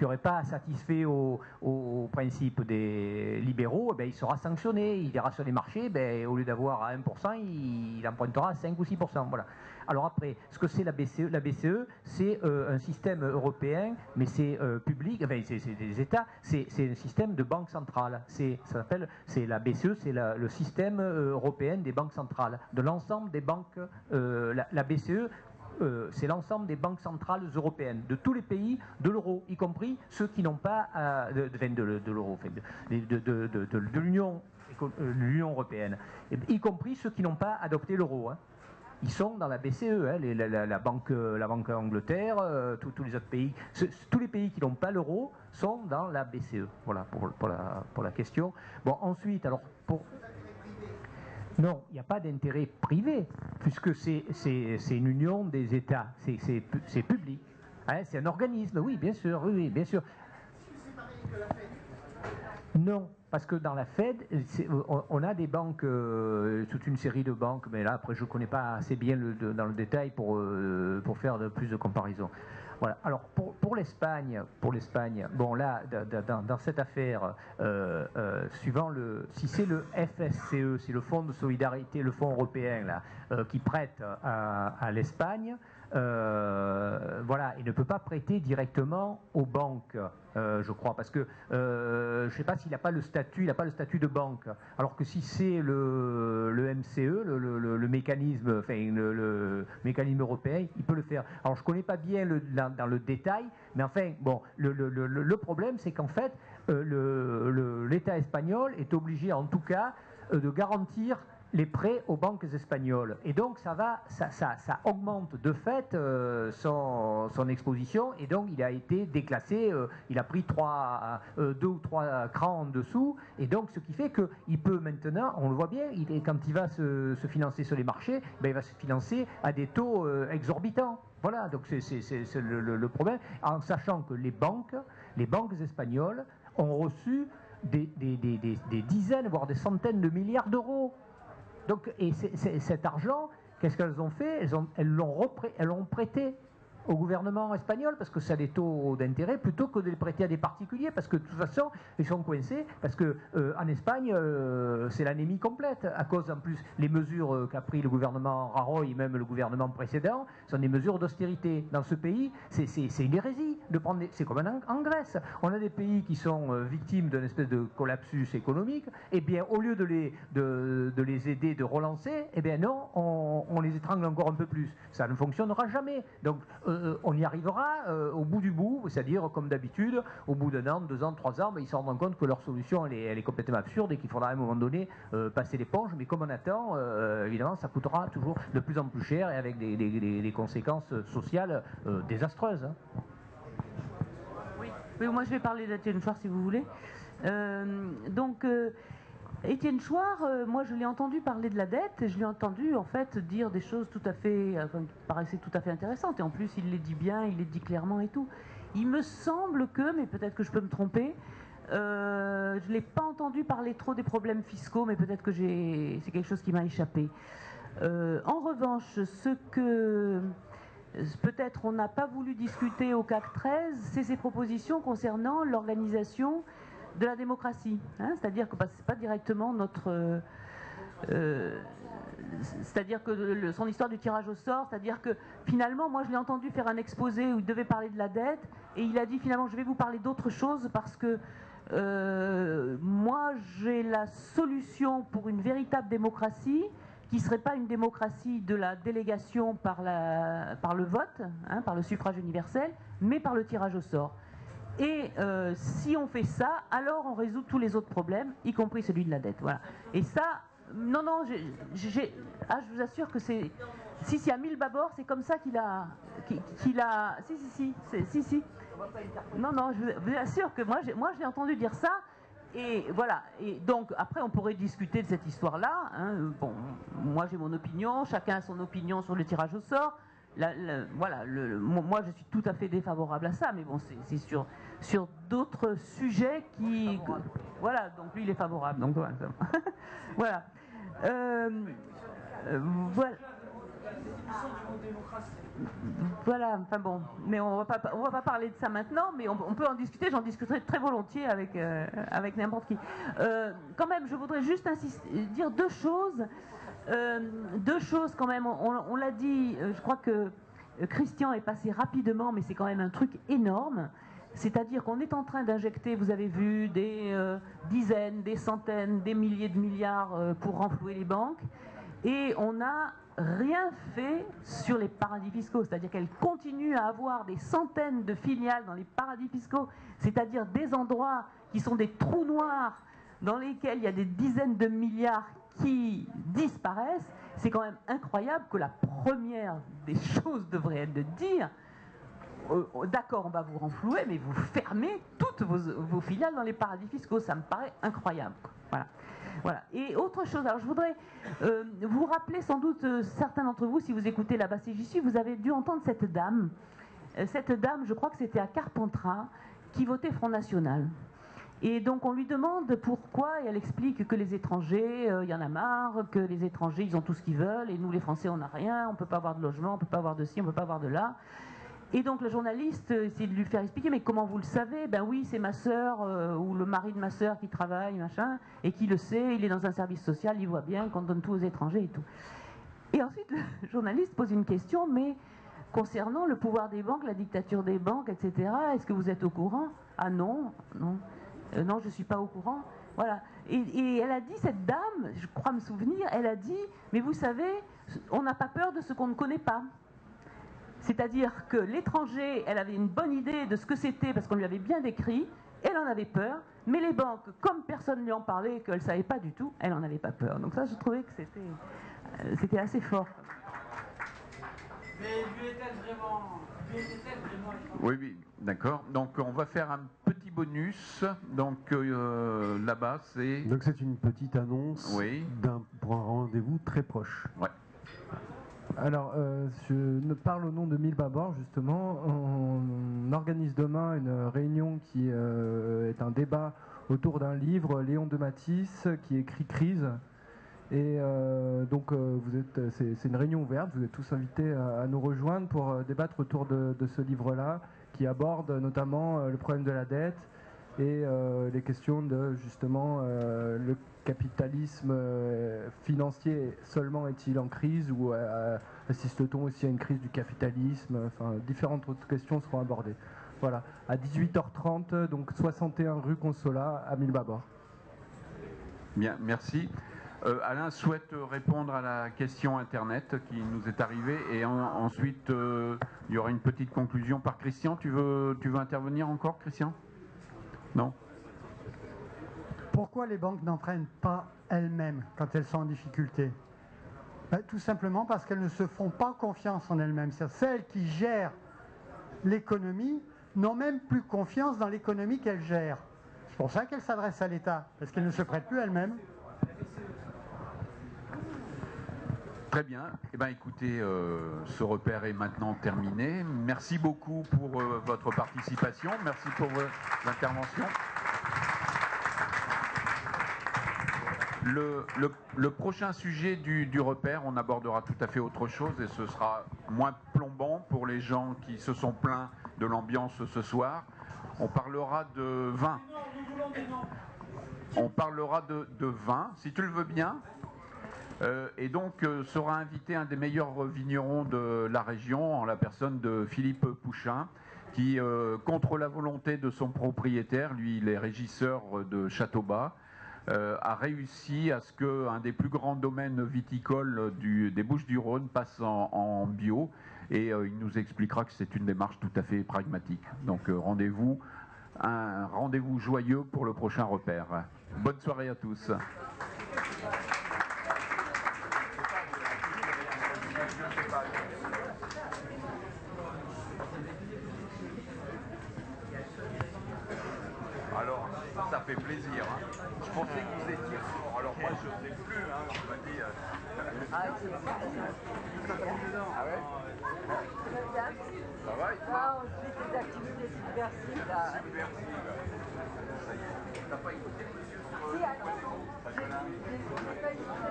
n'aurait pas satisfait au principe des libéraux, il sera sanctionné. Il ira sur les marchés, au lieu d'avoir à 1%, il empruntera à 5 ou 6%. Voilà. Alors après, ce que c'est la BCE, c'est un système européen, mais c'est public, enfin c'est des États, c'est un système de banque centrale. La BCE, c'est le système européen des banques centrales, de l'ensemble des banques. La BCE, c'est l'ensemble des banques centrales européennes, de tous les pays de l'euro, y compris ceux qui n'ont pas de l'euro, de l'Union européenne, y compris ceux qui n'ont pas adopté l'euro. Hein. Ils sont dans la BCE, hein, la banque Angleterre, tous les autres pays. Tous les pays qui n'ont pas l'euro sont dans la BCE. Voilà pour la question. Bon, ensuite, alors non, il n'y a pas d'intérêt privé, puisque c'est une union des États. C'est public. Hein, c'est un organisme, oui, bien sûr, oui, bien sûr. Non, parce que dans la Fed, on a des banques, toute une série de banques, mais là, après, je ne connais pas assez bien dans le détail pour faire plus de comparaisons. Voilà. Alors, pour l'Espagne, bon, là, dans cette affaire, si c'est le FSCE, c'est le Fonds de solidarité, le Fonds européen, là, qui prête à l'Espagne, voilà, il ne peut pas prêter directement aux banques, je crois, parce que je ne sais pas s'il n'a pas le statut, de banque. Alors que si c'est le MCE, le mécanisme, enfin le mécanisme européen, il peut le faire. Alors je ne connais pas bien dans le détail, mais enfin bon, le problème c'est qu'en fait l'État espagnol est obligé en tout cas de garantir les prêts aux banques espagnoles. Et donc ça augmente de fait son exposition, et donc il a été déclassé, il a pris 2 ou 3 crans en dessous, et donc ce qui fait qu'il peut maintenant, on le voit bien, quand il va se financer sur les marchés, il va se financer à des taux exorbitants. Voilà, donc c'est le problème, en sachant que les banques espagnoles ont reçu des dizaines, voire des centaines de milliards d'euros. Donc, et cet argent, qu'est-ce qu'elles ont fait? Elles l'ont prêté au gouvernement espagnol parce que ça a des taux d'intérêt plutôt que de les prêter à des particuliers parce que de toute façon ils sont coincés parce que en Espagne c'est l'anémie complète à cause en plus les mesures qu'a pris le gouvernement Rajoy, même le gouvernement précédent, sont des mesures d'austérité. Dans ce pays c'est une hérésie de prendre c'est comme en Grèce, on a des pays qui sont victimes d'une espèce de collapsus économique, et bien au lieu de les aider, de relancer, et bien non, on les étrangle encore un peu plus, ça ne fonctionnera jamais. Donc on y arrivera au bout du bout, c'est-à-dire comme d'habitude, au bout d'un an, 2 ans, 3 ans, ils se rendront compte que leur solution elle est complètement absurde et qu'il faudra à un moment donné passer l'éponge, mais comme on attend, évidemment ça coûtera toujours de plus en plus cher et avec des conséquences sociales désastreuses. Hein. Oui, moi je vais parler d'Étienne Chouard si vous voulez. Étienne Chouard, moi je l'ai entendu parler de la dette et je l'ai entendu en fait dire des choses tout à fait, qui paraissaient tout à fait intéressantes et en plus il les dit bien, il les dit clairement et tout. Il me semble que, mais peut-être que je peux me tromper, je ne l'ai pas entendu parler trop des problèmes fiscaux, mais peut-être que c'est quelque chose qui m'a échappé. En revanche, ce que peut-être on n'a pas voulu discuter au CAC 13, c'est ses propositions concernant l'organisation de la démocratie, hein, c'est-à-dire que c'est pas directement notre, c'est-à-dire que son histoire du tirage au sort, c'est-à-dire que finalement, moi je l'ai entendu faire un exposé où il devait parler de la dette et il a dit finalement je vais vous parler d'autre chose parce que moi j'ai la solution pour une véritable démocratie qui ne serait pas une démocratie de la délégation par le vote, hein, par le suffrage universel, mais par le tirage au sort. Et si on fait ça, alors on résout tous les autres problèmes, y compris celui de la dette. Voilà. Et ça, non, je vous assure que c'est... Si, à 1000 bâbords, c'est comme ça qu'il a... Si. Non, je vous assure que moi je l'ai entendu dire ça, et voilà. Et donc, après, on pourrait discuter de cette histoire-là. Hein. Bon, moi j'ai mon opinion, chacun a son opinion sur le tirage au sort. Voilà, moi je suis tout à fait défavorable à ça, mais bon, c'est sur d'autres sujets qui... Voilà, donc lui il est favorable, donc voilà. Voilà. Voilà, enfin bon, mais on va pas parler de ça maintenant, mais on peut en discuter, j'en discuterai très volontiers avec n'importe qui. Quand même, je voudrais juste dire deux choses quand même, on l'a dit, je crois que Christian est passé rapidement, mais c'est quand même un truc énorme. C'est-à-dire qu'on est en train d'injecter, vous avez vu, des dizaines, des centaines, des milliers de milliards pour renflouer les banques, et on n'a rien fait sur les paradis fiscaux. C'est-à-dire qu'elles continuent à avoir des centaines de filiales dans les paradis fiscaux, c'est-à-dire des endroits qui sont des trous noirs dans lesquels il y a des dizaines de milliards qui disparaissent. C'est quand même incroyable que la première des choses devrait être de dire d'accord, on va vous renflouer, mais vous fermez toutes vos filiales dans les paradis fiscaux. Ça me paraît incroyable. Voilà. Et autre chose, alors je voudrais vous rappeler, sans doute certains d'entre vous, si vous écoutez là-bas si j'y suis, vous avez dû entendre cette dame. Cette dame, je crois que c'était à Carpentras, qui votait Front National. Et donc on lui demande pourquoi, et elle explique que les étrangers, il y en a marre, que les étrangers, ils ont tout ce qu'ils veulent, et nous les Français, on n'a rien, on ne peut pas avoir de logement, on ne peut pas avoir de ci, on ne peut pas avoir de là. Et donc le journaliste essaie de lui faire expliquer, mais comment vous le savez? Ben oui, c'est ma sœur ou le mari de ma sœur qui travaille, machin, et qui le sait, il est dans un service social, il voit bien qu'on donne tout aux étrangers et tout. Et ensuite le journaliste pose une question, mais concernant le pouvoir des banques, la dictature des banques, etc., est-ce que vous êtes au courant? Ah non, non, je ne suis pas au courant. Voilà. Et elle a dit, cette dame, je crois me souvenir, elle a dit, mais vous savez, on n'a pas peur de ce qu'on ne connaît pas. C'est-à-dire que l'étranger, elle avait une bonne idée de ce que c'était parce qu'on lui avait bien décrit, elle en avait peur, mais les banques, comme personne ne lui en parlait et qu'elle ne savait pas du tout, elle n'en avait pas peur. Donc ça, je trouvais que c'était assez fort. Mais lui est-elle vraiment... Oui, d'accord. Donc on va faire un petit bonus. Donc là-bas, c'est... Donc c'est une petite annonce pour un rendez-vous très proche. Ouais. Alors, je parle au nom de Milbabor, justement. On organise demain une réunion qui est un débat autour d'un livre, Léon de Matisse, qui écrit Crise. Et donc, c'est une réunion ouverte. Vous êtes tous invités à nous rejoindre pour débattre autour de ce livre-là, qui aborde notamment le problème de la dette et les questions de, justement, le capitalisme financier seulement est-il en crise ou assiste-t-on aussi à une crise du capitalisme? Enfin, différentes autres questions seront abordées. Voilà, à 18h30, donc 61 rue Consolat à Milbabor. Bien, merci. Alain souhaite répondre à la question Internet qui nous est arrivée et ensuite il y aura une petite conclusion par Christian. Tu veux intervenir encore, Christian? Non? Pourquoi les banques n'empruntent pas elles-mêmes quand elles sont en difficulté? Tout simplement parce qu'elles ne se font pas confiance en elles-mêmes. Celles qui gèrent l'économie n'ont même plus confiance dans l'économie qu'elles gèrent. C'est pour ça qu'elles s'adressent à l'État, parce qu'elles ne se prêtent plus elles-mêmes. Très bien. Eh bien, écoutez, ce repère est maintenant terminé. Merci beaucoup pour votre participation. Merci pour l'intervention. Le prochain sujet du repère, on abordera tout à fait autre chose et ce sera moins plombant pour les gens qui se sont plaints de l'ambiance ce soir. On parlera de vin. On parlera de vin, si tu le veux bien. Et donc sera invité un des meilleurs vignerons de la région, en la personne de Philippe Pouchin, qui, contre la volonté de son propriétaire, lui il est régisseur de Châteaubas, a réussi à ce qu'un des plus grands domaines viticoles des Bouches-du-Rhône passe en bio, et il nous expliquera que c'est une démarche tout à fait pragmatique. Donc rendez-vous, un rendez-vous joyeux pour le prochain repère. Bonne soirée à tous. Alors, ça fait plaisir. Hein. Je pensais que vous étiez fort. Alors moi, je ne sais plus. Hein, on m'a dit. Ah ouais. Ça va, on suit des activités subversives. Subversives. Ça y est. T'as pas écouté monsieur? Si, attends. J'ai pas écouté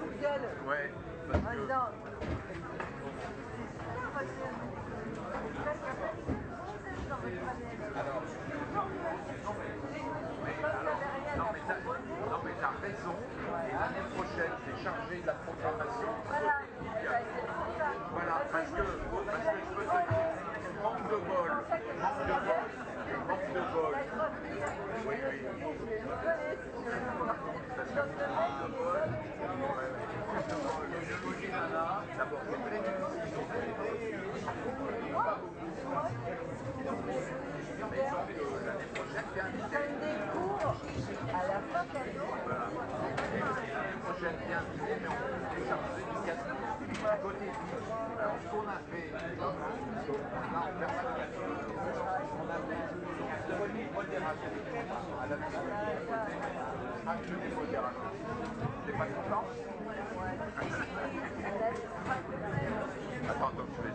Google. Ouais. Parce que... Non mais t'as raison, et l'année prochaine c'est chargé de la programmation. Voilà, parce que je peux te dire, manque de bol, manque de bol. Oui, oui. Parce que manque de bol, le loyer nana, d'abord c'est très difficile. Mais donc l'année prochaine, bien invité. À la fin cadeau. L'année prochaine, bien invité, mais on peut télécharger du cadeau. Côté vie. Alors, ce qu'on a fait, là, on a fait une modération à la acte de modération. T'es pas content? Attends, je vais